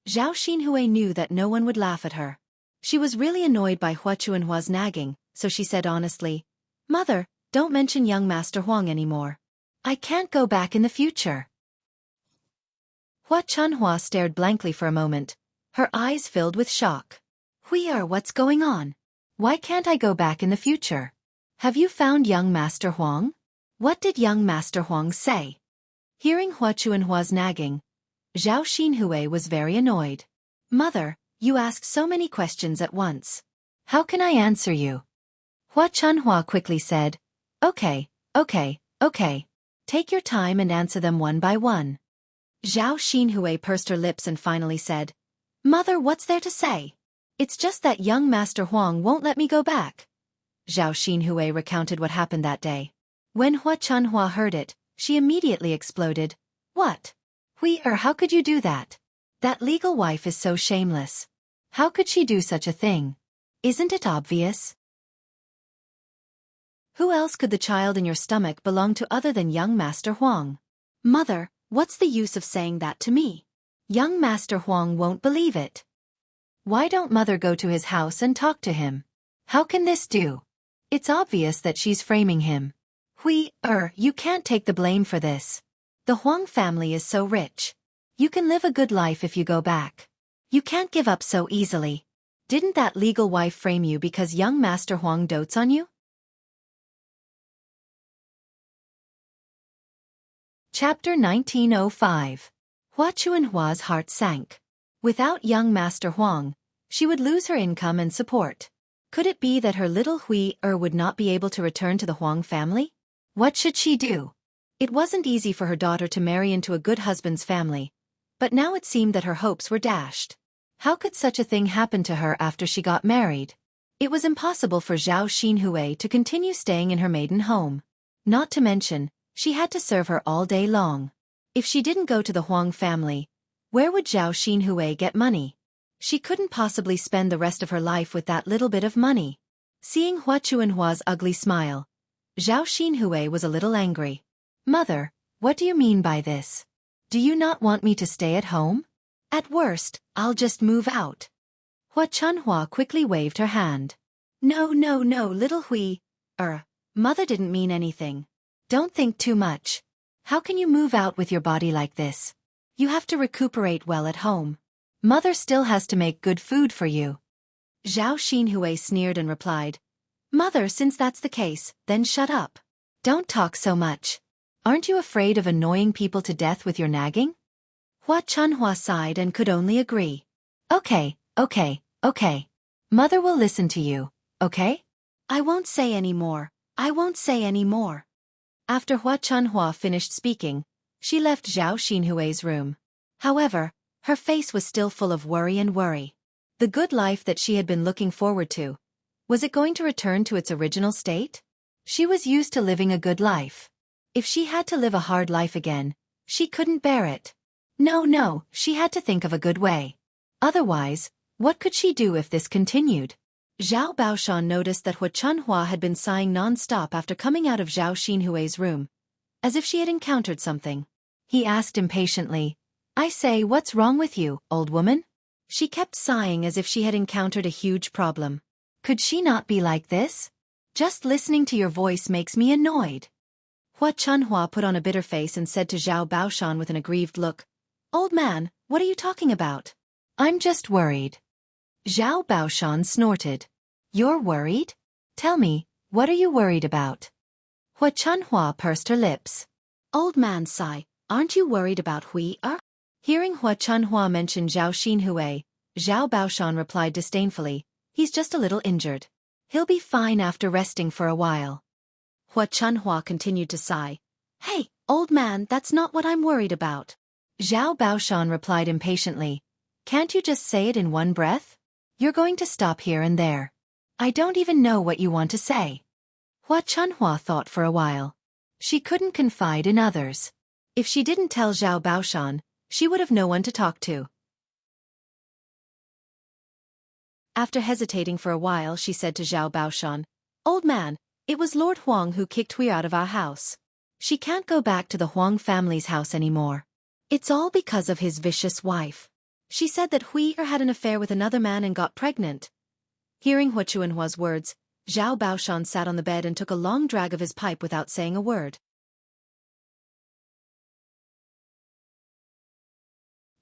Zhao Xinhui knew that no one would laugh at her. She was really annoyed by Hua Chunhua's nagging, so she said honestly, Mother, don't mention young Master Huang anymore. I can't go back in the future. Hua Chunhua stared blankly for a moment, her eyes filled with shock. What's going on? Why can't I go back in the future? Have you found young Master Huang? What did young Master Huang say? Hearing Hua Chunhua's nagging, Zhao Xinhui was very annoyed. Mother, you ask so many questions at once. How can I answer you? Hua Chunhua quickly said, Okay. Take your time and answer them one by one. Zhao Xinhui pursed her lips and finally said, Mother, what's there to say? It's just that young Master Huang won't let me go back. Zhao Xinhui recounted what happened that day. When Hua Chunhua heard it, she immediately exploded. What? How could you do that? That legal wife is so shameless. How could she do such a thing? Isn't it obvious? Who else could the child in your stomach belong to other than young Master Huang? Mother, what's the use of saying that to me? Young Master Huang won't believe it. Why don't Mother go to his house and talk to him? How can this do? It's obvious that she's framing him. You can't take the blame for this. The Huang family is so rich. You can live a good life if you go back. You can't give up so easily. Didn't that legal wife frame you because young Master Huang dotes on you? Chapter 1905. Hua Chunhua's heart sank. Without young Master Huang, she would lose her income and support. Could it be that her little would not be able to return to the Huang family? What should she do? It wasn't easy for her daughter to marry into a good husband's family, but now it seemed that her hopes were dashed. How could such a thing happen to her after she got married? It was impossible for Zhao Xinhui to continue staying in her maiden home. Not to mention, she had to serve her all day long. If she didn't go to the Huang family, where would Zhao Xinhui get money? She couldn't possibly spend the rest of her life with that little bit of money. Seeing Hua Chunhua's ugly smile, Zhao Xinhui was a little angry. Mother, what do you mean by this? Do you not want me to stay at home? At worst, I'll just move out. Hua Chunhua quickly waved her hand. No, little Hui. Mother didn't mean anything. Don't think too much. How can you move out with your body like this? You have to recuperate well at home. Mother still has to make good food for you. Zhao Xinhui sneered and replied, Mother, since that's the case, then shut up. Don't talk so much. Aren't you afraid of annoying people to death with your nagging? Hua Chunhua sighed and could only agree. Okay. Mother will listen to you, okay? I won't say any more. I won't say any more. After Hua Chunhua finished speaking, she left Zhao Xinhui's room. However, her face was still full of worry and worry. The good life that she had been looking forward to, was it going to return to its original state? She was used to living a good life. If she had to live a hard life again, she couldn't bear it. No, she had to think of a good way. Otherwise, what could she do if this continued? Zhao Baoshan noticed that Hua Chunhua had been sighing non-stop after coming out of Zhao Xinhui's room, as if she had encountered something. He asked impatiently, I say, what's wrong with you, old woman? She kept sighing as if she had encountered a huge problem. Could she not be like this? Just listening to your voice makes me annoyed. Hua Chunhua put on a bitter face and said to Zhao Baoshan with an aggrieved look, Old man, what are you talking about? I'm just worried. Zhao Baoshan snorted. You're worried? Tell me, what are you worried about? Hua Chunhua pursed her lips. Old man sigh, aren't you worried about Hui Er? Hearing Hua Chunhua mention Zhao Xinhui, Zhao Baoshan replied disdainfully, he's just a little injured. He'll be fine after resting for a while. Hua Chunhua continued to sigh. Hey, old man, that's not what I'm worried about. Zhao Baoshan replied impatiently. Can't you just say it in one breath? You're going to stop here and there. I don't even know what you want to say. Hua Chunhua thought for a while. She couldn't confide in others. If she didn't tell Zhao Baoshan, she would have no one to talk to. After hesitating for a while, she said to Zhao Baoshan, Old man, it was Lord Huang who kicked Hui out of our house. She can't go back to the Huang family's house anymore. It's all because of his vicious wife. She said that Hui Er had an affair with another man and got pregnant. Hearing Hua Chunhua's words, Zhao Baoshan sat on the bed and took a long drag of his pipe without saying a word.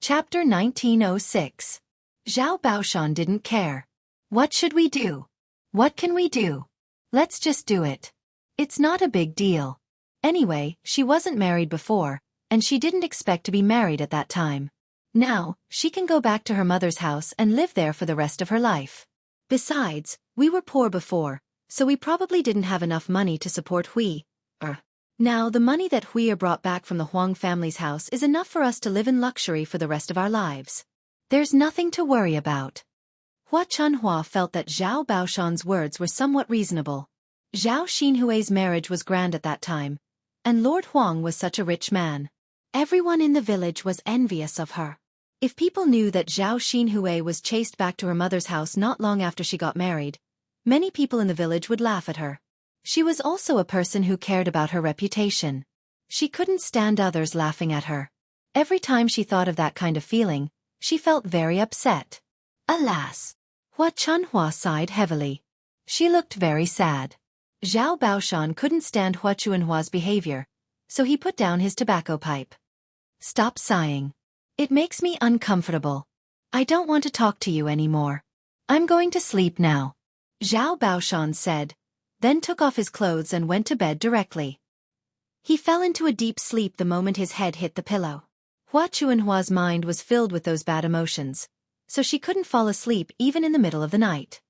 Chapter 1906. Zhao Baoshan didn't care. What should we do? What can we do? Let's just do it. It's not a big deal. Anyway, she wasn't married before, and she didn't expect to be married at that time. Now, she can go back to her mother's house and live there for the rest of her life. Besides, we were poor before, so we probably didn't have enough money to support Hui Er. Now the money that Hui Er brought back from the Huang family's house is enough for us to live in luxury for the rest of our lives. There's nothing to worry about. Hua Chunhua felt that Zhao Baoshan's words were somewhat reasonable. Zhao Xinhui's marriage was grand at that time, and Lord Huang was such a rich man. Everyone in the village was envious of her. If people knew that Zhao Xinhui was chased back to her mother's house not long after she got married, many people in the village would laugh at her. She was also a person who cared about her reputation. She couldn't stand others laughing at her. Every time she thought of that kind of feeling, she felt very upset. Alas! Hua Chunhua sighed heavily. She looked very sad. Zhao Baoshan couldn't stand Hua Chunhua's behavior, so he put down his tobacco pipe. Stop sighing. It makes me uncomfortable. I don't want to talk to you anymore. I'm going to sleep now. Zhao Baoshan said, then took off his clothes and went to bed directly. He fell into a deep sleep the moment his head hit the pillow. Hua Chunhua's mind was filled with those bad emotions, so she couldn't fall asleep even in the middle of the night.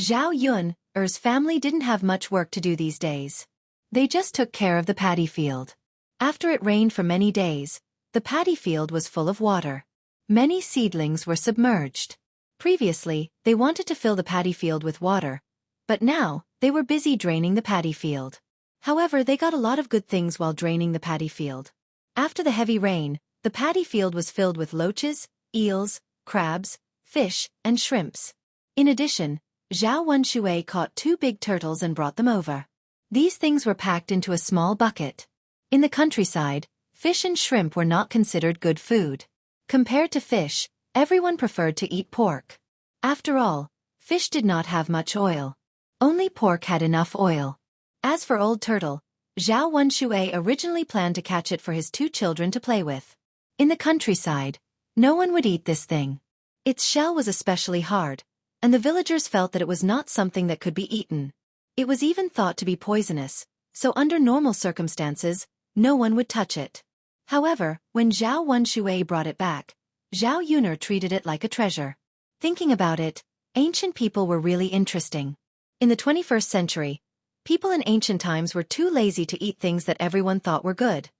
Zhao Yun's family didn't have much work to do these days. They just took care of the paddy field. After it rained for many days, the paddy field was full of water. Many seedlings were submerged. Previously, they wanted to fill the paddy field with water, but now, they were busy draining the paddy field. However, they got a lot of good things while draining the paddy field. After the heavy rain, the paddy field was filled with loaches, eels, crabs, fish, and shrimps. In addition, Zhao Wenshui caught 2 big turtles and brought them over. These things were packed into a small bucket. In the countryside, fish and shrimp were not considered good food. Compared to fish, everyone preferred to eat pork. After all, fish did not have much oil. Only pork had enough oil. As for Old Turtle, Zhao Wenshui originally planned to catch it for his 2 children to play with. In the countryside, no one would eat this thing. Its shell was especially hard, and the villagers felt that it was not something that could be eaten. It was even thought to be poisonous, so under normal circumstances, no one would touch it. However, when Zhao Wenshui brought it back, Zhao Yuner treated it like a treasure. Thinking about it, Ancient people were really interesting. In the 21st century, people in ancient times were too lazy to eat things that everyone thought were good.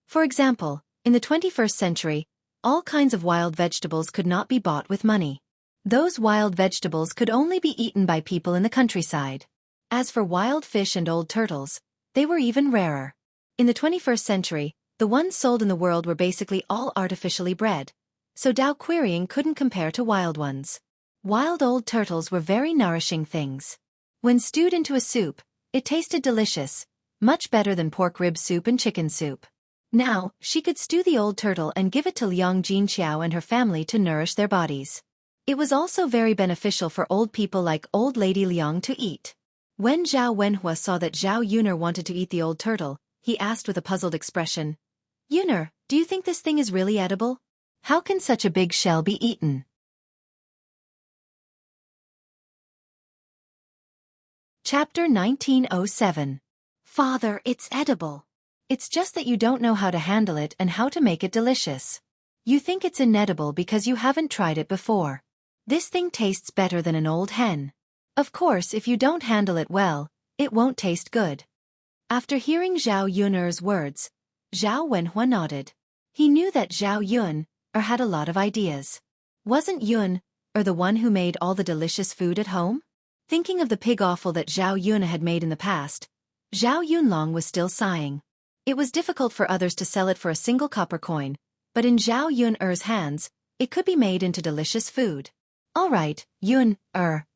For example, in the 21st century, all kinds of wild vegetables could not be bought with money. Those wild vegetables could only be eaten by people in the countryside. As for wild fish and old turtles, they were even rarer. In the 21st century, the ones sold in the world were basically all artificially bred, so Dow querying couldn't compare to wild ones. Wild old turtles were very nourishing things. When stewed into a soup, it tasted delicious, much better than pork rib soup and chicken soup. Now, she could stew the old turtle and give it to Liang Jinqiao and her family to nourish their bodies. It was also very beneficial for old people like old lady Liang to eat. When Zhao Wenhua saw that Zhao Yuner wanted to eat the old turtle, he asked with a puzzled expression, "Yuner, do you think this thing is really edible? How can such a big shell be eaten?" Chapter 1907. Father, it's edible. It's just that you don't know how to handle it and how to make it delicious. You think it's inedible because you haven't tried it before. This thing tastes better than an old hen. Of course, if you don't handle it well, it won't taste good. After hearing Zhao Yuner's words, Zhao Wenhua nodded. He knew that Zhao Yun had a lot of ideas. Wasn't Yun the one who made all the delicious food at home? Thinking of the pig offal that Zhao Yun had made in the past, Zhao Yunlong was still sighing. It was difficult for others to sell it for a single copper coin, but in Zhao Yun hands, it could be made into delicious food. All right, Yun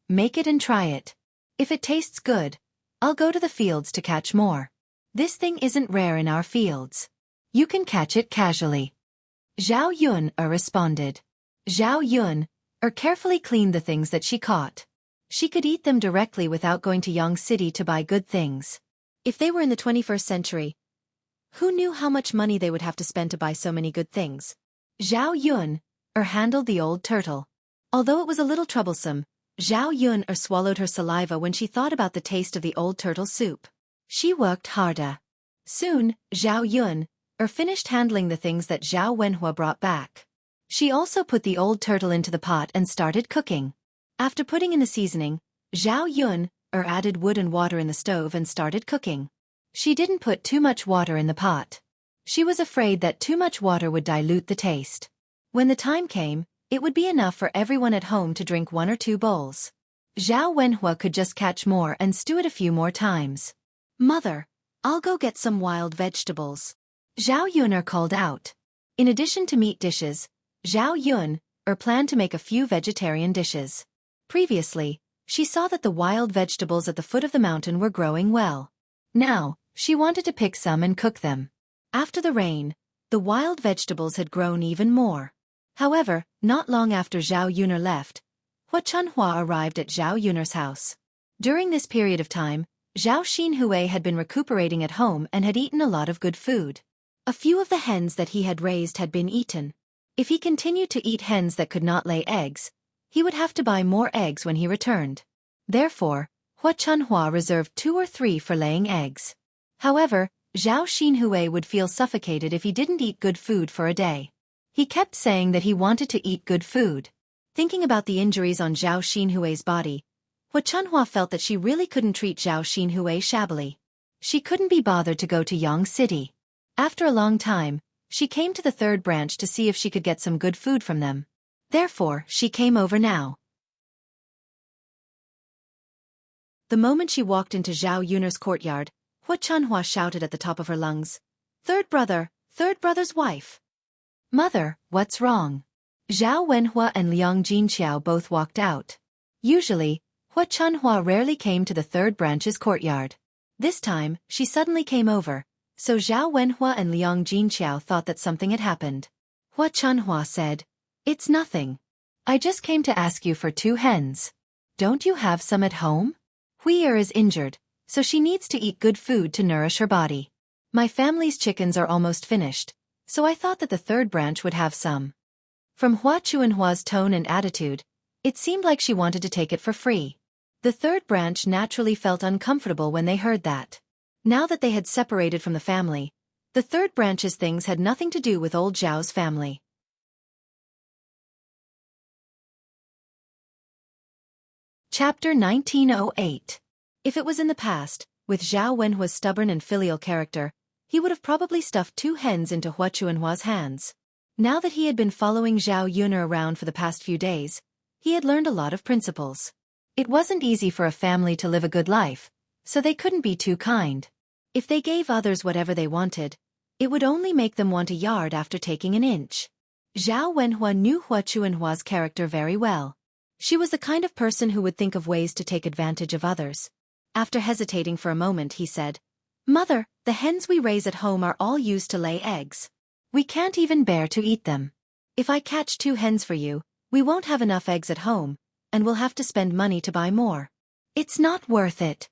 make it and try it. If it tastes good, I'll go to the fields to catch more. This thing isn't rare in our fields. You can catch it casually. Zhao Yun responded. Zhao Yun carefully cleaned the things that she caught. She could eat them directly without going to Yang City to buy good things. If they were in the 21st century, who knew how much money they would have to spend to buy so many good things? Zhao Yun handled the old turtle. Although it was a little troublesome, Zhao Yun swallowed her saliva when she thought about the taste of the old turtle soup. She worked harder. Soon, Zhao Yun finished handling the things that Zhao Wenhua brought back. She also put the old turtle into the pot and started cooking. After putting in the seasoning, Zhao Yun added wood and water in the stove and started cooking. She didn't put too much water in the pot. She was afraid that too much water would dilute the taste. When the time came, it would be enough for everyone at home to drink 1 or 2 bowls. Zhao Wenhua could just catch more and stew it a few more times. "Mother, I'll go get some wild vegetables," Zhao Yuner called out. In addition to meat dishes, Zhao Yun planned to make a few vegetarian dishes. Previously, she saw that the wild vegetables at the foot of the mountain were growing well. Now, she wanted to pick some and cook them. After the rain, the wild vegetables had grown even more. However, not long after Zhao Yuner left, Hua Chunhua arrived at Zhao Yuner's house. During this period of time, Zhao Xinhui had been recuperating at home and had eaten a lot of good food. A few of the hens that he had raised had been eaten. If he continued to eat hens that could not lay eggs, he would have to buy more eggs when he returned. Therefore, Hua Chunhua reserved 2 or 3 for laying eggs. However, Zhao Xinhui would feel suffocated if he didn't eat good food for a day. He kept saying that he wanted to eat good food. Thinking about the injuries on Zhao Xinhui's body, Hua Chunhua felt that she really couldn't treat Zhao Xinhui shabbily. She couldn't be bothered to go to Yang City. After a long time, she came to the 3rd branch to see if she could get some good food from them. Therefore, she came over now. The moment she walked into Zhao Yuner's courtyard, Hua Chunhua shouted at the top of her lungs, third brother's wife." "Mother, what's wrong?" Zhao Wenhua and Liang Jinqiao both walked out. Usually, Hua Chunhua rarely came to the 3rd branch's courtyard. This time, she suddenly came over, so Zhao Wenhua and Liang Jinqiao thought that something had happened. Hua Chunhua said, "It's nothing. I just came to ask you for 2 hens. Don't you have some at home? Hui is injured, so she needs to eat good food to nourish her body. My family's chickens are almost finished, so I thought that the 3rd branch would have some." From Hua Chunhua's tone and attitude, it seemed like she wanted to take it for free. The 3rd branch naturally felt uncomfortable when they heard that. Now that they had separated from the family, the 3rd branch's things had nothing to do with old Zhao's family. Chapter 1908. If it was in the past, with Zhao Wenhua's stubborn and filial character, he would have probably stuffed 2 hens into Hua Chuanhua's hands. Now that he had been following Zhao Yuner around for the past few days, he had learned a lot of principles. It wasn't easy for a family to live a good life, so they couldn't be too kind. If they gave others whatever they wanted, it would only make them want a yard after taking an inch. Zhao Wenhua knew Hua Chuanhua's character very well. She was the kind of person who would think of ways to take advantage of others. After hesitating for a moment, he said, "Mother, the hens we raise at home are all used to lay eggs. We can't even bear to eat them. If I catch 2 hens for you, we won't have enough eggs at home, and we'll have to spend money to buy more. It's not worth it."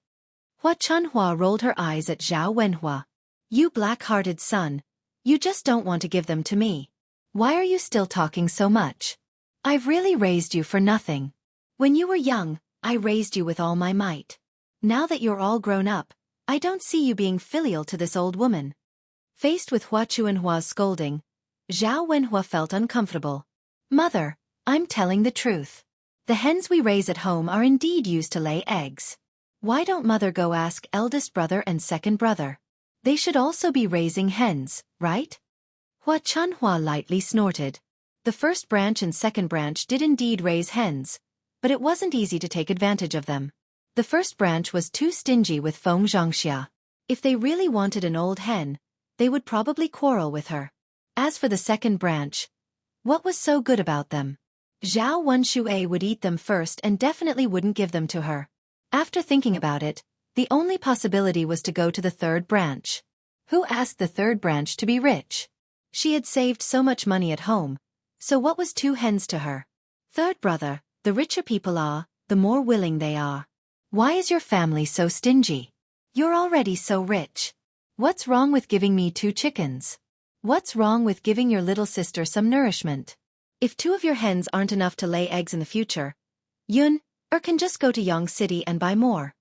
Hua Chuanhua rolled her eyes at Zhao Wenhua. "You black-hearted son, you just don't want to give them to me. Why are you still talking so much? I've really raised you for nothing. When you were young, I raised you with all my might. Now that you're all grown up, I don't see you being filial to this old woman." Faced with Hua Chuanhua's scolding, Zhao Wenhua felt uncomfortable. "Mother, I'm telling the truth. The hens we raise at home are indeed used to lay eggs. Why don't Mother go ask eldest brother and second brother? They should also be raising hens, right?" Hua Chuanhua lightly snorted. The first branch and second branch did indeed raise hens, but it wasn't easy to take advantage of them. The first branch was too stingy with Feng Zhangxia. If they really wanted an old hen, they would probably quarrel with her. As for the second branch, what was so good about them? Zhao Wenxue would eat them first and definitely wouldn't give them to her. After thinking about it, the only possibility was to go to the third branch. Who asked the third branch to be rich? She had saved so much money at home, so what was 2 hens to her? "Third brother, the richer people are, the more willing they are. Why is your family so stingy? You're already so rich. What's wrong with giving me 2 chickens? What's wrong with giving your little sister some nourishment? If 2 of your hens aren't enough to lay eggs in the future, Yun can just go to Yang City and buy more."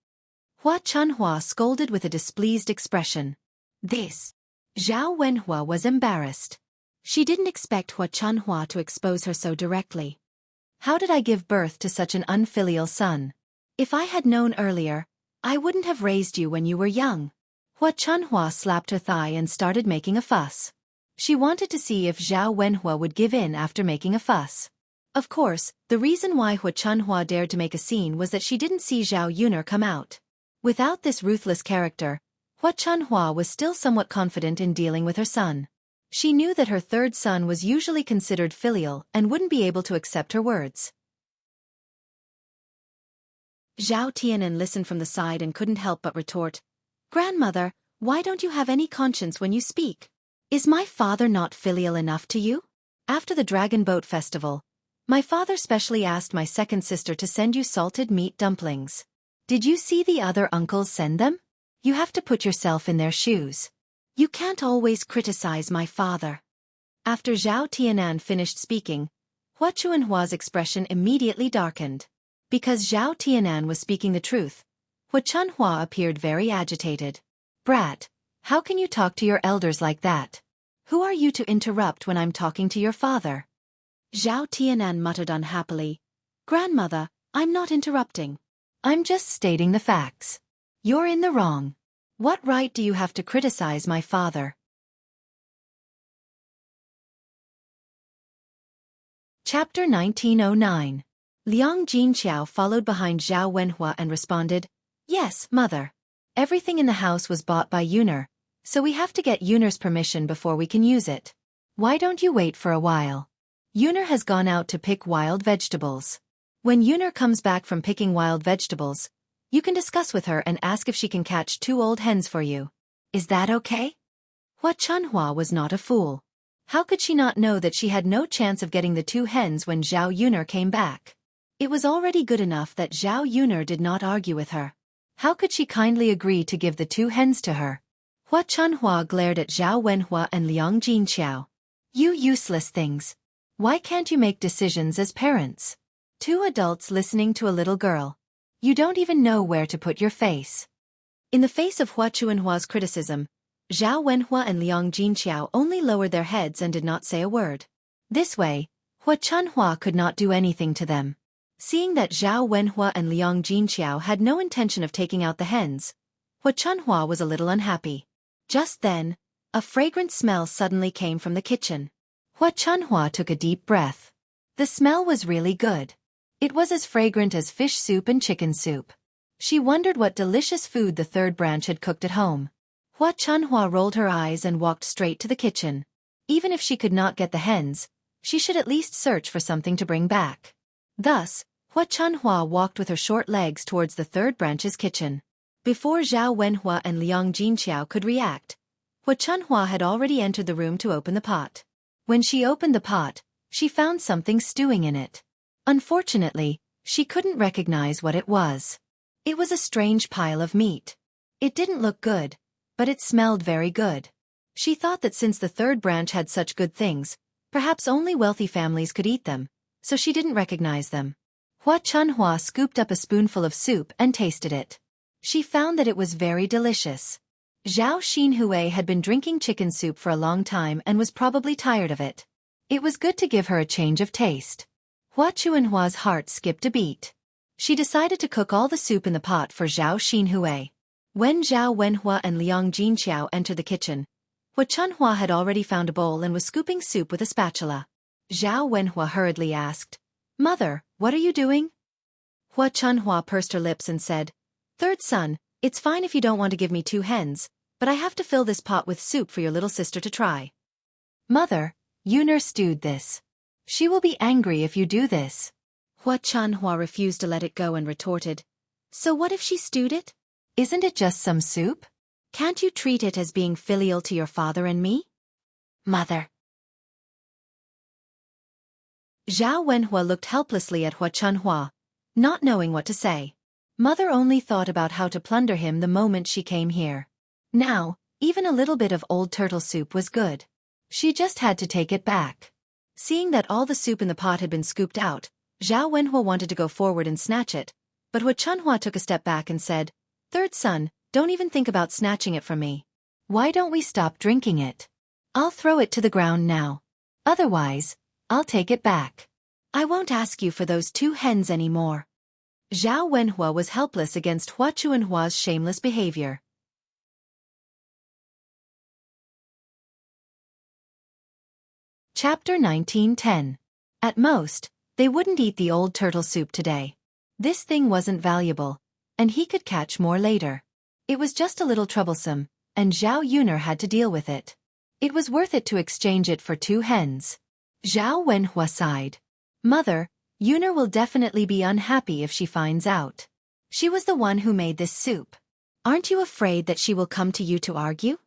Hua Chuanhua scolded with a displeased expression. This. Zhao Wenhua was embarrassed. She didn't expect Hua Chuanhua to expose her so directly. "How did I give birth to such an unfilial son? If I had known earlier, I wouldn't have raised you when you were young." Hua Chuanhua slapped her thigh and started making a fuss. She wanted to see if Zhao Wenhua would give in after making a fuss. Of course, the reason why Hua Chuanhua dared to make a scene was that she didn't see Zhao Yuner come out. Without this ruthless character, Hua Chuanhua was still somewhat confident in dealing with her son. She knew that her third son was usually considered filial and wouldn't be able to accept her words. Zhao Tianan listened from the side and couldn't help but retort, "Grandmother, why don't you have any conscience when you speak? Is my father not filial enough to you? After the Dragon Boat Festival, my father specially asked my second sister to send you salted meat dumplings. Did you see the other uncles send them? You have to put yourself in their shoes. You can't always criticize my father." After Zhao Tianan finished speaking, Hua Chuanhua's expression immediately darkened. Because Zhao Tianan was speaking the truth, Hua Chuanhua appeared very agitated. "Brat, how can you talk to your elders like that? Who are you to interrupt when I'm talking to your father?" Zhao Tianan muttered unhappily, "Grandmother, I'm not interrupting. I'm just stating the facts. You're in the wrong. What right do you have to criticize my father?" Chapter 1909. Liang Jinqiao followed behind Zhao Wenhua and responded, "Yes, mother. Everything in the house was bought by Yuner, so we have to get Yuner's permission before we can use it. Why don't you wait for a while? Yuner has gone out to pick wild vegetables. When Yuner comes back from picking wild vegetables, you can discuss with her and ask if she can catch 2 old hens for you. Is that okay?" Hua Chuanhua was not a fool. How could she not know that she had no chance of getting the 2 hens when Zhao Yuner came back? It was already good enough that Zhao Yuner did not argue with her. How could she kindly agree to give the 2 hens to her? Hua Chuanhua glared at Zhao Wenhua and Liang Jinqiao. "You useless things. Why can't you make decisions as parents? 2 adults listening to a little girl. You don't even know where to put your face." In the face of Hua Chuanhua's criticism, Zhao Wenhua and Liang Jinqiao only lowered their heads and did not say a word. This way, Hua Chuanhua could not do anything to them. Seeing that Zhao Wenhua and Liang Jinqiao had no intention of taking out the hens, Hua Chunhua was a little unhappy. Just then, a fragrant smell suddenly came from the kitchen. Hua Chunhua took a deep breath. The smell was really good. It was as fragrant as fish soup and chicken soup. She wondered what delicious food the third branch had cooked at home. Hua Chunhua rolled her eyes and walked straight to the kitchen. Even if she could not get the hens, she should at least search for something to bring back. Thus, Hua Chunhua walked with her short legs towards the third branch's kitchen. Before Zhao Wenhua and Liang Jinqiao could react, Hua Chunhua had already entered the room to open the pot. When she opened the pot, she found something stewing in it. Unfortunately, she couldn't recognize what it was. It was a strange pile of meat. It didn't look good, but it smelled very good. She thought that since the third branch had such good things, perhaps only wealthy families could eat them, so she didn't recognize them. Hua Chunhua scooped up a spoonful of soup and tasted it. She found that it was very delicious. Zhao Xinhui had been drinking chicken soup for a long time and was probably tired of it. It was good to give her a change of taste. Hua Chunhua's heart skipped a beat. She decided to cook all the soup in the pot for Zhao Xinhui. When Zhao Wenhua and Liang Jinqiao entered the kitchen, Hua Chunhua had already found a bowl and was scooping soup with a spatula. Zhao Wenhua hurriedly asked, "Mother, what are you doing?" Hua Chunhua pursed her lips and said, "Third son, it's fine if you don't want to give me 2 hens, but I have to fill this pot with soup for your little sister to try." "Mother, Immerse stewed this. She will be angry if you do this." Hua Chunhua refused to let it go and retorted, "So what if she stewed it? Isn't it just some soup? Can't you treat it as being filial to your father and me?" "Mother." Zhao Wenhua looked helplessly at Hua Chunhua, not knowing what to say. Mother only thought about how to plunder him the moment she came here. Now, even a little bit of old turtle soup was good. She just had to take it back. Seeing that all the soup in the pot had been scooped out, Zhao Wenhua wanted to go forward and snatch it, but Hua Chunhua took a step back and said, "Third son, don't even think about snatching it from me. Why don't we stop drinking it? I'll throw it to the ground now. Otherwise, I'll take it back. I won't ask you for those 2 hens anymore." Zhao Wenhua was helpless against Hua Chunhua's shameless behavior. Chapter 19:10. At most, they wouldn't eat the old turtle soup today. This thing wasn't valuable, and he could catch more later. It was just a little troublesome, and Zhao Yuner had to deal with it. It was worth it to exchange it for 2 hens. Zhao Wenhua sighed. "Mother, Yuner will definitely be unhappy if she finds out. She was the one who made this soup. Aren't you afraid that she will come to you to argue?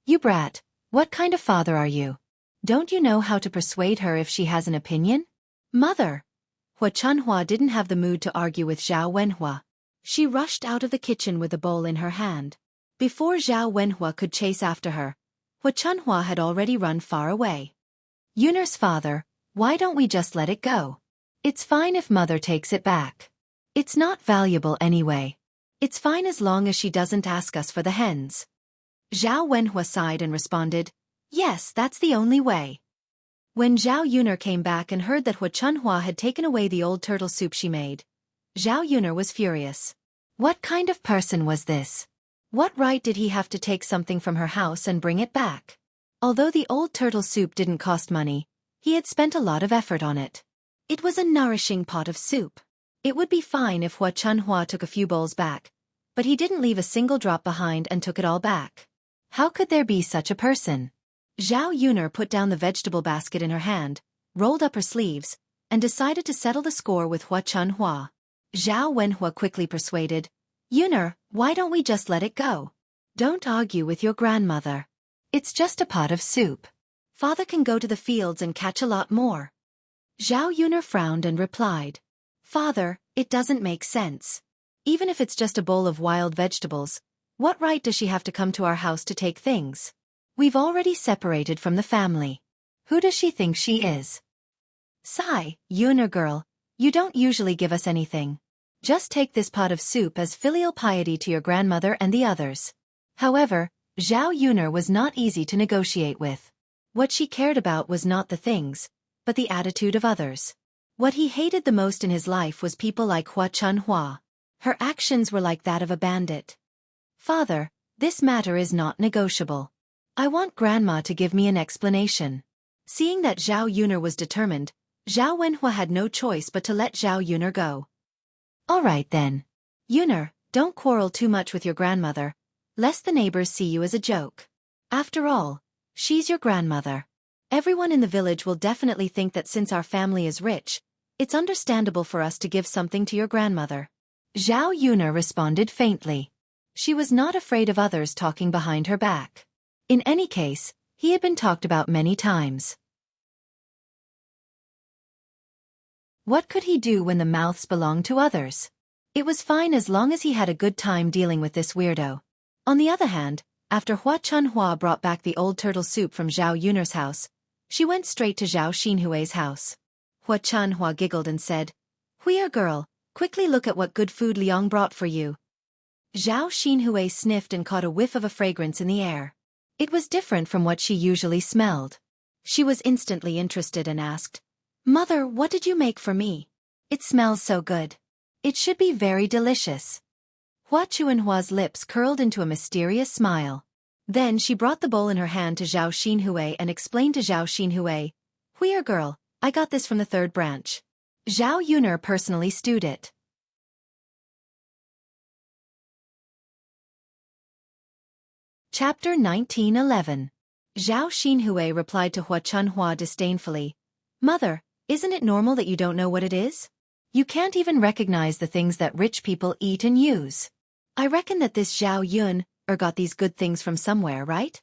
You brat, what kind of father are you? Don't you know how to persuade her if she has an opinion?" "Mother." Hua Chunhua didn't have the mood to argue with Zhao Wenhua. She rushed out of the kitchen with a bowl in her hand. Before Zhao Wenhua could chase after her, Hua Chunhua had already run far away. "Yuner's father, why don't we just let it go? It's fine if mother takes it back. It's not valuable anyway. It's fine as long as she doesn't ask us for the hens." Zhao Wenhua sighed and responded, "Yes, that's the only way." When Zhao Yuner came back and heard that Hua Chunhua had taken away the old turtle soup she made, Zhao Yuner was furious. What kind of person was this? What right did he have to take something from her house and bring it back? Although the old turtle soup didn't cost money, he had spent a lot of effort on it. It was a nourishing pot of soup. It would be fine if Hua Chunhua took a few bowls back, but he didn't leave a single drop behind and took it all back. How could there be such a person? Zhao Yuner put down the vegetable basket in her hand, rolled up her sleeves, and decided to settle the score with Hua Chunhua. Zhao Wenhua quickly persuaded, "Yuner, why don't we just let it go? Don't argue with your grandmother. It's just a pot of soup. Father can go to the fields and catch a lot more." Zhao Yuner frowned and replied, "Father, it doesn't make sense. Even if it's just a bowl of wild vegetables, what right does she have to come to our house to take things? We've already separated from the family. Who does she think she is?" "Sigh, Yuner girl, you don't usually give us anything. Just take this pot of soup as filial piety to your grandmother and the others." However, Zhao Yuner was not easy to negotiate with. What she cared about was not the things, but the attitude of others. What he hated the most in his life was people like Hua Chunhua. Her actions were like that of a bandit. Father, this matter is not negotiable. I want Grandma to give me an explanation. Seeing that Zhao Yuner was determined, Zhao Wenhua had no choice but to let Zhao Yuner go. All right then. Yuner, don't quarrel too much with your grandmother, lest the neighbors see you as a joke. After all, she's your grandmother. Everyone in the village will definitely think that since our family is rich, it's understandable for us to give something to your grandmother. Zhao Yuner responded faintly. She was not afraid of others talking behind her back. In any case, he had been talked about many times. What could he do when the mouths belonged to others? It was fine as long as he had a good time dealing with this weirdo. On the other hand, after Hua Chunhua brought back the old turtle soup from Zhao Yuner's house, she went straight to Zhao Xinhui's house. Hua Chunhua giggled and said, "Huier girl, quickly look at what good food Liang brought for you." Zhao Xinhui sniffed and caught a whiff of a fragrance in the air. It was different from what she usually smelled. She was instantly interested and asked, "Mother, what did you make for me? It smells so good. It should be very delicious." Hua Chunhua's lips curled into a mysterious smile. Then she brought the bowl in her hand to Zhao Xinhui and explained to Zhao Xinhui, "Huier girl, I got this from the third branch. Zhao Yuner personally stewed it." Chapter 1911. Zhao Xinhui replied to Hua Chunhua disdainfully, "Mother, isn't it normal that you don't know what it is? You can't even recognize the things that rich people eat and use. I reckon that this Zhao Yun got these good things from somewhere, right?"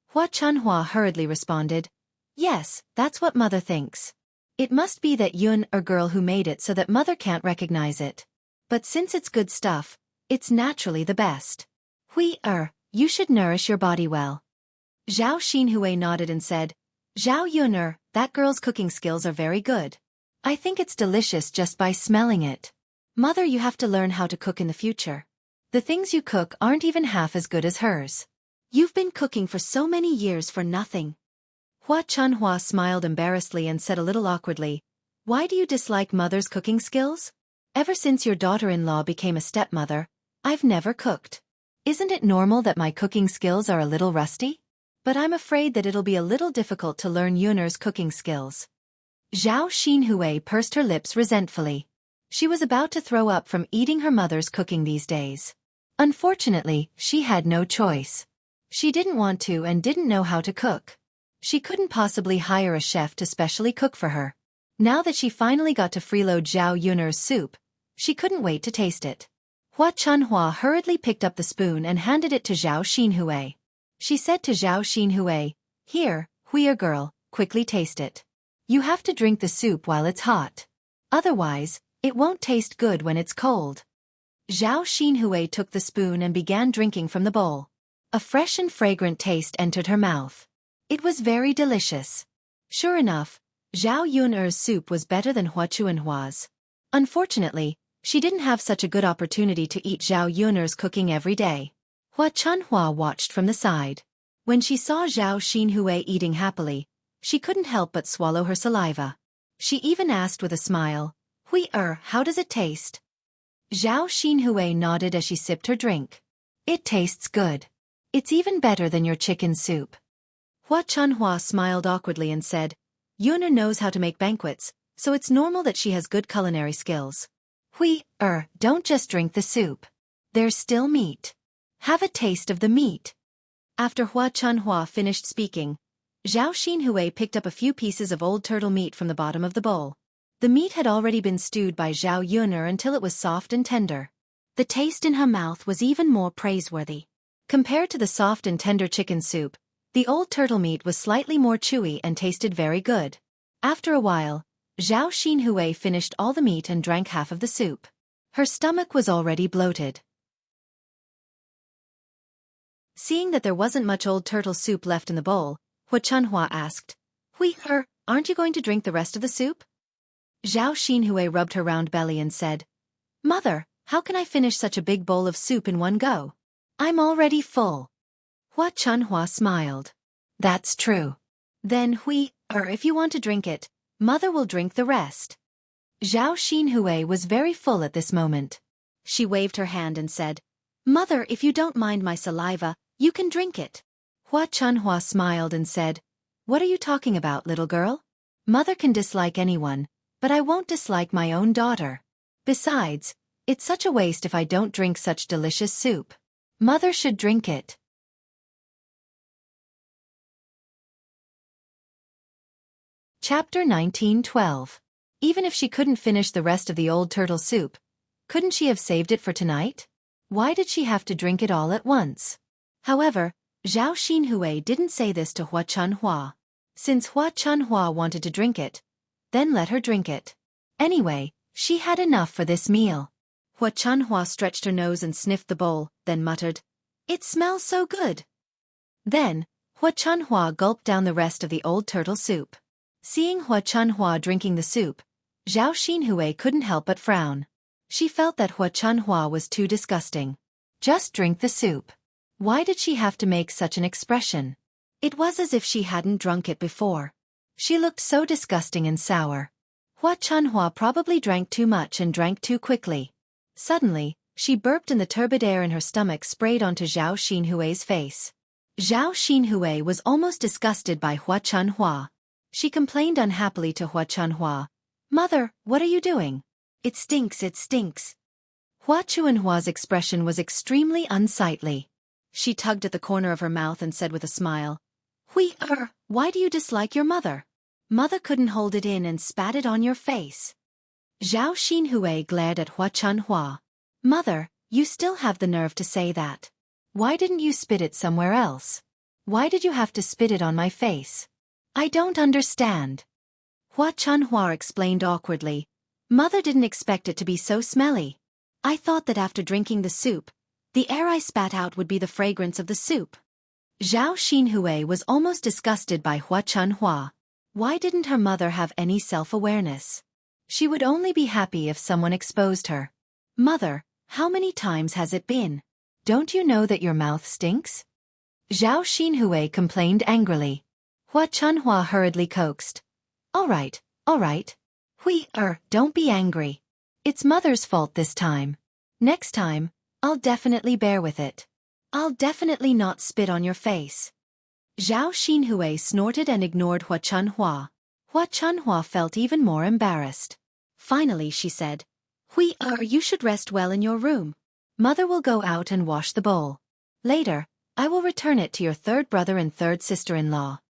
Hua Chunhua hurriedly responded, "Yes, that's what Mother thinks. It must be that Yun girl who made it so that Mother can't recognize it. But since it's good stuff, it's naturally the best. You should nourish your body well." Zhao Xinhui nodded and said, "Zhao Yuner, that girl's cooking skills are very good. I think it's delicious just by smelling it. Mother, you have to learn how to cook in the future. The things you cook aren't even half as good as hers. You've been cooking for so many years for nothing." Hua Chunhua smiled embarrassedly and said a little awkwardly, "Why do you dislike Mother's cooking skills? Ever since your daughter-in-law became a stepmother, I've never cooked. Isn't it normal that my cooking skills are a little rusty? But I'm afraid that it'll be a little difficult to learn Yuner's cooking skills." Zhao Xinhui pursed her lips resentfully. She was about to throw up from eating her mother's cooking these days. Unfortunately, she had no choice. She didn't want to and didn't know how to cook. She couldn't possibly hire a chef to specially cook for her. Now that she finally got to freeload Zhao Yuner's soup, she couldn't wait to taste it. Hua Chunhua hurriedly picked up the spoon and handed it to Zhao Xinhui. She said to Zhao Xinhui, "Here, Huier girl, quickly taste it. You have to drink the soup while it's hot. Otherwise, it won't taste good when it's cold." Zhao Xinhui took the spoon and began drinking from the bowl. A fresh and fragrant taste entered her mouth. It was very delicious. Sure enough, Zhao Yuner's soup was better than Hua Chunhua's. Unfortunately, she didn't have such a good opportunity to eat Zhao Yuner's cooking every day. Hua Chunhua watched from the side. When she saw Zhao Xinhui eating happily, she couldn't help but swallow her saliva. She even asked with a smile, how does it taste?" Zhao Xinhui nodded as she sipped her drink. "It tastes good. It's even better than your chicken soup." Hua Chunhua smiled awkwardly and said, "Yuner knows how to make banquets, so it's normal that she has good culinary skills. Don't just drink the soup. There's still meat. Have a taste of the meat." After Hua Chunhua finished speaking, Zhao Xinhui picked up a few pieces of old turtle meat from the bottom of the bowl. The meat had already been stewed by Zhao Yuner until it was soft and tender. The taste in her mouth was even more praiseworthy. Compared to the soft and tender chicken soup, the old turtle meat was slightly more chewy and tasted very good. After a while, Zhao Xinhui finished all the meat and drank half of the soup. Her stomach was already bloated. Seeing that there wasn't much old turtle soup left in the bowl, Hua Chunhua asked, aren't you going to drink the rest of the soup?" Zhao Xinhui rubbed her round belly and said, "Mother, how can I finish such a big bowl of soup in one go? I'm already full." Hua Chunhua smiled. "That's true. Then if you want to drink it, Mother will drink the rest." Zhao Xinhui was very full at this moment. She waved her hand and said, "Mother, if you don't mind my saliva, you can drink it." Hua Chunhua smiled and said, "What are you talking about, little girl? Mother can dislike anyone, but I won't dislike my own daughter. Besides, it's such a waste if I don't drink such delicious soup. Mother should drink it." Chapter 19:12. Even if she couldn't finish the rest of the old turtle soup, couldn't she have saved it for tonight? Why did she have to drink it all at once? However, Zhao Xinhui didn't say this to Hua Chunhua. Since Hua Chunhua wanted to drink it, then let her drink it. Anyway, she had enough for this meal. Hua Chunhua stretched her nose and sniffed the bowl, then muttered, "It smells so good." Then, Hua Chunhua gulped down the rest of the old turtle soup. Seeing Hua Chunhua drinking the soup, Zhao Xinhui couldn't help but frown. She felt that Hua Chunhua was too disgusting. Just drink the soup. Why did she have to make such an expression? It was as if she hadn't drunk it before. She looked so disgusting and sour. Hua Chunhua probably drank too much and drank too quickly. Suddenly, she burped and the turbid air in her stomach sprayed onto Zhao Xinhui's face. Zhao Xinhui was almost disgusted by Hua Chunhua. She complained unhappily to Hua Chunhua, "Mother, what are you doing? It stinks, it stinks." Hua Chunhua's expression was extremely unsightly. She tugged at the corner of her mouth and said with a smile, Why do you dislike your mother? Mother couldn't hold it in and spat it on your face." Zhao Xinhui glared at Hua Chunhua. "Mother, you still have the nerve to say that. Why didn't you spit it somewhere else? Why did you have to spit it on my face? I don't understand." Hua Chunhua explained awkwardly, "Mother didn't expect it to be so smelly. I thought that after drinking the soup, the air I spat out would be the fragrance of the soup." Zhao Xinhui was almost disgusted by Hua Chunhua. Why didn't her mother have any self-awareness? She would only be happy if someone exposed her. "Mother, how many times has it been? Don't you know that your mouth stinks?" Zhao Xinhui complained angrily. Hua Chunhua hurriedly coaxed, all right. Don't be angry. It's Mother's fault this time. Next time, I'll definitely bear with it. I'll definitely not spit on your face." Zhao Xinhui snorted and ignored Hua Chunhua. Hua Chunhua felt even more embarrassed. Finally she said, You should rest well in your room. Mother will go out and wash the bowl. Later, I will return it to your third brother and third sister-in-law."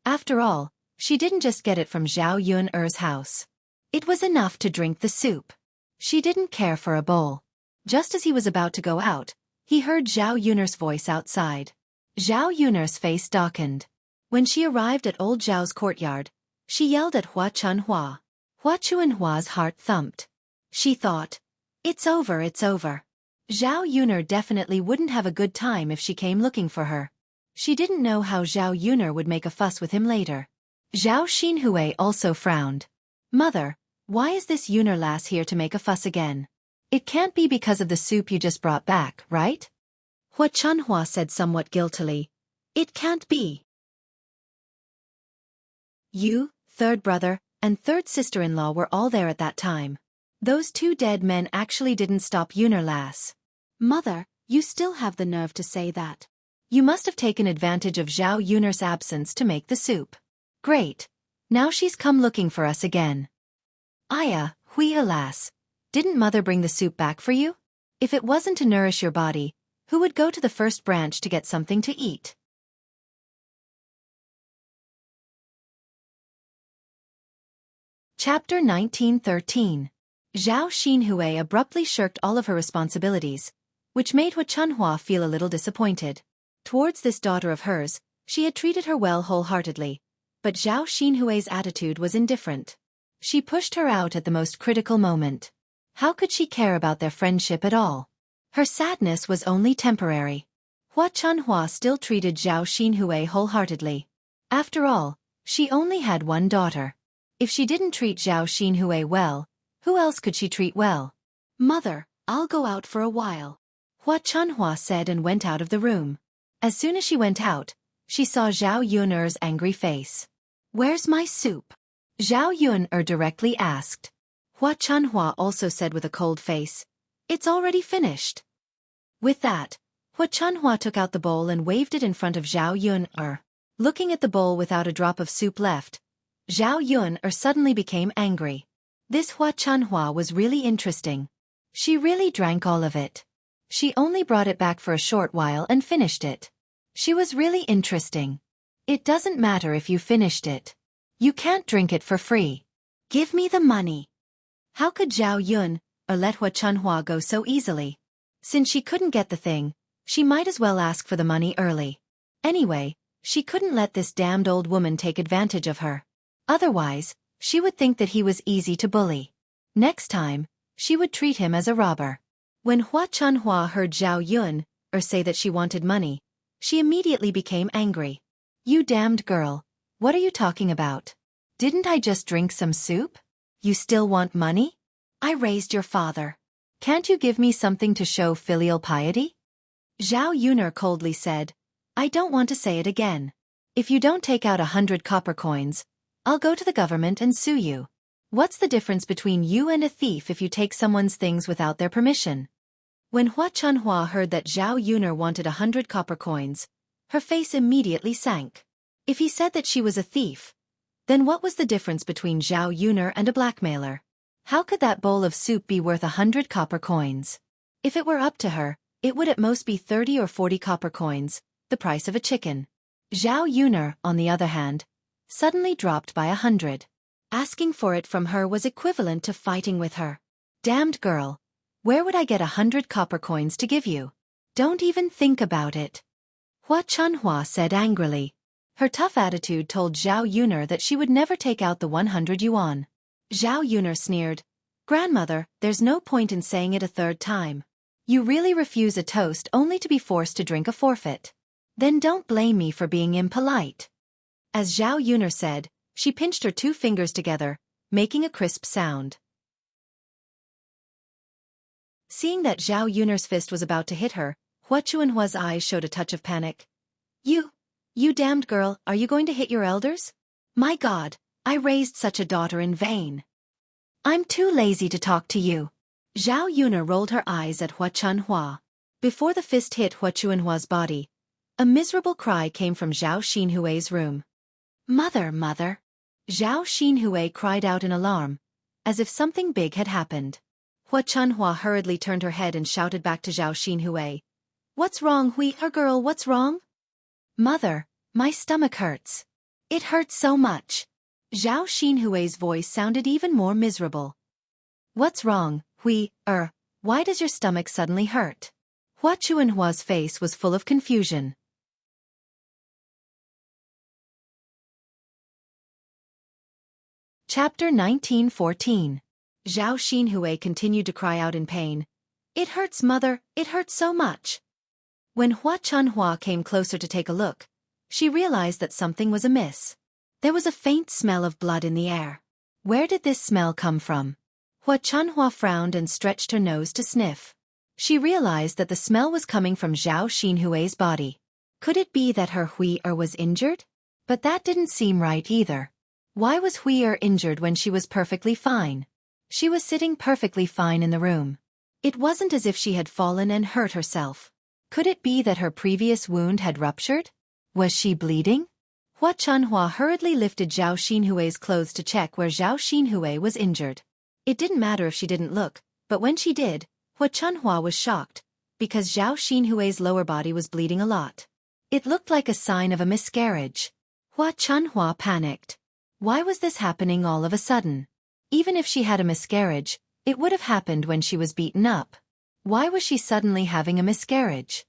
After all, she didn't just get it from Zhao Yun'er's house. It was enough to drink the soup. She didn't care for a bowl. Just as he was about to go out, he heard Zhao Yun'er's voice outside. Zhao Yun'er's face darkened. When she arrived at old Zhao's courtyard, she yelled at Hua Chunhua. Hua Chunhua's heart thumped. She thought, it's over. Zhao Yun'er definitely wouldn't have a good time if she came looking for her. She didn't know how Zhao Yun'er would make a fuss with him later. Zhao Xinhui also frowned. "Mother, why is this Yun'er lass here to make a fuss again? It can't be because of the soup you just brought back, right?" Hua Chunhua said somewhat guiltily, "It can't be. You, third brother, and third sister-in-law were all there at that time. Those two dead men actually didn't stop Yun'er lass." "Mother, you still have the nerve to say that. You must have taken advantage of Zhao Yun'er's absence to make the soup. Great. Now she's come looking for us again." Alas. Didn't Mother bring the soup back for you? If it wasn't to nourish your body, who would go to the first branch to get something to eat? Chapter 19:13. Zhao Xinhui abruptly shirked all of her responsibilities, which made Hua Chunhua feel a little disappointed. Towards this daughter of hers, she had treated her well wholeheartedly, but Zhao Xinhui's attitude was indifferent. She pushed her out at the most critical moment. How could she care about their friendship at all? Her sadness was only temporary. Hua Chunhua still treated Zhao Xinhui wholeheartedly. After all, she only had one daughter. If she didn't treat Zhao Xinhui well, who else could she treat well? "Mother, I'll go out for a while," Hua Chunhua said and went out of the room. As soon as she went out, she saw Zhao Yun'er's angry face. "Where's my soup?" Zhao Yun'er directly asked. Hua Chunhua also said with a cold face. It's already finished. With that, Hua Chunhua took out the bowl and waved it in front of Zhao Yun. Looking at the bowl without a drop of soup left, Zhao Yun suddenly became angry. This Hua Chunhua was really interesting. She really drank all of it. She only brought it back for a short while and finished it. She was really interesting. It doesn't matter if you finished it. You can't drink it for free. Give me the money. How could Zhao Yun let Hua Chunhua go so easily? Since she couldn't get the thing, she might as well ask for the money early. Anyway, she couldn't let this damned old woman take advantage of her. Otherwise, she would think that he was easy to bully. Next time, she would treat him as a robber. When Hua Chunhua heard Zhao Yun say that she wanted money, she immediately became angry. You damned girl, what are you talking about? Didn't I just drink some soup? You still want money? I raised your father. Can't you give me something to show filial piety? Zhao Yun coldly said, I don't want to say it again. If you don't take out 100 copper coins, I'll go to the government and sue you. What's the difference between you and a thief if you take someone's things without their permission? When Hua Chunhua heard that Zhao Yun wanted 100 copper coins, her face immediately sank. If he said that she was a thief, then what was the difference between Zhao Yun and a blackmailer? How could that bowl of soup be worth 100 copper coins? If it were up to her, it would at most be 30 or 40 copper coins, the price of a chicken. Zhao Yun, on the other hand, suddenly dropped by 100. Asking for it from her was equivalent to fighting with her. Damned girl, where would I get 100 copper coins to give you? Don't even think about it. Hua Chunhua said angrily. Her tough attitude told Zhao Yun that she would never take out the 100 yuan. Zhao Yun sneered. Grandmother, there's no point in saying it a third time. You really refuse a toast only to be forced to drink a forfeit. Then don't blame me for being impolite. As Zhao Yun said, she pinched her 2 fingers together, making a crisp sound. Seeing that Zhao Yun's fist was about to hit her, Hua Chunhua's eyes showed a touch of panic. You damned girl, are you going to hit your elders? My God, I raised such a daughter in vain. I'm too lazy to talk to you. Zhao Yun rolled her eyes at Hua Chunhua. Before the fist hit Hua Chunhua's body, a miserable cry came from Zhao Xinhui's room. Mother, mother. Zhao Xinhui cried out in alarm, as if something big had happened. Hua Chunhua hurriedly turned her head and shouted back to Zhao Xinhui. What's wrong, Hui-er girl, what's wrong? Mother, my stomach hurts. It hurts so much. Zhao Xinhui's voice sounded even more miserable. What's wrong, Hui-er? Why does your stomach suddenly hurt? Hua Chunhua's face was full of confusion. Chapter 1914. Zhao Xinhui continued to cry out in pain. It hurts, mother, it hurts so much. When Hua Chunhua came closer to take a look, she realized that something was amiss. There was a faint smell of blood in the air. Where did this smell come from? Hua Chunhua frowned and stretched her nose to sniff. She realized that the smell was coming from Zhao Xinhui's body. Could it be that her Hui-er was injured? But that didn't seem right either. Why was Hui-er injured when she was perfectly fine? She was sitting perfectly fine in the room. It wasn't as if she had fallen and hurt herself. Could it be that her previous wound had ruptured? Was she bleeding? Hua Chunhua hurriedly lifted Zhao Xinhui's clothes to check where Zhao Xinhui was injured. It didn't matter if she didn't look, but when she did, Hua Chunhua was shocked, because Zhao Xinhui's lower body was bleeding a lot. It looked like a sign of a miscarriage. Hua Chunhua panicked. Why was this happening all of a sudden? Even if she had a miscarriage, it would have happened when she was beaten up. Why was she suddenly having a miscarriage?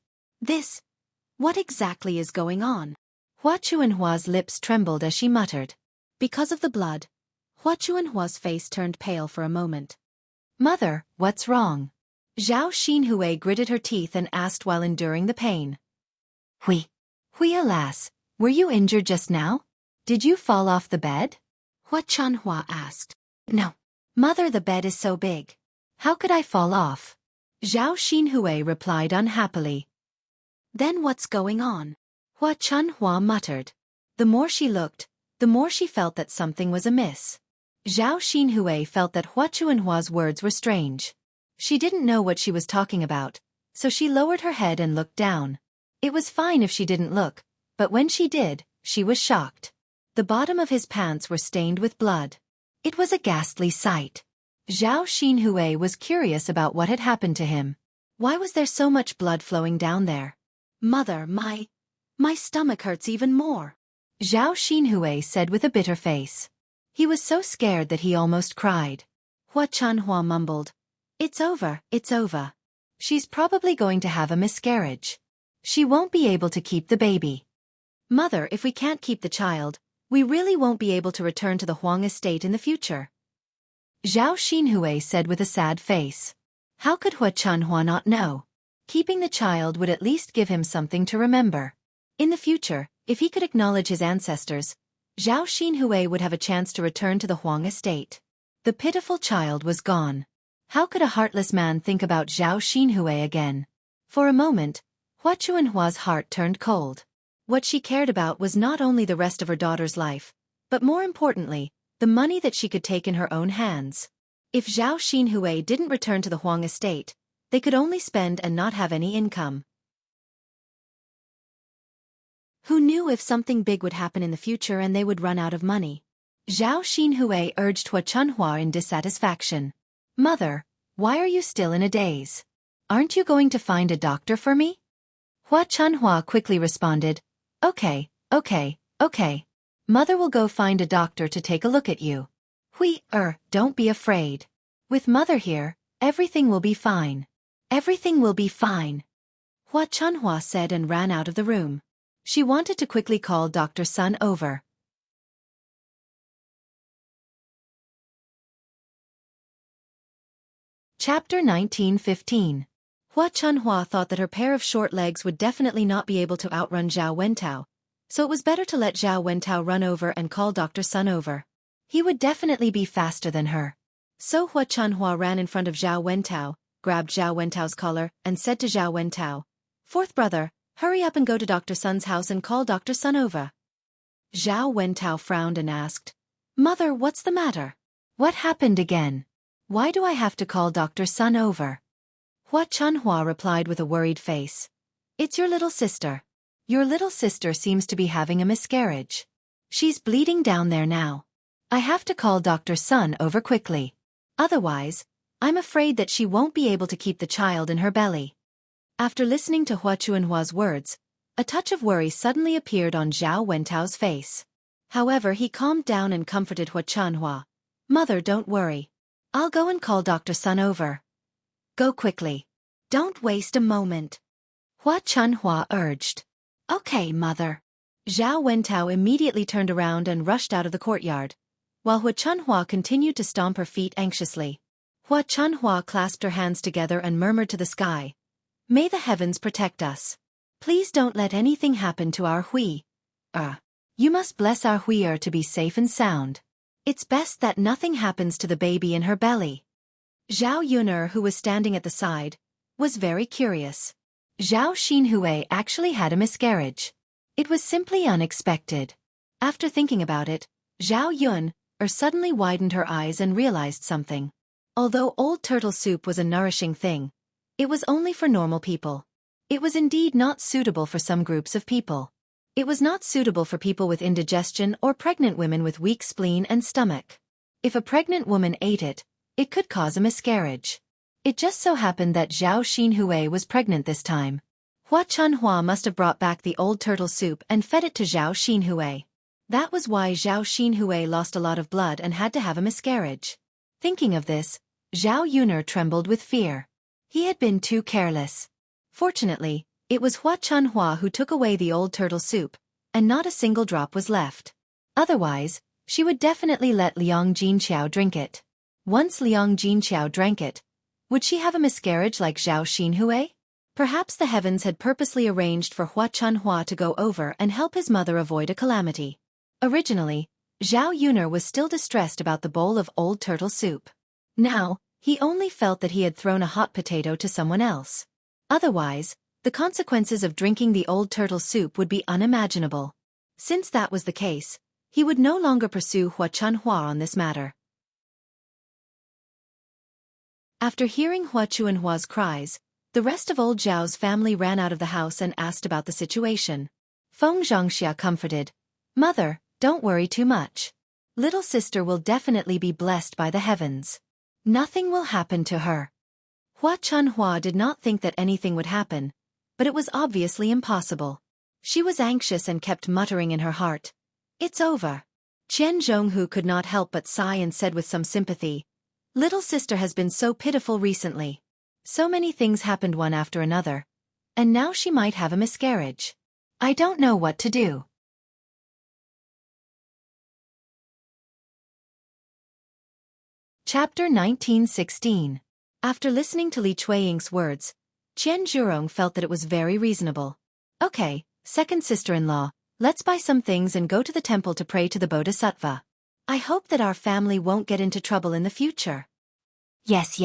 What exactly is going on? Hua Chunhua's lips trembled as she muttered. Because of the blood, Hua Chunhua's face turned pale for a moment. Mother, what's wrong? Zhao Xinhui gritted her teeth and asked while enduring the pain. Hui, alas, were you injured just now? Did you fall off the bed? Hua Chunhua asked. No. Mother, the bed is so big. How could I fall off? Zhao Xinhui replied unhappily. Then what's going on? Hua Chunhua muttered. The more she looked, the more she felt that something was amiss. Zhao Xinhui felt that Hua Chuanhua's words were strange. She didn't know what she was talking about, so she lowered her head and looked down. It was fine if she didn't look, but when she did, she was shocked. The bottom of his pants were stained with blood. It was a ghastly sight. Zhao Xinhui was curious about what had happened to him. Why was there so much blood flowing down there? Mother, my stomach hurts even more, Zhao Xinhui said with a bitter face. He was so scared that he almost cried. Hua Chuanhua mumbled, "It's over, it's over. She's probably going to have a miscarriage. She won't be able to keep the baby. Mother, if we can't keep the child, we really won't be able to return to the Huang estate in the future," Zhao Xinhui said with a sad face. How could Hua Chuanhua not know? Keeping the child would at least give him something to remember. In the future, if he could acknowledge his ancestors, Zhao Xinhui would have a chance to return to the Huang estate. The pitiful child was gone. How could a heartless man think about Zhao Xinhui again? For a moment, Hua Chuanhua's heart turned cold. What she cared about was not only the rest of her daughter's life, but more importantly, the money that she could take in her own hands. If Zhao Xinhui didn't return to the Huang estate, they could only spend and not have any income. Who knew if something big would happen in the future and they would run out of money? Zhao Xinhui urged Hua Chuanhua in dissatisfaction. Mother, why are you still in a daze? Aren't you going to find a doctor for me? Hua Chuanhua quickly responded, Okay. Mother will go find a doctor to take a look at you. Don't be afraid. With Mother here, everything will be fine. Everything will be fine, Hua Chuanhua said and ran out of the room. She wanted to quickly call Dr. Sun over. Chapter 1915. Hua Chuanhua thought that her pair of short legs would definitely not be able to outrun Zhao Wentao, so it was better to let Zhao Wentao run over and call Dr. Sun over. He would definitely be faster than her. So Hua Chuanhua ran in front of Zhao Wentao, grabbed Zhao Wentao's collar, and said to Zhao Wentao, "Fourth brother, hurry up and go to Dr. Sun's house and call Dr. Sun over." Zhao Wentao frowned and asked, "Mother, what's the matter? What happened again? Why do I have to call Dr. Sun over?" Hua Chuanhua replied with a worried face, "It's your little sister. Your little sister seems to be having a miscarriage. She's bleeding down there now. I have to call Dr. Sun over quickly. Otherwise, I'm afraid that she won't be able to keep the child in her belly." After listening to Hua Chuanhua's words, a touch of worry suddenly appeared on Zhao Wentao's face. However, he calmed down and comforted Hua Chuanhua. "Mother, don't worry. I'll go and call Dr. Sun over. Go quickly. Don't waste a moment," Hua Chuanhua urged. "Okay, Mother." Zhao Wentao immediately turned around and rushed out of the courtyard, while Hua Chuanhua continued to stomp her feet anxiously. Hua Chuanhua clasped her hands together and murmured to the sky, "May the heavens protect us. Please don't let anything happen to our Hui. You must bless our Hui to be safe and sound. It's best that nothing happens to the baby in her belly." Zhao Yun'er, who was standing at the side, was very curious. Zhao Xinhui actually had a miscarriage. It was simply unexpected. After thinking about it, Zhao Yun'er suddenly widened her eyes and realized something. Although old turtle soup was a nourishing thing, it was only for normal people. It was indeed not suitable for some groups of people. It was not suitable for people with indigestion or pregnant women with weak spleen and stomach. If a pregnant woman ate it, it could cause a miscarriage. It just so happened that Zhao Xinhui was pregnant this time. Hua Chuanhua must have brought back the old turtle soup and fed it to Zhao Xinhui. That was why Zhao Xinhui lost a lot of blood and had to have a miscarriage. Thinking of this, Zhao Yun'er trembled with fear. He had been too careless. Fortunately, it was Hua Chuanhua who took away the old turtle soup, and not a single drop was left. Otherwise, she would definitely let Liang Jinqiao drink it. Once Liang Jinqiao drank it, would she have a miscarriage like Zhao Xinhui? Perhaps the heavens had purposely arranged for Hua Chuanhua to go over and help his mother avoid a calamity. Originally, Zhao Yun'er was still distressed about the bowl of old turtle soup. Now, he only felt that he had thrown a hot potato to someone else. Otherwise, the consequences of drinking the old turtle soup would be unimaginable. Since that was the case, he would no longer pursue Hua Chuanhua on this matter. After hearing Hua Chuanhua's cries, the rest of old Zhao's family ran out of the house and asked about the situation. Feng Zhangxia comforted, "Mother, don't worry too much. Little sister will definitely be blessed by the heavens. Nothing will happen to her." Hua Chunhua did not think that anything would happen, but it was obviously impossible. She was anxious and kept muttering in her heart, "It's over." Qian Zhonghu could not help but sigh and said with some sympathy, "Little sister has been so pitiful recently. So many things happened one after another, and now she might have a miscarriage. I don't know what to do." Chapter 1916. After listening to Li Chueying's words, Qian Zhurong felt that it was very reasonable. "Okay, second sister-in-law, let's buy some things and go to the temple to pray to the Bodhisattva. I hope that our family won't get into trouble in the future." Yes.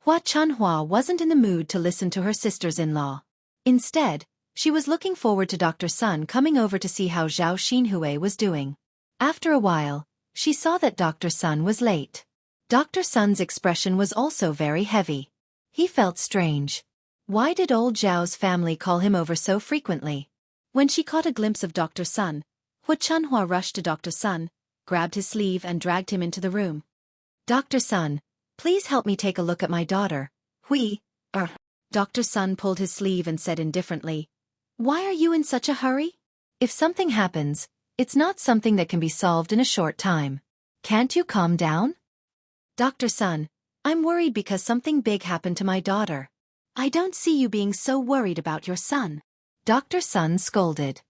Hua Chunhua wasn't in the mood to listen to her sisters-in-law. Instead, she was looking forward to Dr. Sun coming over to see how Zhao Xinhui was doing. After a while, she saw that Dr. Sun was late. Dr. Sun's expression was also very heavy. He felt strange. Why did old Zhao's family call him over so frequently? When she caught a glimpse of Dr. Sun, Hua Chunhua rushed to Dr. Sun, grabbed his sleeve and dragged him into the room. "Dr. Sun, please help me take a look at my daughter, Hui." Dr. Sun pulled his sleeve and said indifferently, "Why are you in such a hurry? If something happens, it's not something that can be solved in a short time. Can't you calm down?" "Dr. Sun, I'm worried because something big happened to my daughter." "I don't see you being so worried about your son," Dr. Sun scolded.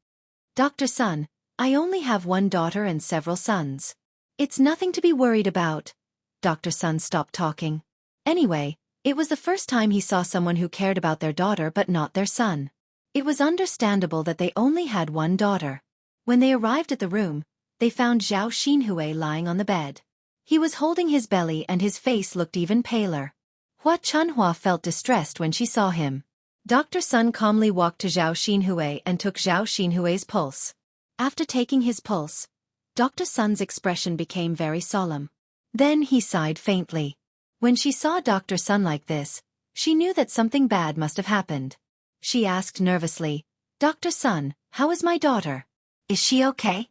"Dr. Sun, I only have one daughter and several sons. It's nothing to be worried about." Dr. Sun stopped talking. Anyway, it was the first time he saw someone who cared about their daughter but not their son. It was understandable that they only had one daughter. When they arrived at the room, they found Zhao Xinhui lying on the bed. He was holding his belly and his face looked even paler. Hua Chunhua felt distressed when she saw him. Dr. Sun calmly walked to Zhao Xinhui and took Zhao Xinhui's pulse. After taking his pulse, Dr. Sun's expression became very solemn. Then he sighed faintly. When she saw Dr. Sun like this, she knew that something bad must have happened. She asked nervously, "Dr. Sun, how is my daughter? Is she okay?"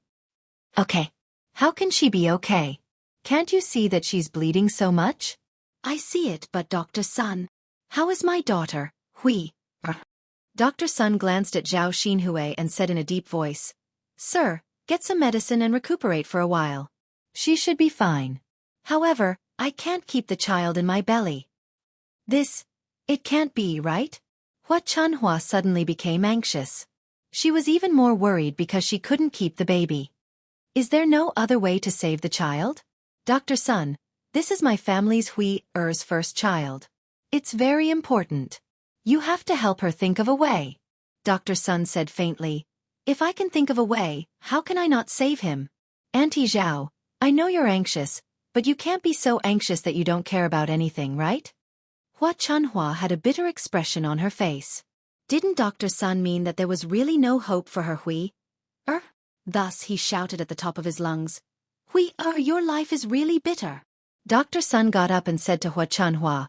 "Okay. How can she be okay? Can't you see that she's bleeding so much?" "I see it, but Dr. Sun, how is my daughter, Hui?" Dr. Sun glanced at Zhao Xinhui and said in a deep voice, "Sir, get some medicine and recuperate for a while. She should be fine. However, I can't keep the child in my belly. It can't be, right?" Hua Chunhua suddenly became anxious. She was even more worried because she couldn't keep the baby. "Is there no other way to save the child?" "Dr. Sun, this is my family's Hui-er's first child. It's very important. You have to help her think of a way." Dr. Sun said faintly, "If I can think of a way, how can I not save him?" "Auntie Zhao, I know you're anxious, but you can't be so anxious that you don't care about anything, right?" Hua Chunhua had a bitter expression on her face. Didn't Dr. Sun mean that there was really no hope for her Hui-er? Thus he shouted at the top of his lungs, "Hui-er, your life is really bitter." Dr. Sun got up and said to Hua Chunhua,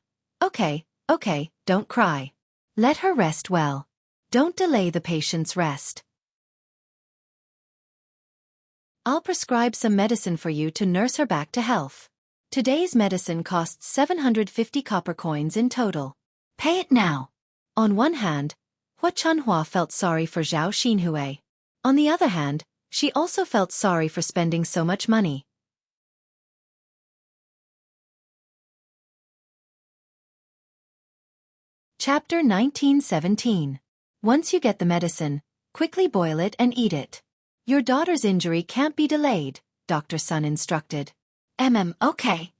Okay, don't cry. Let her rest well. Don't delay the patient's rest. I'll prescribe some medicine for you to nurse her back to health. Today's medicine costs 750 copper coins in total. Pay it now." On one hand, Hua Chunhua felt sorry for Zhao Xinhui. On the other hand, she also felt sorry for spending so much money. Chapter 1917. Once you get the medicine, quickly boil it and eat it. Your daughter's injury can't be delayed, Dr. Sun instructed. Okay.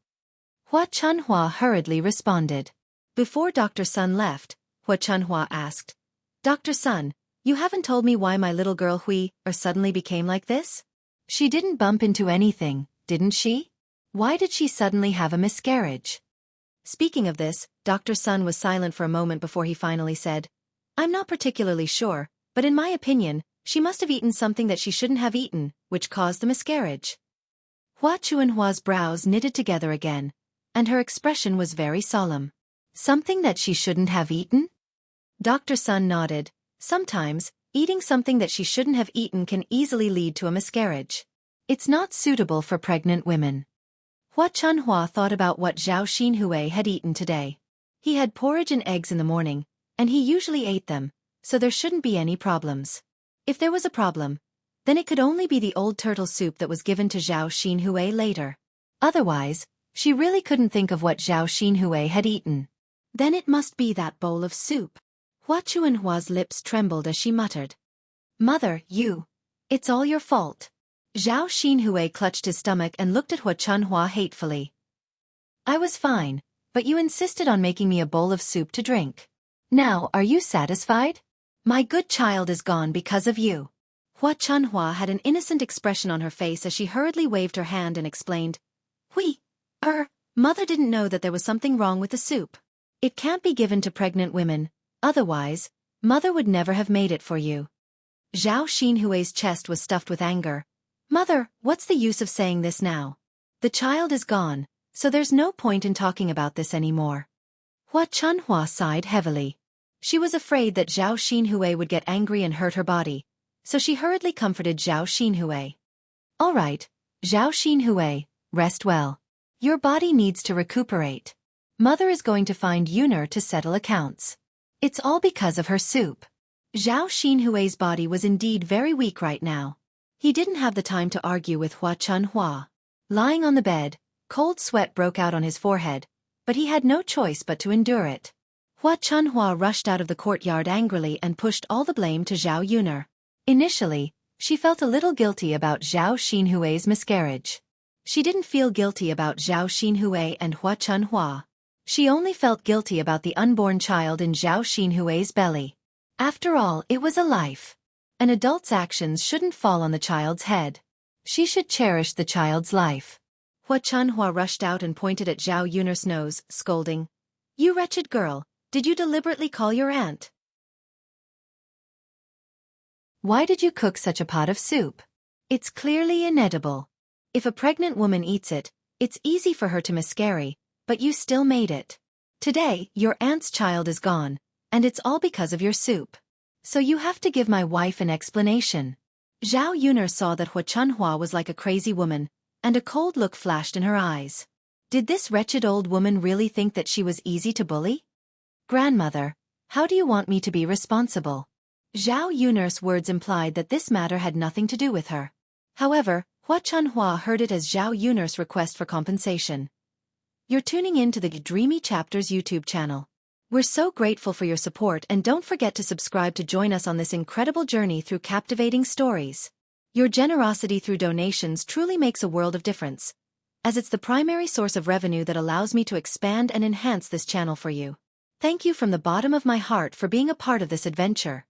Hua Chunhua hurriedly responded. Before Dr. Sun left, Hua Chunhua asked, "Dr. Sun, you haven't told me why my little girl Hui-er suddenly became like this? She didn't bump into anything, didn't she? Why did she suddenly have a miscarriage?" Speaking of this, Dr. Sun was silent for a moment before he finally said, "I'm not particularly sure, but in my opinion, she must have eaten something that she shouldn't have eaten, which caused the miscarriage." Hua Chuanhua's brows knitted together again. and her expression was very solemn. Something that she shouldn't have eaten? Dr. Sun nodded. Sometimes, eating something that she shouldn't have eaten can easily lead to a miscarriage. It's not suitable for pregnant women. Hua Chunhua thought about what Zhao Xinhui had eaten today. He had porridge and eggs in the morning, and he usually ate them, so there shouldn't be any problems. If there was a problem, then it could only be the old turtle soup that was given to Zhao Xinhui later. Otherwise, she really couldn't think of what Zhao Xinhui had eaten. Then it must be that bowl of soup. Hua Chunhua's lips trembled as she muttered. Mother, it's all your fault. Zhao Xinhui clutched his stomach and looked at Hua Chunhua hatefully. I was fine, but you insisted on making me a bowl of soup to drink. Now, are you satisfied? My good child is gone because of you. Hua Chunhua had an innocent expression on her face as she hurriedly waved her hand and explained. Mother didn't know that there was something wrong with the soup. It can't be given to pregnant women, otherwise, Mother would never have made it for you. Zhao Xinhui's chest was stuffed with anger. Mother, what's the use of saying this now? The child is gone, so there's no point in talking about this anymore. Hua Chunhua sighed heavily. She was afraid that Zhao Xinhui would get angry and hurt her body, so she hurriedly comforted Zhao Xinhui. All right, Zhao Xinhui, rest well. Your body needs to recuperate. Mother is going to find Yuner to settle accounts. It's all because of her soup. Zhao Xinhui's body was indeed very weak right now. He didn't have the time to argue with Hua Chunhua. Lying on the bed, cold sweat broke out on his forehead, but he had no choice but to endure it. Hua Chunhua rushed out of the courtyard angrily and pushed all the blame to Zhao Yuner. Initially, she felt a little guilty about Zhao Xinhui's miscarriage. She didn't feel guilty about Zhao Xinhui and Hua Chunhua. She only felt guilty about the unborn child in Zhao Xinhui's belly. After all, it was a life. An adult's actions shouldn't fall on the child's head. She should cherish the child's life. Hua Chunhua rushed out and pointed at Zhao Yuner's nose, scolding. You wretched girl, did you deliberately call your aunt? Why did you cook such a pot of soup? It's clearly inedible. If a pregnant woman eats it, it's easy for her to miscarry, but you still made it. Today, your aunt's child is gone, and it's all because of your soup. So you have to give my wife an explanation. Zhao Yuner saw that Hua Chunhua was like a crazy woman, and a cold look flashed in her eyes. Did this wretched old woman really think that she was easy to bully? Grandmother, how do you want me to be responsible? Zhao Yuner's words implied that this matter had nothing to do with her. However, Hua Chunhua heard it as Zhao Yuner's request for compensation. You're tuning in to the Dreamy Chapters YouTube channel. We're so grateful for your support, and don't forget to subscribe to join us on this incredible journey through captivating stories. Your generosity through donations truly makes a world of difference, as it's the primary source of revenue that allows me to expand and enhance this channel for you. Thank you from the bottom of my heart for being a part of this adventure.